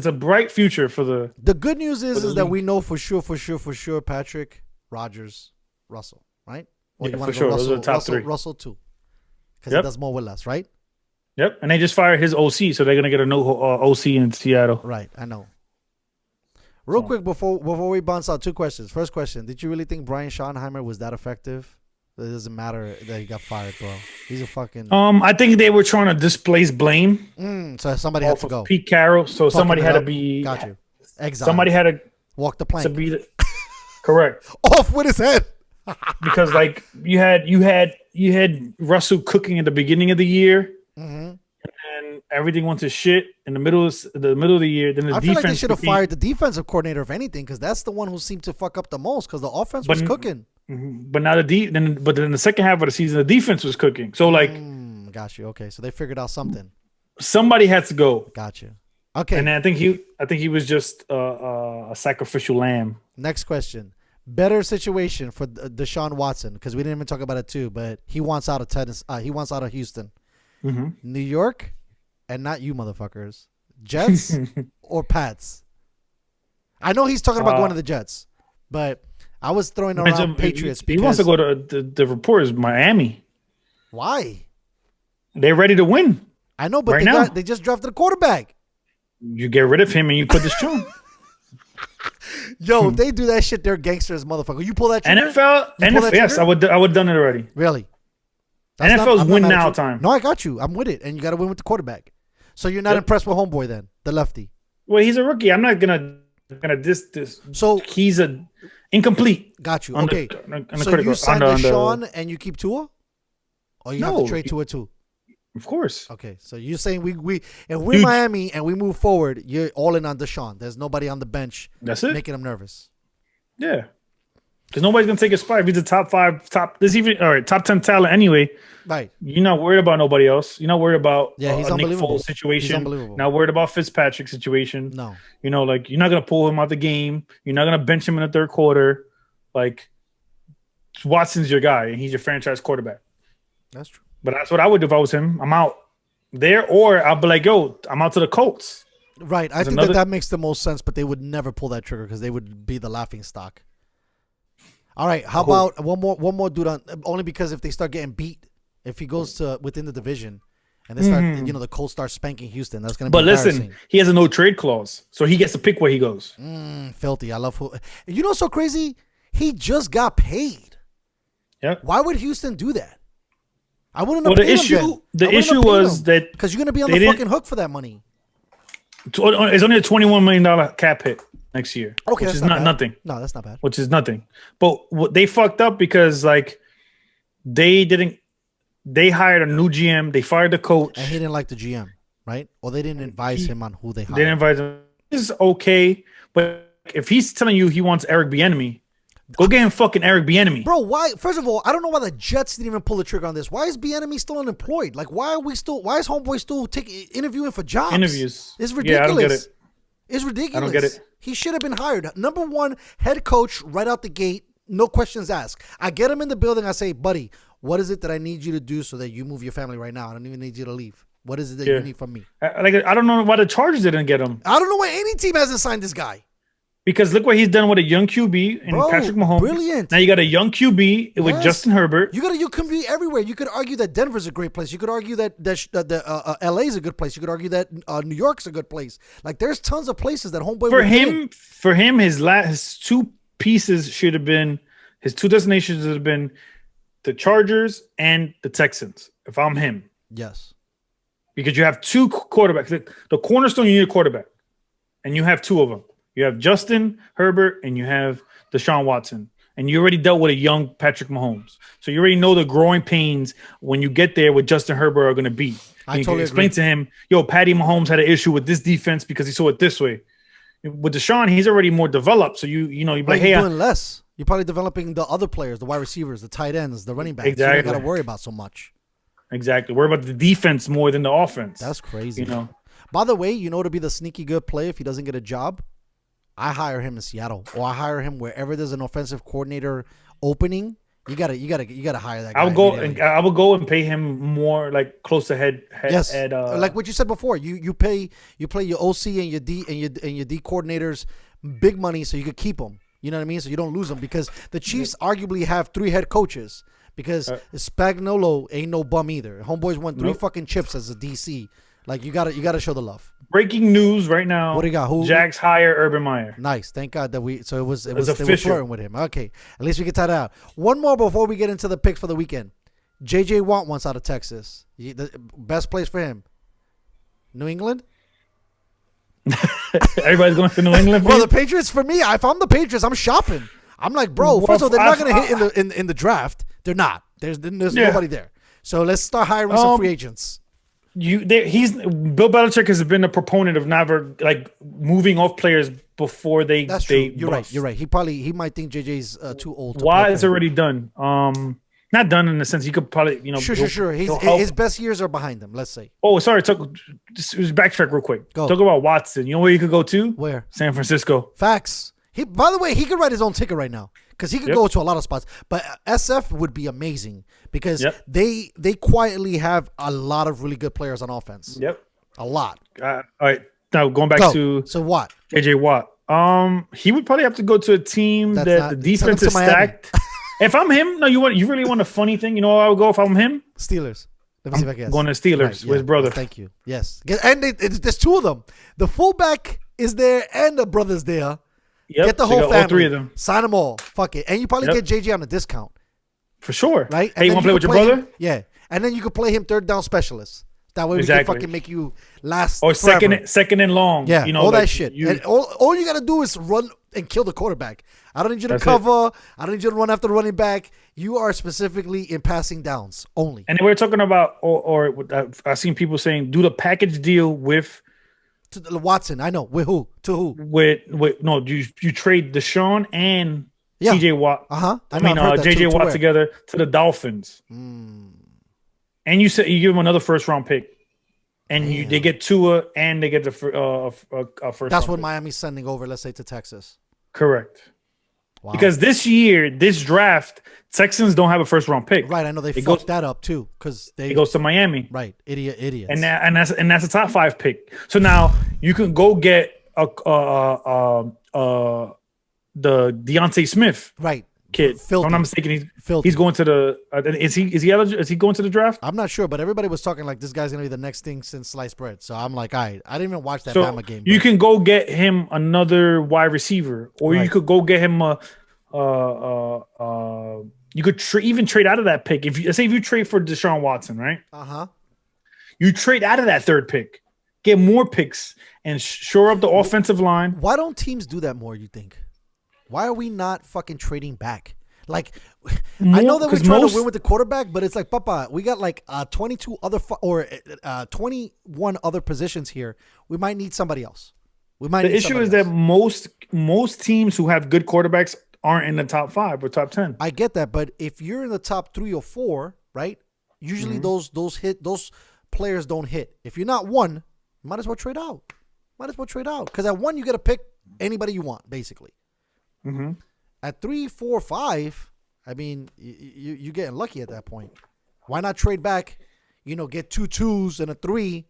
[SPEAKER 5] a bright future for the.
[SPEAKER 1] The good news is
[SPEAKER 5] the
[SPEAKER 1] that
[SPEAKER 5] league.
[SPEAKER 1] we know for sure Patrick, Rodgers, Russell, right? Or
[SPEAKER 5] Yeah,
[SPEAKER 1] wanna
[SPEAKER 5] for
[SPEAKER 1] go
[SPEAKER 5] sure. Those are the top
[SPEAKER 1] Russell,
[SPEAKER 5] 3.
[SPEAKER 1] Russell too, because
[SPEAKER 5] Yep.
[SPEAKER 1] he does more with less, right?
[SPEAKER 5] Yep, and they just fired his OC, so they're gonna get a new OC in Seattle.
[SPEAKER 1] Right, I know. Real
[SPEAKER 5] So-
[SPEAKER 1] quick before we bounce out, 2 questions. First question: did you really think Brian Schottenheimer was that effective It doesn't matter that he got fired, bro. He's a fucking.
[SPEAKER 5] I think they were trying to displace blame.
[SPEAKER 1] So somebody had to go.
[SPEAKER 5] Pete Carroll. So somebody had to be.
[SPEAKER 1] Got you. Exile.
[SPEAKER 5] Somebody had to
[SPEAKER 1] walk the plank.
[SPEAKER 5] to be the, correct.
[SPEAKER 1] Off with his head.
[SPEAKER 5] Because like you had Russell cooking at the beginning of the year, and everything went to shit in the middle of the year. Then
[SPEAKER 1] I feel like they should have fired the defensive coordinator if anything, because that's the one who seemed to fuck up the most. Because the offense was cooking.
[SPEAKER 5] But now then the second half of the season, the defense was cooking. So like,
[SPEAKER 1] got you. Okay, so they figured out something.
[SPEAKER 5] Somebody had to go.
[SPEAKER 1] Got you. Okay,
[SPEAKER 5] and I think he was just a sacrificial lamb.
[SPEAKER 1] Next question. Better situation for Deshaun Watson, because we didn't even talk about it too, but he wants out of tennis. He wants out of Houston, New York, and not you motherfuckers. Jets or Pats? I know he's talking about going to the Jets, but I was throwing around Patriots.
[SPEAKER 5] He wants to go to the report is Miami.
[SPEAKER 1] Why?
[SPEAKER 5] They're ready to win.
[SPEAKER 1] I know, but they just drafted a quarterback.
[SPEAKER 5] You get rid of him and you put Deshaun.
[SPEAKER 1] Yo, if they do that shit, they're gangsters, motherfucker. You pull that trigger?
[SPEAKER 5] NFL, yes, I would have done it already.
[SPEAKER 1] Really?
[SPEAKER 5] NFL's win now time.
[SPEAKER 1] No, I got you. I'm with it, and you got to win with the quarterback. So you're not impressed with homeboy then, the lefty?
[SPEAKER 5] Well, he's a rookie. I'm not gonna diss this.
[SPEAKER 1] So
[SPEAKER 5] he's a incomplete.
[SPEAKER 1] Got you. Okay. So you sign Deshaun and you keep Tua, or you have to trade Tua too?
[SPEAKER 5] Of course.
[SPEAKER 1] Okay, so you're saying if we're Miami and we move forward, you're all in on Deshaun. There's nobody on the bench.
[SPEAKER 5] That's it.
[SPEAKER 1] Making him nervous.
[SPEAKER 5] Yeah, because nobody's gonna take his spot. If he's a top 10 talent anyway.
[SPEAKER 1] Right.
[SPEAKER 5] You're not worried about nobody else. You're not worried about
[SPEAKER 1] he's
[SPEAKER 5] Nick
[SPEAKER 1] unbelievable.
[SPEAKER 5] Foles situation.
[SPEAKER 1] He's unbelievable.
[SPEAKER 5] Not worried about Fitzpatrick's situation.
[SPEAKER 1] No.
[SPEAKER 5] Like you're not gonna pull him out the game. You're not gonna bench him in the third quarter. Like Watson's your guy, and he's your franchise quarterback.
[SPEAKER 1] That's true.
[SPEAKER 5] But that's what I would do if I was him. I'm out there, or I'll be like, yo, I'm out to the Colts.
[SPEAKER 1] Right. I think that makes the most sense, but they would never pull that trigger because they would be the laughing stock. All right. How about one more dude on, only because if they start getting beat, if he goes to within the division and they start, the Colts start spanking Houston, that's going to be embarrassing.
[SPEAKER 5] Listen, he has a no trade clause, so he gets to pick where he goes.
[SPEAKER 1] Filthy. I love who. You know what's so crazy? He just got paid.
[SPEAKER 5] Yeah.
[SPEAKER 1] Why would Houston do that? I wouldn't
[SPEAKER 5] have paid him. The issue was that
[SPEAKER 1] because you're going to be on the fucking hook for that money.
[SPEAKER 5] It's only a $21 million cap hit next year.
[SPEAKER 1] Okay,
[SPEAKER 5] which is not nothing.
[SPEAKER 1] No, that's not bad.
[SPEAKER 5] Which is nothing. But they fucked up because like they hired a new GM. They fired the coach,
[SPEAKER 1] and he didn't like the GM, right? Or they didn't advise him on who they hired.
[SPEAKER 5] They didn't advise him. This is okay, but if he's telling you he wants Eric Bieniemy, go get him fucking Eric Bieniemy.
[SPEAKER 1] Bro, why? First of all, I don't know why the Jets didn't even pull the trigger on this. Why is Bieniemy still unemployed? Like, why is Homeboy still interviewing for jobs?
[SPEAKER 5] Interviews.
[SPEAKER 1] It's ridiculous.
[SPEAKER 5] Yeah, I don't get it.
[SPEAKER 1] It's ridiculous.
[SPEAKER 5] I don't get it.
[SPEAKER 1] He should have been hired. Number one, head coach right out the gate. No questions asked. I get him in the building. I say, buddy, what is it that I need you to do so that you move your family right now? I don't even need you to leave. What is it that you need from me?
[SPEAKER 5] I don't know why the Chargers didn't get him.
[SPEAKER 1] I don't know why any team hasn't signed this guy.
[SPEAKER 5] Because look what he's done with a young QB and Patrick Mahomes.
[SPEAKER 1] Brilliant.
[SPEAKER 5] Now you got a young QB with Justin Herbert.
[SPEAKER 1] You can be everywhere. You could argue that Denver's a great place. You could argue that LA is a good place. You could argue that New York's a good place. Like there's tons of places that homeboy
[SPEAKER 5] for him his two pieces should have been his two destinations should have been the Chargers and the Texans. If I'm him,
[SPEAKER 1] yes,
[SPEAKER 5] because you have two quarterbacks. The cornerstone, you need a quarterback, and you have two of them. You have Justin Herbert and you have Deshaun Watson. And you already dealt with a young Patrick Mahomes. So you already know the growing pains when you get there with Justin Herbert are going to be.
[SPEAKER 1] I
[SPEAKER 5] totally explain to him, Patty Mahomes had an issue with this defense because he saw it this way. With Deshaun, he's already more developed. So you're like, hey,
[SPEAKER 1] you're doing less. You're probably developing the other players, the wide receivers, the tight ends, the running backs.
[SPEAKER 5] Exactly.
[SPEAKER 1] You don't got to worry about so much.
[SPEAKER 5] Exactly. Worry about the defense more than the offense.
[SPEAKER 1] That's crazy. By the way, to be the sneaky good play if he doesn't get a job, I hire him in Seattle, or I hire him wherever there's an offensive coordinator opening. You gotta hire that guy.
[SPEAKER 5] I will go and pay him more, like close to head.
[SPEAKER 1] Yes, like what you said before. You play your OC and your D and your D coordinators big money so you could keep them. You know what I mean? So you don't lose them, because the Chiefs arguably have 3 head coaches, because Spagnuolo ain't no bum either. Homeboys won 3 fucking chips as a DC. Like you gotta show the love.
[SPEAKER 5] Breaking news right now.
[SPEAKER 1] What do you got? Who?
[SPEAKER 5] Jags hire Urban Meyer.
[SPEAKER 1] Nice. Thank God that we. So it was. They were
[SPEAKER 5] official.
[SPEAKER 1] flirting with him. Okay. At least we can tie that out. One more before we get into the picks for the weekend. J.J. Watt wants out of Texas. The best place for him. New England.
[SPEAKER 5] Everybody's going to New England.
[SPEAKER 1] Well, the Patriots for me. If I'm the Patriots, I'm shopping. I'm like, bro. First of all, they're not going to hit in the draft. They're not. There's nobody there. So let's start hiring some free agents.
[SPEAKER 5] Bill Belichick has been a proponent of never like moving off players before they. That's true.
[SPEAKER 1] You're right. You're right. He might think JJ's too old.
[SPEAKER 5] Watt is already done. Not done in the sense he could probably
[SPEAKER 1] Sure. His best years are behind him. Let's say.
[SPEAKER 5] Oh, sorry. Just backtrack real quick.
[SPEAKER 1] Go.
[SPEAKER 5] Talk about Watson. You know where you could go to?
[SPEAKER 1] Where?
[SPEAKER 5] San Francisco.
[SPEAKER 1] Facts. By the way, he could write his own ticket right now because he could go to a lot of spots. But SF would be amazing because they quietly have a lot of really good players on offense.
[SPEAKER 5] Yep.
[SPEAKER 1] A lot.
[SPEAKER 5] All right. Now going back to
[SPEAKER 1] Watt.
[SPEAKER 5] JJ Watt. He would probably have to go to a team that the defense is stacked. If I'm him, you really want a funny thing? You know where I would go if I'm him?
[SPEAKER 1] Steelers. Let me see if I guess.
[SPEAKER 5] Going to Steelers with his brother.
[SPEAKER 1] Thank you. Yes. And there's two of them. The fullback is there and the brother's there.
[SPEAKER 5] Yep.
[SPEAKER 1] Get the whole family.
[SPEAKER 5] All three of them.
[SPEAKER 1] Sign them all. Fuck it. And you probably get JJ on a discount.
[SPEAKER 5] For sure.
[SPEAKER 1] Right?
[SPEAKER 5] Hey, you want to play with your brother?
[SPEAKER 1] Him, yeah. And then you could play him third down specialist. That way we can fucking make you last
[SPEAKER 5] or
[SPEAKER 1] forever.
[SPEAKER 5] second and long.
[SPEAKER 1] Yeah,
[SPEAKER 5] you know,
[SPEAKER 1] all
[SPEAKER 5] like
[SPEAKER 1] that shit. And all you got to do is run and kill the quarterback. I don't need you to cover. I don't need you to run after the running back. You are specifically in passing downs only.
[SPEAKER 5] And we're talking about, or I've seen people saying, do the package deal with
[SPEAKER 1] Watson. I know. With who? To who?
[SPEAKER 5] With no, you trade Deshaun and TJ Watt. JJ Watt together to the Dolphins. And you give them another first round pick. And they get Tua and they get the first.
[SPEAKER 1] That's what Miami's sending over, let's say, to Texas.
[SPEAKER 5] Correct.
[SPEAKER 1] Wow.
[SPEAKER 5] Because this draft, Texans don't have a first round pick.
[SPEAKER 1] Right, I know they fucked that up too because
[SPEAKER 5] it goes to Miami.
[SPEAKER 1] Right, idiots.
[SPEAKER 5] And that's a top 5 pick. So now you can go get the Deontay Smith.
[SPEAKER 1] Right.
[SPEAKER 5] Kid. If I'm not mistaken, he's going to the. Is he eligible? Is he going to the draft?
[SPEAKER 1] I'm not sure, but everybody was talking like this guy's gonna be the next thing since sliced bread. So I'm like, all right, I didn't even watch that Bama game.
[SPEAKER 5] You can go get him another wide receiver, or you could go get him you could even trade out of that pick. If you trade for Deshaun Watson, right? You trade out of that third pick, get more picks, and shore up the offensive line.
[SPEAKER 1] Why don't teams do that more? You think? Why are we not fucking trading back? Like, I know that we're trying to win with the quarterback, but it's like, Papa, we got like 22 other 21 other positions here. We might need somebody else. The
[SPEAKER 5] issue is that most teams who have good quarterbacks aren't in the top 5 or top 10.
[SPEAKER 1] I get that, but if you're in the top 3 or 4, right? Usually those players don't hit. If you're not 1, you might as well trade out. Because at 1 you get to pick anybody you want, basically. At 3, 4, 5, I mean, you're getting lucky at that point. Why not trade back? Get 2 2s and a 3,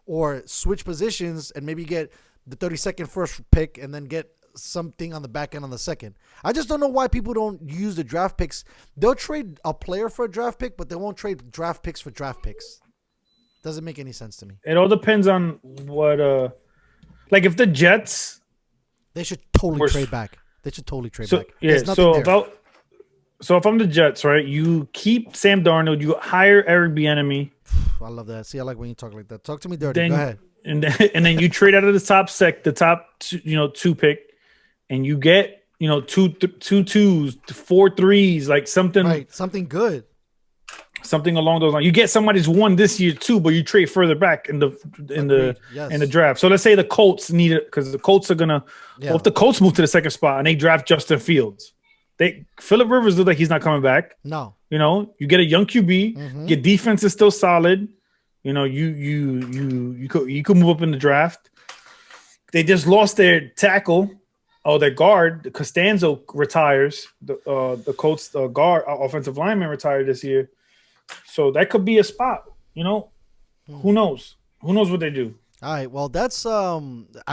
[SPEAKER 1] or switch positions and maybe get the 32nd first pick and then get something on the back end on the second. I just don't know why people don't use the draft picks. They'll trade a player for a draft pick, but they won't trade draft picks for draft picks. Doesn't make any sense to me.
[SPEAKER 5] It all depends on what, like if the Jets.
[SPEAKER 1] They should totally trade back. Back.
[SPEAKER 5] Yeah. So if I'm the Jets, right, you keep Sam Darnold, you hire Eric Bieniemy.
[SPEAKER 1] I love that. See, I like when you talk like that. Talk to me dirty. Go ahead.
[SPEAKER 5] And then you trade out of the top 2 pick, and you get 2 2s, 4 3s, like something.
[SPEAKER 1] Right. Something good.
[SPEAKER 5] Something along those lines. You get somebody's won this year too, but you trade further back in the draft. So let's say the Colts need it because the Colts are gonna. Yeah. Well, if the Colts move to the second spot and they draft Justin Fields, Phillip Rivers looks like he's not coming back.
[SPEAKER 1] No.
[SPEAKER 5] You get a young QB. Your defense is still solid. You could move up in the draft. They just lost their tackle. Oh, their guard, Costanzo retires. The Colts guard offensive lineman retired this year. So that could be a spot, Who knows? Who knows what they do?
[SPEAKER 1] All right. Well, that's at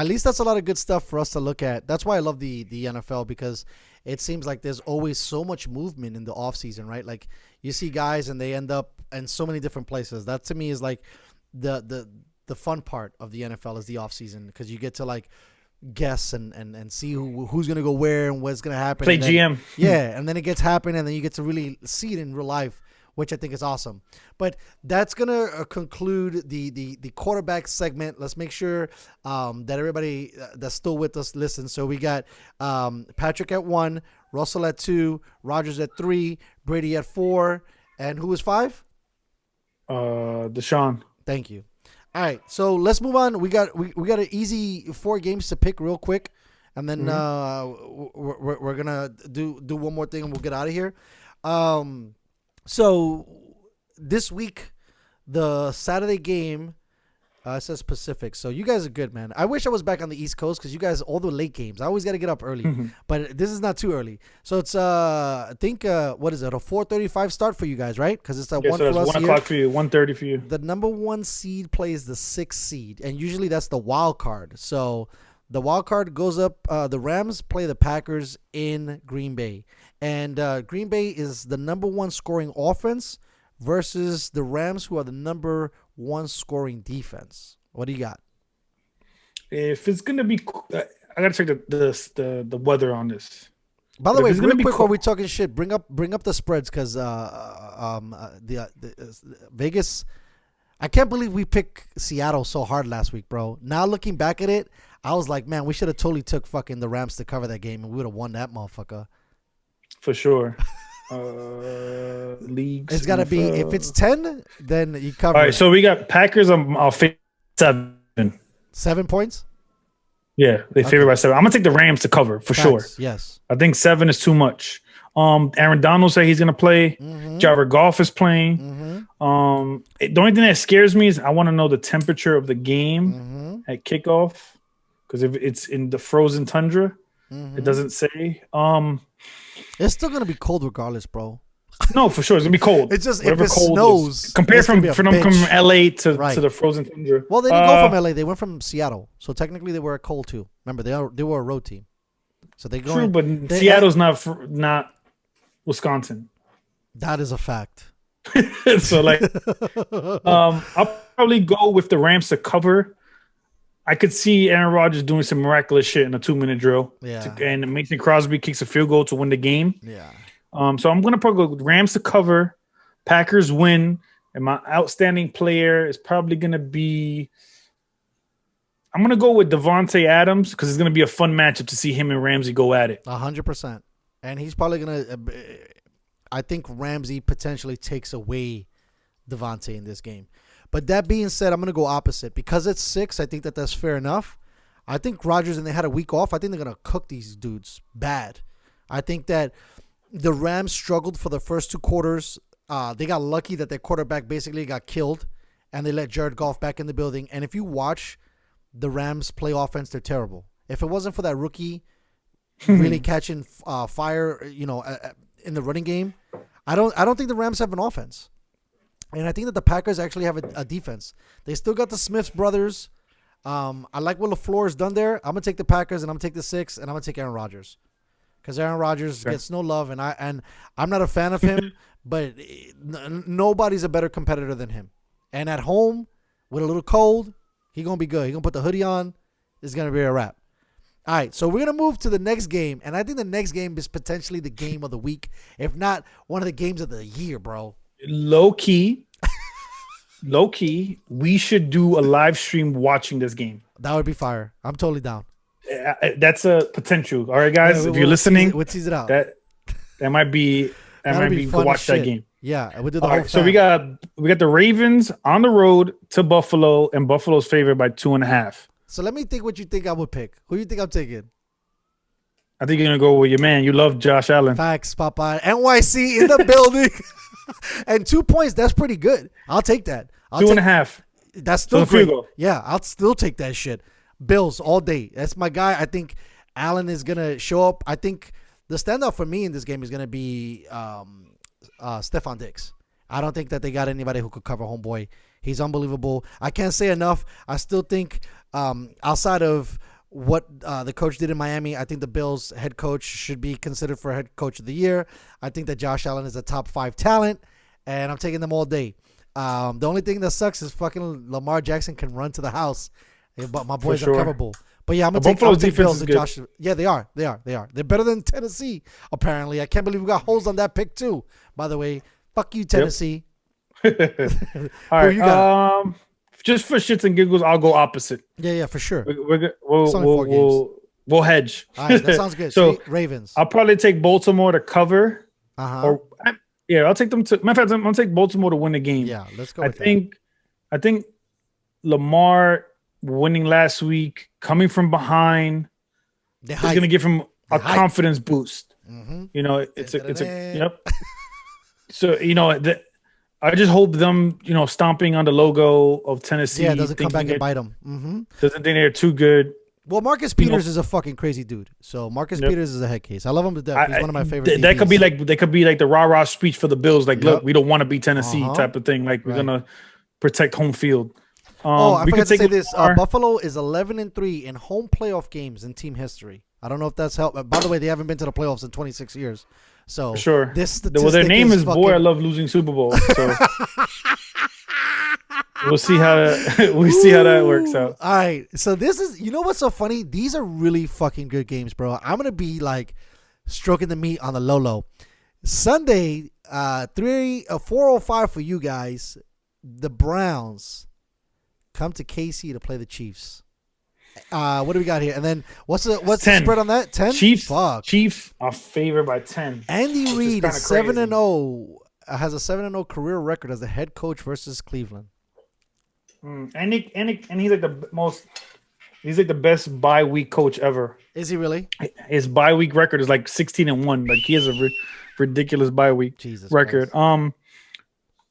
[SPEAKER 1] least that's a lot of good stuff for us to look at. That's why I love the NFL because it seems like there's always so much movement in the offseason, right? Like you see guys and they end up in so many different places. That to me is like the fun part of the NFL is the offseason, because you get to like guess and see who's gonna go where and what's gonna happen.
[SPEAKER 5] Play
[SPEAKER 1] and then,
[SPEAKER 5] GM.
[SPEAKER 1] Yeah, and then it gets happening, and then you get to really see it in real life, which I think is awesome. But that's gonna conclude the quarterback segment. Let's make sure that everybody that's still with us listens. So we got Patrick at 1, Russell at 2, Rodgers at 3, Brady at 4, and who was 5?
[SPEAKER 5] Deshaun.
[SPEAKER 1] Thank you. All right, so let's move on. We got an easy 4 games to pick real quick, and then we're gonna do one more thing and we'll get out of here. So this week, the Saturday game says Pacific. So you guys are good, man. I wish I was back on the East Coast, because you guys all the late games. I always got to get up early, but this is not too early. So it's I think what is it, a 4:35 start for you guys, right? Because it's a 1
[SPEAKER 5] so
[SPEAKER 1] for us
[SPEAKER 5] 1
[SPEAKER 1] here.
[SPEAKER 5] o'clock for you, 1:30 for you.
[SPEAKER 1] The number 1 seed plays the 6th seed, and usually that's the wild card. So the wild card goes up. The Rams play the Packers in Green Bay, and Green Bay is the number 1 scoring offense versus the Rams, who are the number 1 scoring defense. What do you got?
[SPEAKER 5] If it's gonna be, I gotta check the weather on this.
[SPEAKER 1] By the way,
[SPEAKER 5] it's
[SPEAKER 1] real
[SPEAKER 5] gonna be
[SPEAKER 1] quick while we're talking shit, bring up the spreads, because the Vegas. I can't believe we picked Seattle so hard last week, bro. Now looking back at it, I was like, man, we should have totally took fucking the Rams to cover that game, and we would have won that motherfucker.
[SPEAKER 5] For sure. Leagues.
[SPEAKER 1] It's gotta be, if it's 10, then you cover.
[SPEAKER 5] All right, so we got Packers. I'll favor 7.
[SPEAKER 1] 7 points.
[SPEAKER 5] Yeah, they favor by 7. I'm gonna take the Rams to cover for sure.
[SPEAKER 1] Yes.
[SPEAKER 5] I think 7 is too much. Aaron Donald said he's gonna play. Jared Goff is playing. The only thing that scares me is I want to know the temperature of the game at kickoff, because if it's in the frozen tundra, it doesn't say.
[SPEAKER 1] It's still gonna be cold regardless, bro.
[SPEAKER 5] No, for sure it's gonna be cold.
[SPEAKER 1] It's just
[SPEAKER 5] whatever
[SPEAKER 1] if it
[SPEAKER 5] cold
[SPEAKER 1] snows.
[SPEAKER 5] is. Compare from LA to
[SPEAKER 1] Right.
[SPEAKER 5] the frozen tundra.
[SPEAKER 1] Well, they didn't go from LA. They went from Seattle, so technically they were cold too. Remember, they were a road team, so they go.
[SPEAKER 5] True, but Seattle's not Wisconsin.
[SPEAKER 1] That is a fact.
[SPEAKER 5] So like, I'll probably go with the Rams to cover. I could see Aaron Rodgers doing some miraculous shit in a 2-minute drill.
[SPEAKER 1] Yeah.
[SPEAKER 5] And Mason Crosby kicks a field goal to win the game.
[SPEAKER 1] Yeah.
[SPEAKER 5] So I'm going to probably go with Rams to cover, Packers win, and my outstanding player is probably going to be – I'm going to go with Devontae Adams, because it's going to be a fun matchup to see him and Ramsey go at it.
[SPEAKER 1] 100%. And he's probably going to I think Ramsey potentially takes away Devontae in this game. But that being said, I'm going to go opposite. Because it's 6, I think that's fair enough. I think Rodgers, and they had a week off, I think they're going to cook these dudes bad. I think that the Rams struggled for the first 2 quarters. They got lucky that their quarterback basically got killed, and they let Jared Goff back in the building. And if you watch the Rams play offense, they're terrible. If it wasn't for that rookie really catching fire, in the running game, I don't think the Rams have an offense. And I think that the Packers actually have a defense. They still got the Smiths brothers. I like what LaFleur has done there. I'm gonna take the Packers, and I'm gonna take the 6, and I'm gonna take Aaron Rodgers, because Aaron Rodgers gets no love, and I'm not a fan of him. But nobody's a better competitor than him. And at home, with a little cold, he's gonna be good. He's gonna put the hoodie on. It's gonna be a wrap. All right, so we're gonna move to the next game, and I think the next game is potentially the game of the week, if not one of the games of the year, bro.
[SPEAKER 5] Low key, we should do a live stream watching this game.
[SPEAKER 1] That would be fire. I'm totally down.
[SPEAKER 5] That's a potential. All right, guys, if you're listening,
[SPEAKER 1] we'll tease it out.
[SPEAKER 5] That might be
[SPEAKER 1] fun
[SPEAKER 5] watch
[SPEAKER 1] as
[SPEAKER 5] that
[SPEAKER 1] shit.
[SPEAKER 5] game.
[SPEAKER 1] Yeah, we'll do the
[SPEAKER 5] All
[SPEAKER 1] whole.
[SPEAKER 5] right, so we got the Ravens on the road to Buffalo, and Buffalo's favored by 2.5.
[SPEAKER 1] So let me think what you think I would pick. Who do you think I'm taking?
[SPEAKER 5] I think you're gonna go with your man. You love Josh Allen.
[SPEAKER 1] Facts, Papa. NYC in the building. And 2 points, that's pretty good. I'll take that.
[SPEAKER 5] 2.5.
[SPEAKER 1] That's still
[SPEAKER 5] So the field
[SPEAKER 1] great.
[SPEAKER 5] goal.
[SPEAKER 1] Yeah, I'll still take that shit. Bills all day. That's my guy. I think Allen is gonna show up. I think the standout for me in this game is gonna be Stephon Diggs. I don't think that they got anybody who could cover homeboy. He's unbelievable. I can't say enough. I still think outside of what the coach did in Miami, I think the Bills head coach should be considered for head coach of the year. I think that Josh Allen is a top 5 talent, and I'm taking them all day. The only thing that sucks is fucking Lamar Jackson can run to the house, but my boys
[SPEAKER 5] sure.
[SPEAKER 1] are coverable. But yeah, I'm gonna take
[SPEAKER 5] Buffalo's defense
[SPEAKER 1] Bills
[SPEAKER 5] is
[SPEAKER 1] and
[SPEAKER 5] good.
[SPEAKER 1] Josh. Yeah, they are. They're better than Tennessee. Apparently, I can't believe we got holes on that pick too. By the way, fuck you, Tennessee.
[SPEAKER 5] All right.
[SPEAKER 1] you got?
[SPEAKER 5] Just for shits and giggles, I'll go opposite.
[SPEAKER 1] Yeah, for sure.
[SPEAKER 5] We'll hedge.
[SPEAKER 1] All right, that sounds good.
[SPEAKER 5] So
[SPEAKER 1] Ravens.
[SPEAKER 5] I'll probably take Baltimore to cover.
[SPEAKER 1] Uh-huh.
[SPEAKER 5] I'll take them to. Matter of fact, I'm gonna take Baltimore to win the game.
[SPEAKER 1] Yeah, let's go.
[SPEAKER 5] I think Lamar winning last week, coming from behind, is gonna give him a confidence boost.
[SPEAKER 1] Mm-hmm.
[SPEAKER 5] You know, it's a yep. So I just hope them, stomping on the logo of Tennessee.
[SPEAKER 1] Yeah, it doesn't come back and bite them. Mm-hmm.
[SPEAKER 5] Doesn't think they're too good.
[SPEAKER 1] Well, Marcus Peters is a fucking crazy dude. So Marcus Peters is a head case. I love him to death. He's one of my favorite.
[SPEAKER 5] That could be like the rah-rah speech for the Bills. Like, look, we don't want to beat Tennessee type of thing. Like, we're gonna protect home field.
[SPEAKER 1] I forgot to say this. Buffalo is 11-3 in home playoff games in team history. I don't know if that's helped. By the way, they haven't been to the playoffs in 26 years. So
[SPEAKER 5] for sure.
[SPEAKER 1] This statistic
[SPEAKER 5] their name is
[SPEAKER 1] fucking...
[SPEAKER 5] Boy I Love Losing Super Bowl. So we'll see how that works out.
[SPEAKER 1] All right. So this is, what's so funny? These are really fucking good games, bro. I'm gonna be like stroking the meat on the low. Sunday, 4:05 for you guys. The Browns come to KC to play the Chiefs. What do we got here? And then what's the spread on that? 10?
[SPEAKER 5] Chiefs.
[SPEAKER 1] Fuck.
[SPEAKER 5] Chiefs are favored by 10.
[SPEAKER 1] Andy Reid is 7-0. Has a 7-0 career record as the head coach versus Cleveland.
[SPEAKER 5] And he's like the most. He's like the best bye week coach ever.
[SPEAKER 1] Is he really?
[SPEAKER 5] His bye week record is like 16-1. Like, he has a ridiculous bye week record.
[SPEAKER 1] Christ.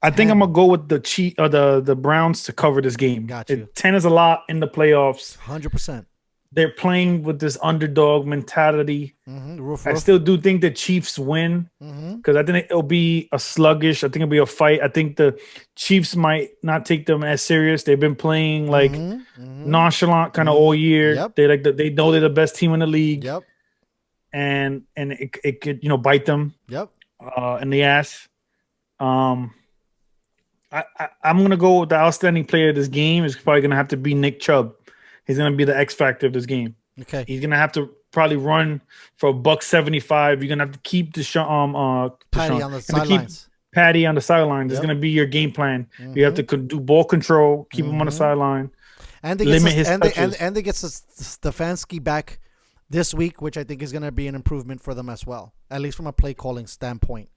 [SPEAKER 5] I think I'm gonna go with the Browns to cover this game.
[SPEAKER 1] Got you.
[SPEAKER 5] 10 is a lot in the playoffs.
[SPEAKER 1] 100%.
[SPEAKER 5] They're playing with this underdog mentality.
[SPEAKER 1] Mm-hmm.
[SPEAKER 5] I still do think the Chiefs win because I think it'll be a sluggish. I think it'll be a fight. I think the Chiefs might not take them as serious. They've been playing like nonchalant kind of all year.
[SPEAKER 1] Yep.
[SPEAKER 5] They know they're the best team in the league.
[SPEAKER 1] Yep.
[SPEAKER 5] And it could bite them.
[SPEAKER 1] Yep.
[SPEAKER 5] In the ass. I'm gonna go with the outstanding player of this game. Is probably gonna have to be Nick Chubb. He's gonna be the X factor of this game.
[SPEAKER 1] Okay.
[SPEAKER 5] He's gonna have to probably run for $175. You're gonna have to keep
[SPEAKER 1] Patty on the sidelines.
[SPEAKER 5] Patty on the sideline. That's gonna be your game plan. You have to do ball control, keep him on the sideline,
[SPEAKER 1] and they
[SPEAKER 5] limit his touches.
[SPEAKER 1] And they get Stefanski back this week, which I think is gonna be an improvement for them as well, at least from a play calling standpoint.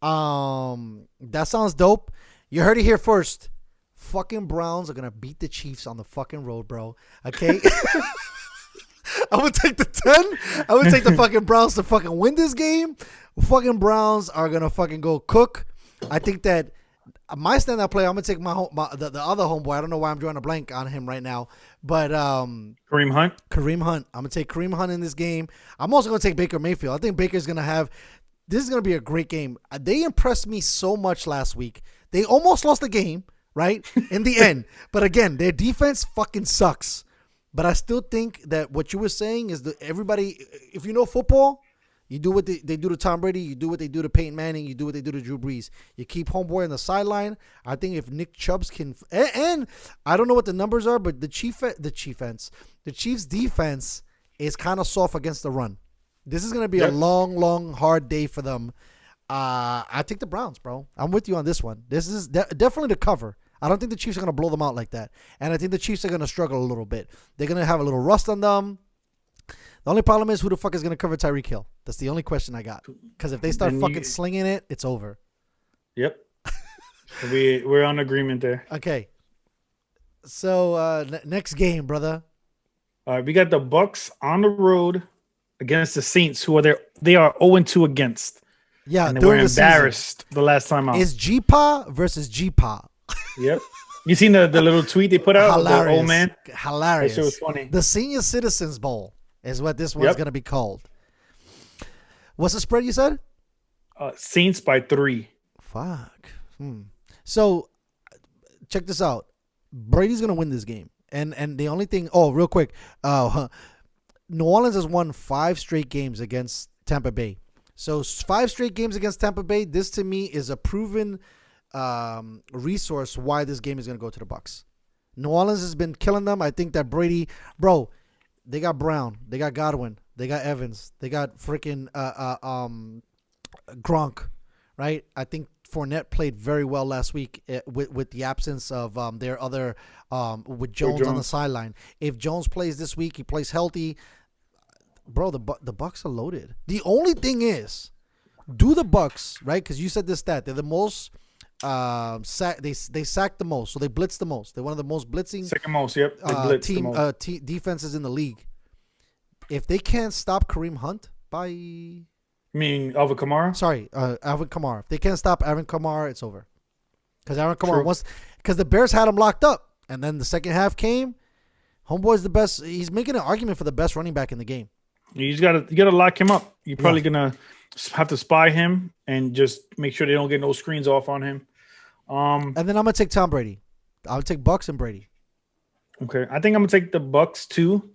[SPEAKER 1] That sounds dope. You heard it here first. Fucking Browns are gonna beat the Chiefs on the fucking road, bro. Okay. I would take the 10. I would take the fucking Browns to fucking win this game. Fucking Browns are gonna fucking go cook. I think that my standout player, I'm gonna take the other homeboy. I don't know why I'm drawing a blank on him right now, but
[SPEAKER 5] Kareem Hunt.
[SPEAKER 1] I'm gonna take Kareem Hunt in this game. I'm also gonna take Baker Mayfield. I think Baker's gonna have. This is gonna be a great game. They impressed me so much last week. They almost lost the game, right? In the end. But again, their defense fucking sucks. But I still think that what you were saying is that everybody, if you know football, you do what they do to Tom Brady, you do what they do to Peyton Manning, you do what they do to Drew Brees. You keep homeboy on the sideline. I think if Nick Chubbs can, and I don't know what the numbers are, but the Chiefs' defense is kind of soft against the run. This is going to be a long, hard day for them. I take the Browns, bro. I'm with you on this one. This is definitely the cover. I don't think the Chiefs are going to blow them out like that. And I think the Chiefs are going to struggle a little bit. They're going to have a little rust on them. The only problem is who the fuck is going to cover Tyreek Hill? That's the only question I got. Because if they start slinging it, it's over.
[SPEAKER 5] Yep. We're on agreement there.
[SPEAKER 1] Okay. So next game, brother.
[SPEAKER 5] All right, we got the Bucks on the road against the Saints, who they are 0-2 against.
[SPEAKER 1] Yeah,
[SPEAKER 5] and they were embarrassed the last time out.
[SPEAKER 1] It's G-Pa versus G-Pa.
[SPEAKER 5] Yep. You seen the little tweet they put out?
[SPEAKER 1] Hilarious.
[SPEAKER 5] The old man?
[SPEAKER 1] Hilarious.
[SPEAKER 5] That shit was funny.
[SPEAKER 1] The Senior Citizens Bowl is what this one's going to be called. What's the spread you said?
[SPEAKER 5] Saints by 3.
[SPEAKER 1] Fuck. So, check this out. Brady's going to win this game. And the only thing... Oh, real quick. New Orleans has won 5 straight games against Tampa Bay. So 5 straight games against Tampa Bay. This to me is a proven resource why this game is going to go to the Bucks. New Orleans has been killing them. I think that Brady, bro, they got Brown, they got Godwin, they got Evans, they got freaking Gronk, right? I think Fournette played very well last week with the absence of their other with Jones on the sideline. If Jones plays this week, he plays healthy. Bro, the Bucks are loaded. The only thing is, do the Bucks, right? Because you said this stat. They're the most they sack the most, so they blitz the most. They're one of the most blitzing
[SPEAKER 5] second most. Yep, they blitz the most.
[SPEAKER 1] Defenses in the league. If they can't stop Kareem Hunt, bye.
[SPEAKER 5] You mean Alvin Kamara?
[SPEAKER 1] Sorry, Alvin Kamara. If they can't stop Alvin Kamara, it's over. Because Alvin Kamara because the Bears had him locked up, and then the second half came. Homeboy's the best. He's making an argument for the best running back in the game.
[SPEAKER 5] You gotta lock him up. You're probably gonna have to spy him and just make sure they don't get no screens off on him.
[SPEAKER 1] And then I'm gonna take Tom Brady. I'll take Bucks and Brady.
[SPEAKER 5] Okay, I think I'm gonna take the Bucks too.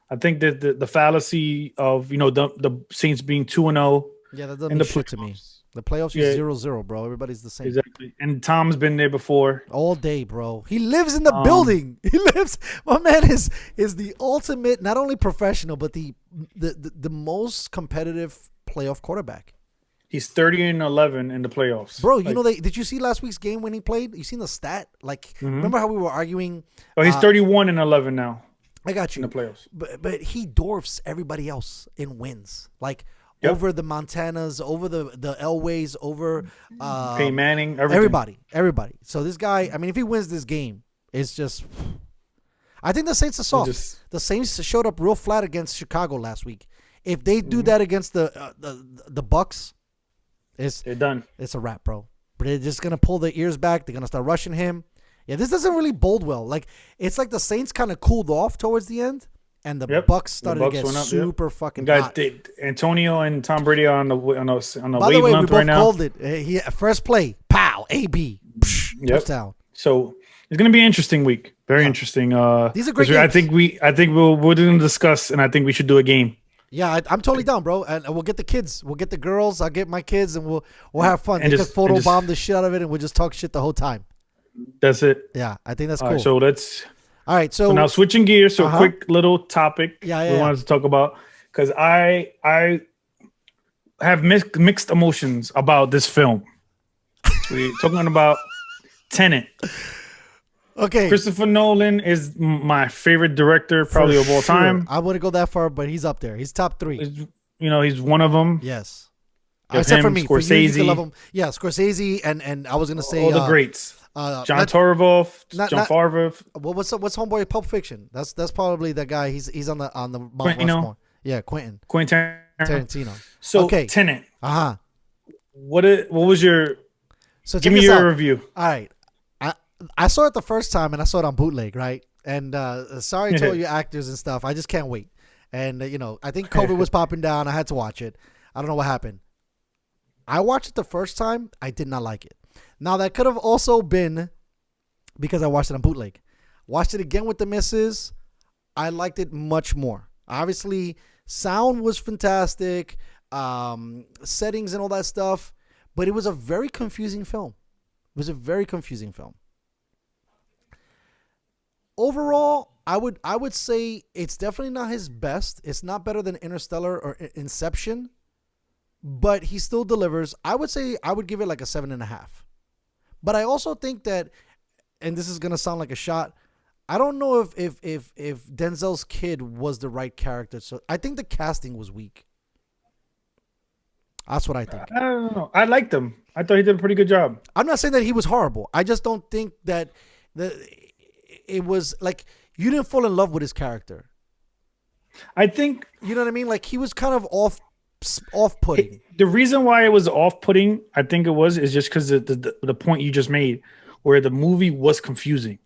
[SPEAKER 5] I think that the fallacy of the Saints being 2-0.
[SPEAKER 1] Yeah, that doesn't mean shit to me. The playoffs is 0-0, bro. Everybody's the same.
[SPEAKER 5] Exactly. And Tom's been there before.
[SPEAKER 1] All day, bro. He lives in the building. He lives. My man is the ultimate, not only professional, but the most competitive playoff quarterback.
[SPEAKER 5] He's 30-11 in the playoffs.
[SPEAKER 1] Bro, did you see last week's game when he played? You seen the stat? Like, remember how we were arguing?
[SPEAKER 5] Oh, he's 31-11 now.
[SPEAKER 1] I got you.
[SPEAKER 5] In the playoffs.
[SPEAKER 1] But he dwarfs everybody else in wins. Like, over the Montanas, over the Elways, over
[SPEAKER 5] Peyton Manning, everything.
[SPEAKER 1] Everybody. So this guy, I mean, if he wins this game, it's just. I think the Saints are soft. The Saints showed up real flat against Chicago last week. If they do that against the Bucks,
[SPEAKER 5] they're done.
[SPEAKER 1] It's a wrap, bro. But they're just gonna pull their ears back. They're gonna start rushing him. Yeah, this doesn't really bode well. Like, it's like the Saints kind of cooled off towards the end. And the Bucks started to get super fucking hot.
[SPEAKER 5] Antonio and Tom Brady are on the
[SPEAKER 1] By the way, we both
[SPEAKER 5] right now.
[SPEAKER 1] called it. First play, pow, AB, touchdown.
[SPEAKER 5] So it's going to be an interesting week. Very interesting.
[SPEAKER 1] These are great games.
[SPEAKER 5] I think we're going to discuss, and I think we should do a game.
[SPEAKER 1] Yeah, I'm totally down, bro. And we'll get the kids. We'll get the girls. I'll get my kids, and we'll have fun. They can photobomb the shit out of it, and we'll just talk shit the whole time.
[SPEAKER 5] That's it.
[SPEAKER 1] Yeah, I think that's cool.
[SPEAKER 5] Right, so let's.
[SPEAKER 1] All right, so
[SPEAKER 5] now switching gears. So a quick little topic we wanted to talk about, because I have mixed emotions about this film. We're talking about Tenet.
[SPEAKER 1] Okay,
[SPEAKER 5] Christopher Nolan is my favorite director, probably of all time.
[SPEAKER 1] I wouldn't go that far, but he's up there. He's top 3.
[SPEAKER 5] He's one of them.
[SPEAKER 1] Yes, except for me.
[SPEAKER 5] Scorsese.
[SPEAKER 1] For you can love him. Yeah, Scorsese, and I was gonna say
[SPEAKER 5] all the greats. John Favreau.
[SPEAKER 1] What's homeboy Pulp Fiction? That's probably the guy. He's on the Mount Rushmore. Yeah, Quentin Tarantino.
[SPEAKER 5] So Tenet. What was your?
[SPEAKER 1] So
[SPEAKER 5] give me your review.
[SPEAKER 1] All right, I saw it the first time and I saw it on bootleg, right? And sorry to all you actors and stuff. I just can't wait. And I think COVID was popping down. I had to watch it. I don't know what happened. I watched it the first time. I did not like it. Now, that could have also been because I watched it on bootleg. Watched it again with the missus. I liked it much more. Obviously, sound was fantastic, settings and all that stuff, but it was a very confusing film. Overall, I would say it's definitely not his best. It's not better than Interstellar or Inception, but he still delivers. I would say I would give it like a 7.5. But I also think that, and this is gonna sound like a shot, I don't know if Denzel's kid was the right character. So I think the casting was weak. That's what I think.
[SPEAKER 5] I don't know. I liked him. I thought he did a pretty good job.
[SPEAKER 1] I'm not saying that he was horrible. I just don't think that it was like you didn't fall in love with his character.
[SPEAKER 5] I think,
[SPEAKER 1] you know what I mean. Like, he was kind of off-putting.
[SPEAKER 5] The reason why it was off-putting, I think is just because the point you just made, where the movie was confusing.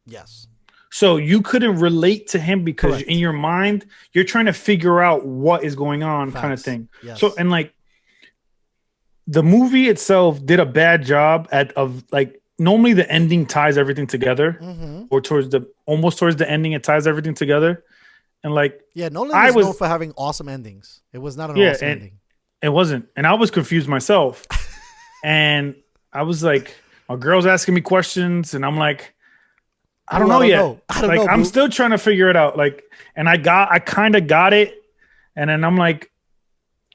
[SPEAKER 1] Yes.
[SPEAKER 5] So you couldn't relate to him because in your mind you're trying to figure out what is going on, kind of thing.
[SPEAKER 1] Yes.
[SPEAKER 5] So, and like the movie itself did a bad job of normally the ending ties everything together, or almost towards the ending it ties everything together. And
[SPEAKER 1] Nolan was known for having awesome endings. It was not an awesome ending.
[SPEAKER 5] It wasn't. And I was confused myself. And I was like, My girl's asking me questions, and I'm like, I don't
[SPEAKER 1] Ooh,
[SPEAKER 5] know yet.
[SPEAKER 1] I don't
[SPEAKER 5] like
[SPEAKER 1] know,
[SPEAKER 5] I'm
[SPEAKER 1] boo.
[SPEAKER 5] still trying to figure it out. Like, and I kind of got it, and then I'm like,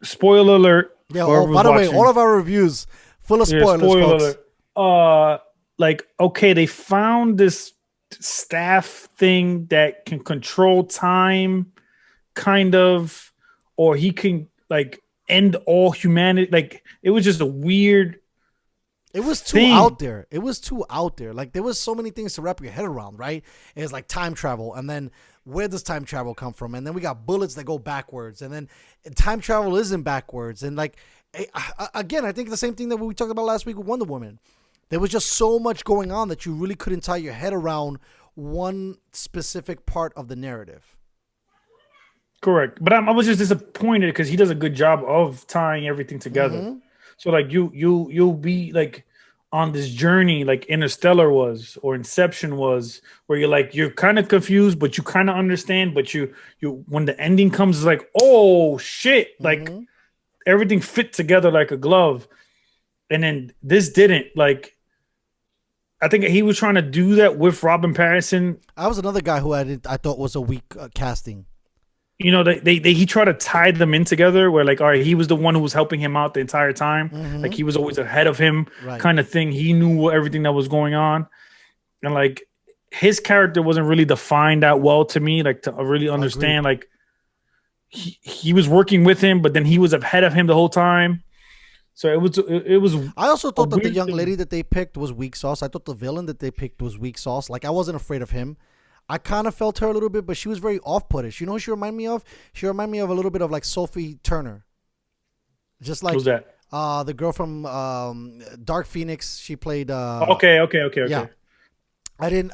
[SPEAKER 5] spoiler alert.
[SPEAKER 1] Yeah. Oh, by the way, all of our reviews full of spoilers, folks.
[SPEAKER 5] Alert. Like, okay, they found this staff thing that can control time, kind of, or he can like end all humanity. Like, it was just a weird.
[SPEAKER 1] It was too out there. It was too out there. Like, there was so many things to wrap your head around, right? It's like time travel, and then where does time travel come from? And then we got bullets that go backwards, and then time travel isn't backwards. And like, again, I think the same thing that we talked about last week with Wonder Woman. There was just so much going on that you really couldn't tie your head around one specific part of the narrative.
[SPEAKER 5] Correct, but I was just disappointed because he does a good job of tying everything together. Mm-hmm. So like you'll be like on this journey like Interstellar was or Inception was, where you're kind of confused, but you kind of understand. But you when the ending comes, it's like, oh shit, like everything fit together like a glove. And then this didn't. Like, I think he was trying to do that with Robin Pattinson.
[SPEAKER 1] I was another guy who I thought was a weak casting.
[SPEAKER 5] You know, he tried to tie them in together where, like, all right, he was the one who was helping him out the entire time. Mm-hmm. Like, he was always ahead of him, kind of thing. He knew everything that was going on. And, like, his character wasn't really defined that well to me, like, to really understand. Like, he was working with him, but then he was ahead of him the whole time. So it was.
[SPEAKER 1] I also thought that the young lady that they picked was weak sauce. I thought the villain that they picked was weak sauce. Like, I wasn't afraid of him. I kind of felt her a little bit, but she was very off-puttish. You know who she reminded me of? She reminded me of a little bit of like Sophie Turner. Just like,
[SPEAKER 5] who's that?
[SPEAKER 1] The girl from Dark Phoenix. She played.
[SPEAKER 5] Okay.
[SPEAKER 1] Yeah. I didn't.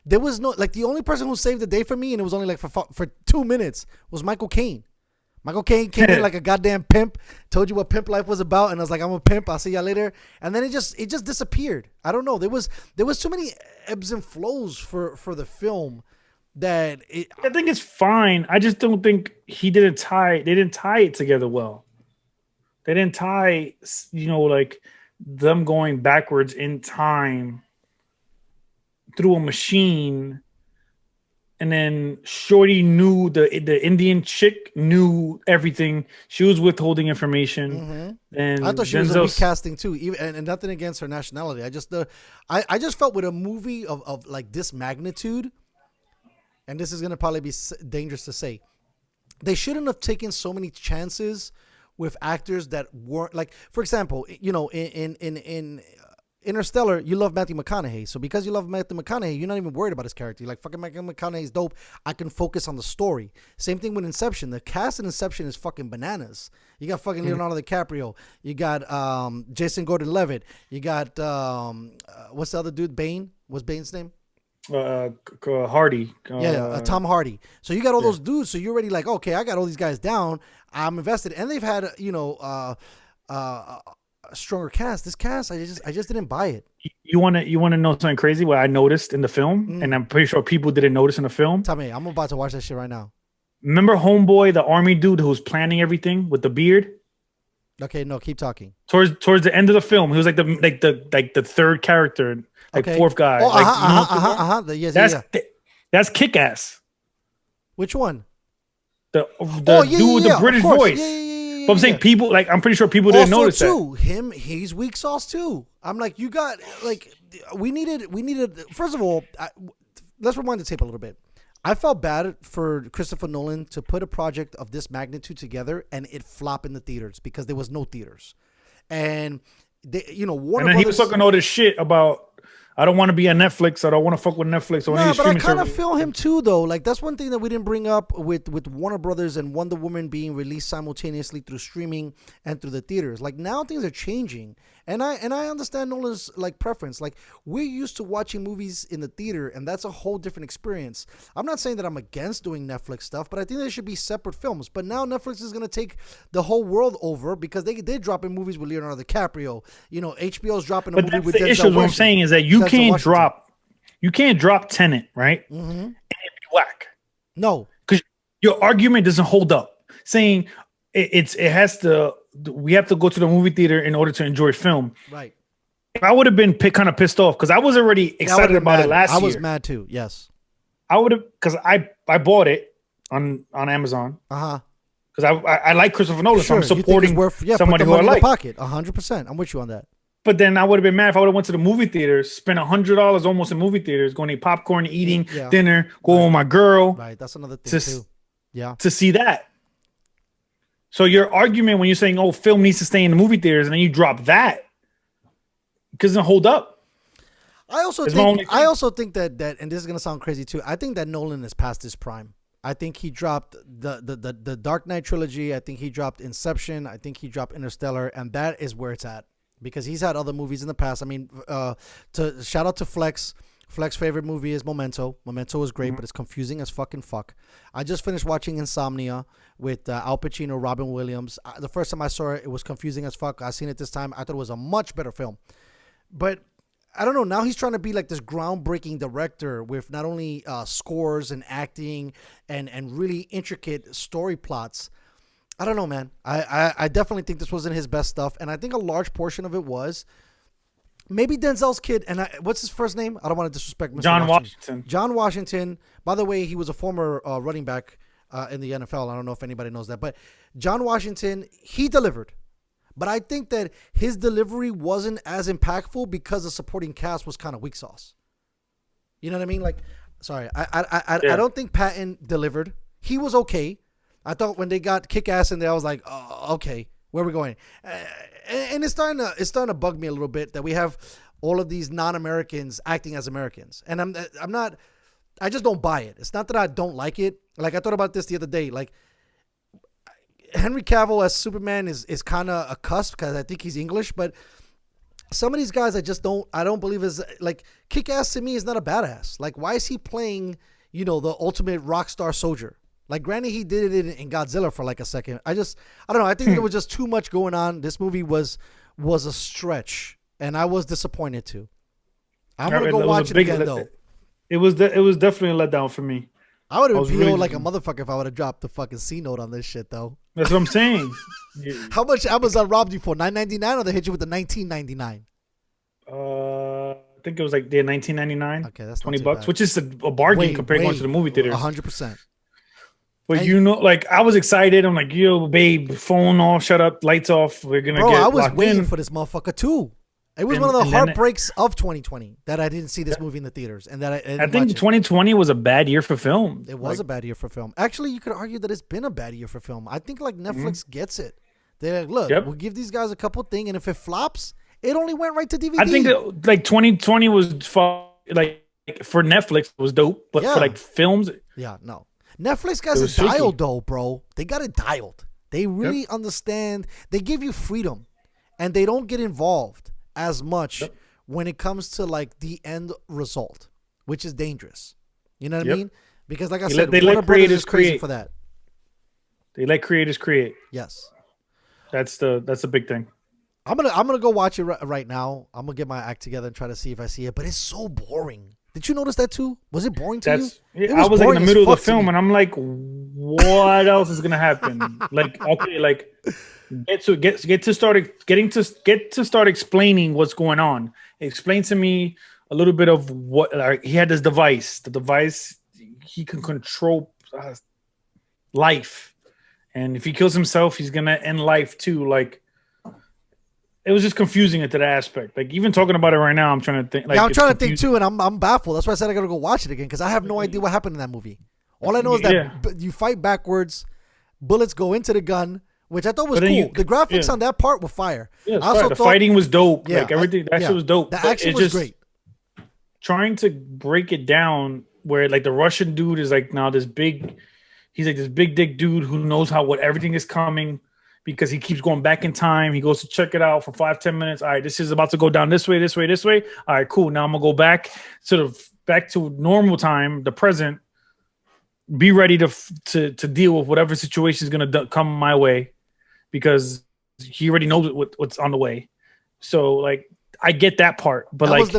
[SPEAKER 1] There was no, like, the only person who saved the day for me, and it was only like for 2 minutes, was Michael Caine. Michael Caine came in like a goddamn pimp, told you what pimp life was about, and I was like, I'm a pimp, I'll see y'all later. And then it just disappeared. I don't know. There was too many ebbs and flows for the film that
[SPEAKER 5] I think it's fine. I just don't think they didn't tie it together well. They didn't tie, like them going backwards in time through a machine. And then Shorty knew the Indian chick knew everything. She was withholding information. Mm-hmm. And
[SPEAKER 1] I thought she was a weak casting too. Even and nothing against her nationality. I just felt with a movie of like this magnitude, and this is gonna probably be dangerous to say, they shouldn't have taken so many chances with actors that weren't, like, for example, in Interstellar, you love Matthew McConaughey. So because you love Matthew McConaughey, you're not even worried about his character. You're like, fucking Matthew McConaughey's dope. I can focus on the story. Same thing with Inception. The cast in Inception is fucking bananas. You got fucking Leonardo DiCaprio. You got Jason Gordon-Levitt. You got, what's the other dude? Bane? What's Bane's name?
[SPEAKER 5] Hardy.
[SPEAKER 1] Tom Hardy. So you got all those dudes. So you're already like, okay, I got all these guys down. I'm invested. And they've had, a stronger cast. This cast, I just didn't buy it.
[SPEAKER 5] You want to know something crazy? What I noticed in the film, and I'm pretty sure people didn't notice in the film.
[SPEAKER 1] Tell me, I'm about to watch that shit right now.
[SPEAKER 5] Remember Homeboy, the army dude who was planning everything with the beard?
[SPEAKER 1] Okay, no, keep talking.
[SPEAKER 5] Towards the end of the film, he was like the third character, fourth guy.
[SPEAKER 1] Oh, yes,
[SPEAKER 5] that's Kick-Ass.
[SPEAKER 1] Which one?
[SPEAKER 5] The dude with the British voice. But I'm saying people, like, I'm pretty sure people didn't notice
[SPEAKER 1] too, that. He's weak sauce too. I'm like, you got, like, we needed. First of all, let's rewind the tape a little bit. I felt bad for Christopher Nolan to put a project of this magnitude together and it flop in the theaters because there was no theaters, and Warner Brothers,
[SPEAKER 5] he was talking all this shit about, I don't want to be on Netflix. I don't want to fuck with Netflix.
[SPEAKER 1] But I kind of feel him too, though. Like, that's one thing that we didn't bring up with Warner Brothers and Wonder Woman being released simultaneously through streaming and through the theaters. Like, now things are changing, and I understand Nolan's like preference. Like, we're used to watching movies in the theater, and that's a whole different experience. I'm not saying that I'm against doing Netflix stuff, but I think there should be separate films. But now Netflix is gonna take the whole world over because they did drop in movies with Leonardo DiCaprio. HBO's dropping a movie with Denzel
[SPEAKER 5] Washington. What I'm saying is that you can't drop Tenet, right? Mm-hmm. And it be whack.
[SPEAKER 1] No,
[SPEAKER 5] because your argument doesn't hold up. Saying we have to go to the movie theater in order to enjoy film.
[SPEAKER 1] Right.
[SPEAKER 5] I would have been kind of pissed off because I was already excited about it last year.
[SPEAKER 1] I was mad too. Yes.
[SPEAKER 5] I would have, because I bought it on Amazon. Because I like Christopher Nolan, so I'm supporting somebody who I like.
[SPEAKER 1] Pocket, 100%. I'm with you on that.
[SPEAKER 5] But then I would have been mad if I would have went to the movie theaters, spent $100 almost in movie theaters, going to eat popcorn, eating dinner, going with my girl.
[SPEAKER 1] Right, that's another thing too. Yeah,
[SPEAKER 5] to see that. So your argument when you're saying, "Oh, film needs to stay in the movie theaters," and then you drop that, because it doesn't hold up.
[SPEAKER 1] I also think that, and this is gonna sound crazy too. I think that Nolan is past his prime. I think he dropped the Dark Knight trilogy. I think he dropped Inception. I think he dropped Interstellar, and that is where it's at. Because he's had other movies in the past. I mean, to shout out to Flex. Flex's favorite movie is Memento. Memento is great, but it's confusing as fucking fuck. I just finished watching Insomnia with Al Pacino, Robin Williams. The first time I saw it, it was confusing as fuck. I seen it this time. I thought it was a much better film. But I don't know. Now he's trying to be like this groundbreaking director with not only scores and acting and really intricate story plots. I don't know, man. I definitely think this wasn't his best stuff. And I think a large portion of it was maybe Denzel's kid. And what's his first name? I don't want to disrespect Mr.
[SPEAKER 5] John Washington.
[SPEAKER 1] John Washington. By the way, he was a former running back in the NFL. I don't know if anybody knows that. But John Washington, he delivered. But I think that his delivery wasn't as impactful because the supporting cast was kind of weak sauce. You know what I mean? Like, sorry. I don't think Patton delivered. He was okay. I thought when they got Kick-Ass in there, I was like, oh, okay, where are we going? And it's starting to bug me a little bit that we have all of these non-Americans acting as Americans. And I just don't buy it. It's not that I don't like it. Like, I thought about this the other day. Like, Henry Cavill as Superman is kind of a cusp because I think he's English, but some of these guys I don't believe is like Kick-Ass to me is not a badass. Like, why is he playing, the ultimate rock star soldier? Like, granted, he did it in Godzilla for like a second. I don't know. I think there was just too much going on. This movie was a stretch, and I was disappointed too. I'm gonna go watch it again though.
[SPEAKER 5] It was definitely a letdown for me.
[SPEAKER 1] I would have been like a motherfucker if I would have dropped the fucking C note on this shit though.
[SPEAKER 5] That's what I'm saying.
[SPEAKER 1] How much Amazon robbed you for? $9.99 or they hit you with the $19.99?
[SPEAKER 5] I think it was like $19.99.
[SPEAKER 1] Okay, that's
[SPEAKER 5] $20, which is a bargain compared to the movie theaters.
[SPEAKER 1] 100%.
[SPEAKER 5] But I was excited. I'm like, yo, babe, phone off, shut up, lights off. We're gonna get.
[SPEAKER 1] I was waiting for this motherfucker too. It was one of the heartbreaks of 2020 that I didn't see this movie in the theaters, and that I think 2020
[SPEAKER 5] was a bad year for film.
[SPEAKER 1] It was a bad year for film. Actually, you could argue that it's been a bad year for film. I think like Netflix gets it. They're like, look, we'll give these guys a couple things, and if it flops, it only went right to DVD.
[SPEAKER 5] I think like 2020 was like for Netflix it was dope, but for like films,
[SPEAKER 1] no. Netflix got it dialed though, bro. They got it dialed. They really understand. They give you freedom, and they don't get involved as much when it comes to like the end result, which is dangerous. You know what I mean? Because like I said,
[SPEAKER 5] they let creators create
[SPEAKER 1] for that.
[SPEAKER 5] They let creators create.
[SPEAKER 1] Yes,
[SPEAKER 5] that's a big thing.
[SPEAKER 1] I'm gonna go watch it right now. I'm gonna get my act together and try to see if I see it. But it's so boring. Did you notice that too? Was it boring to you?
[SPEAKER 5] I was like in the middle of the film, and I'm like, what else is gonna happen? Like, okay, like get to start explaining what's going on. Explain to me a little bit of what he had this device. The device he can control life, and if he kills himself, he's gonna end life too. Like. It was just confusing into that aspect. Like even talking about it right now, I'm trying to think. Like,
[SPEAKER 1] I'm trying to think too, and I'm baffled. That's why I said I gotta go watch it again because I have no idea what happened in that movie. All I know is that you fight backwards, bullets go into the gun, which I thought was cool. The graphics on that part were fire.
[SPEAKER 5] Yeah, the fighting was dope.
[SPEAKER 1] Yeah,
[SPEAKER 5] like everything, that shit was dope.
[SPEAKER 1] The action was great.
[SPEAKER 5] Trying to break it down, where like the Russian dude is like now this big, he's like this big dick dude who knows what everything is coming. Because he keeps going back in time. He goes to check it out for 5-10 minutes. All right, this is about to go down this way, this way, this way. All right, cool. Now I'm going to go back to normal time, the present. Be ready to deal with whatever situation is going to come my way. Because he already knows what's on the way. So, like, I get that part. But that
[SPEAKER 1] was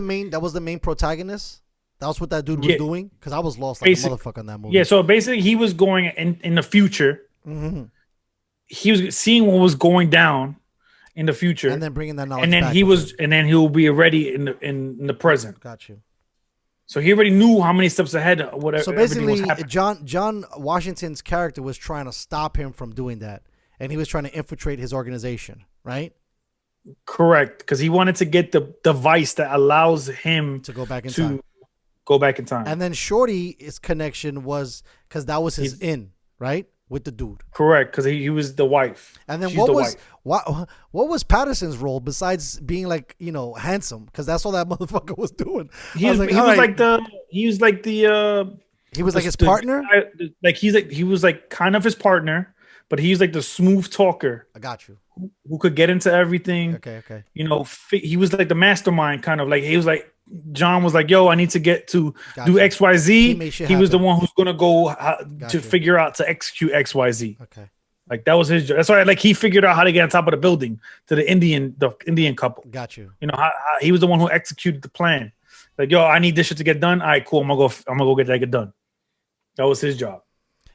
[SPEAKER 1] the main protagonist? That was what that dude was doing? Because I was lost like a motherfucker in that movie.
[SPEAKER 5] Yeah, so basically he was going in the future.
[SPEAKER 1] Mm-hmm.
[SPEAKER 5] He was seeing what was going down, in the future,
[SPEAKER 1] and then bringing that knowledge.
[SPEAKER 5] and then
[SPEAKER 1] back
[SPEAKER 5] and then he'll be ready in the present.
[SPEAKER 1] Got you.
[SPEAKER 5] So he already knew how many steps ahead. Whatever.
[SPEAKER 1] So basically, John Washington's character was trying to stop him from doing that, and he was trying to infiltrate his organization, right?
[SPEAKER 5] Correct, because he wanted to get the device that allows him
[SPEAKER 1] to go back in time.
[SPEAKER 5] Go back in time.
[SPEAKER 1] And then Shorty's connection was because that was his right, with the dude.
[SPEAKER 5] Correct, because he was the wife.
[SPEAKER 1] And then what was Patterson's role besides being like, handsome? Because that's all that motherfucker was doing. He was like his partner.
[SPEAKER 5] He was like kind of his partner, but he's like the smooth talker.
[SPEAKER 1] I got you.
[SPEAKER 5] Who could get into everything.
[SPEAKER 1] Okay.
[SPEAKER 5] He was like the mastermind, kind of like he was like John was like, yo, I need to get to do XYZ. He was the one who's gonna go to figure out to execute XYZ.
[SPEAKER 1] Okay.
[SPEAKER 5] Like that was his job. That's why like he figured out how to get on top of the building to the Indian couple.
[SPEAKER 1] Got you.
[SPEAKER 5] How he was the one who executed the plan. Like, yo, I need this shit to get done. All right, cool. I'm gonna go get that get done. That was his job.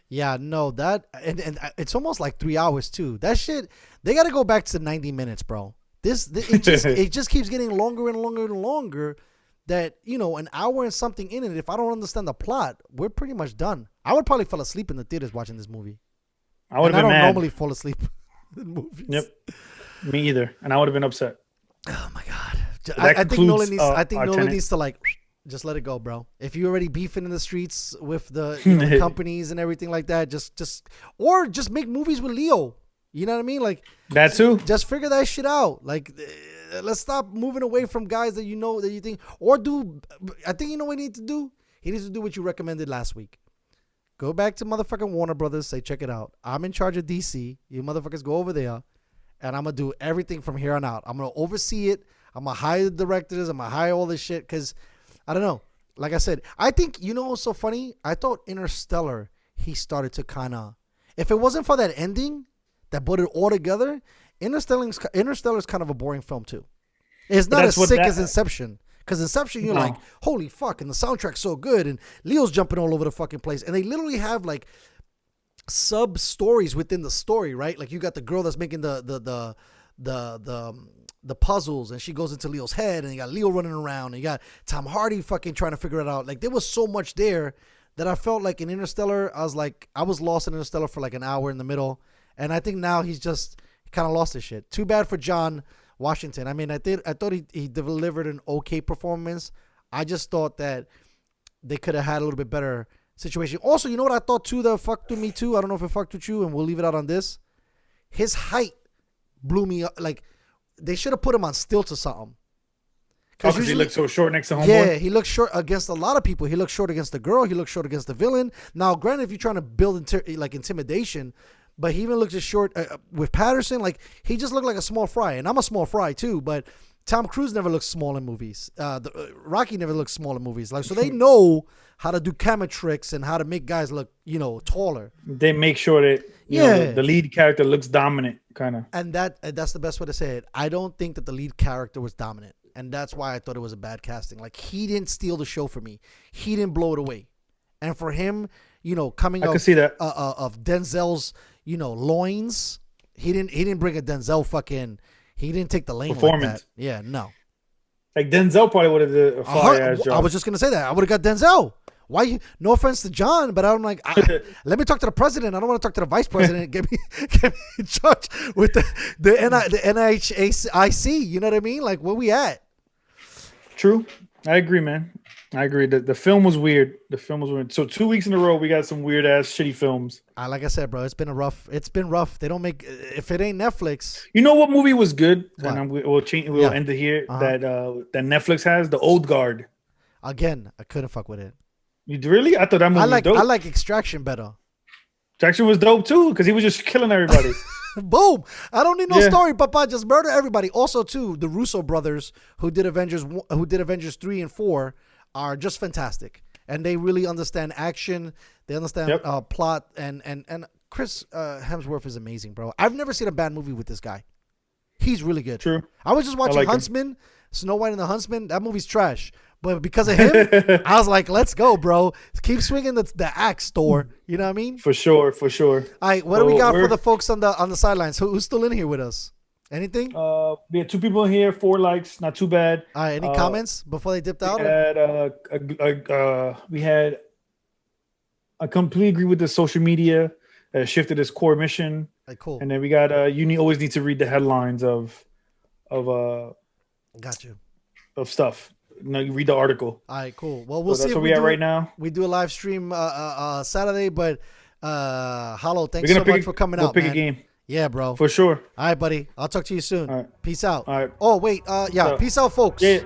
[SPEAKER 1] Yeah, no, that and it's almost like 3 hours too. That shit, they got to go back to 90 minutes, bro. It just keeps getting longer and longer and longer. That an hour and something in it. If I don't understand the plot, we're pretty much done. I would probably fall asleep in the theaters watching this movie.
[SPEAKER 5] I would have been
[SPEAKER 1] mad. I don't
[SPEAKER 5] mad.
[SPEAKER 1] normally fall asleep in movies.
[SPEAKER 5] Yep, me either, and I would have been upset.
[SPEAKER 1] Oh my god, I think Nolan needs. I think Nolan needs to like. Just let it go, bro. If you're already beefing in the streets with the companies and everything like that, just make movies with Leo. You know what I mean? Like
[SPEAKER 5] that too.
[SPEAKER 1] Just figure that shit out. Like, let's stop moving away from guys that that you think or do. I think what he needs to do. He needs to do what you recommended last week. Go back to motherfucking Warner Brothers. Say, check it out. I'm in charge of DC. You motherfuckers go over there, and I'm gonna do everything from here on out. I'm gonna oversee it. I'm gonna hire the directors. I'm gonna hire all this shit because. I don't know. Like I said, I think, what's so funny? I thought Interstellar, he started to kind of, if it wasn't for that ending that put it all together, Interstellar's kind of a boring film too. It's not as sick as Inception. Because Inception, you're like, holy fuck, and the soundtrack's so good, and Leo's jumping all over the fucking place. And they literally have like sub stories within the story, right? Like you got the girl that's making the puzzles, and she goes into Leo's head, and you got Leo running around, and you got Tom Hardy fucking trying to figure it out. Like there was so much there that I felt like in Interstellar, I was lost in Interstellar for like an hour in the middle, and I think now he's just kind of lost his shit. Too bad for John Washington. I mean, I thought he delivered an okay performance. I just thought that they could have had a little bit better situation. Also, you know what I thought too that fucked with me too? I don't know if it fucked with you, and we'll leave it out on this. His height blew me up. Like, they should have put him on stilts or something.
[SPEAKER 5] Because he looked so short next to Homeboy?
[SPEAKER 1] Yeah, he looked short against a lot of people. He looked short against the girl. He looked short against the villain. Now, granted, if you're trying to build intimidation, but he even looked as short with Patterson. Like, he just looked like a small fry. And I'm a small fry, too. But Tom Cruise never looks small in movies. Rocky never looks small in movies. Like, so they know how to do camera tricks and how to make guys look, taller.
[SPEAKER 5] They make sure that the lead character looks dominant, kind of.
[SPEAKER 1] And that's the best way to say it. I don't think that the lead character was dominant, and that's why I thought it was a bad casting. Like, he didn't steal the show for me. He didn't blow it away. And for him, coming
[SPEAKER 5] I could see that
[SPEAKER 1] of Denzel's, loins, he didn't bring a Denzel fucking. He didn't take the lane
[SPEAKER 5] performance.
[SPEAKER 1] Like that. Yeah, no.
[SPEAKER 5] Like Denzel probably would have did a fire-ass job.
[SPEAKER 1] I was just gonna say that. I would have got Denzel. Why? No offense to John, but I'm like, let me talk to the president. I don't want to talk to the vice president. Get me in charge with the NIHIC. You know what I mean? Like, where we at?
[SPEAKER 5] True. I agree, man. I agree. The film was weird. So 2 weeks in a row, we got some weird ass shitty films.
[SPEAKER 1] Like I said, bro, it's been rough. They don't make, if it ain't Netflix.
[SPEAKER 5] You know what movie was good? And we'll end it here. That Netflix has, The Old Guard.
[SPEAKER 1] Again, I couldn't fuck with it.
[SPEAKER 5] You really? I thought that movie was dope.
[SPEAKER 1] I like Extraction better.
[SPEAKER 5] Extraction was dope too because he was just killing everybody.
[SPEAKER 1] Boom! I don't need no story, Papa. Just murder everybody. Also, too, the Russo brothers who did Avengers 3 and 4 are just fantastic, and they really understand action. They understand plot, and Chris Hemsworth is amazing, bro. I've never seen a bad movie with this guy. He's really good.
[SPEAKER 5] True.
[SPEAKER 1] I was just watching Huntsman, Snow White and the Huntsman. That movie's trash. But because of him, I was like, let's go, bro. Keep swinging the axe, Thor. You know what I mean?
[SPEAKER 5] For sure.
[SPEAKER 1] All right, what do we got for the folks on the sidelines? Who's still in here with us? Anything?
[SPEAKER 5] We had 2 people in here, 4 likes, not too bad.
[SPEAKER 1] All right. Any comments before they dipped out?
[SPEAKER 5] We had I completely agree with the social media shifted its core mission.
[SPEAKER 1] Cool.
[SPEAKER 5] And then we got you always need to read the headlines of
[SPEAKER 1] got you.
[SPEAKER 5] Of stuff. No, you read the article.
[SPEAKER 1] All right, cool. Well, we'll see.
[SPEAKER 5] That's where we at right now.
[SPEAKER 1] We do a live stream Saturday, but Hollow, thanks so much for coming out,
[SPEAKER 5] pick
[SPEAKER 1] man.
[SPEAKER 5] a game.
[SPEAKER 1] Yeah, bro.
[SPEAKER 5] For sure.
[SPEAKER 1] All right, buddy. I'll talk to you soon.
[SPEAKER 5] All right.
[SPEAKER 1] Peace out.
[SPEAKER 5] All right.
[SPEAKER 1] Oh, wait. Peace out, folks.
[SPEAKER 5] Yeah.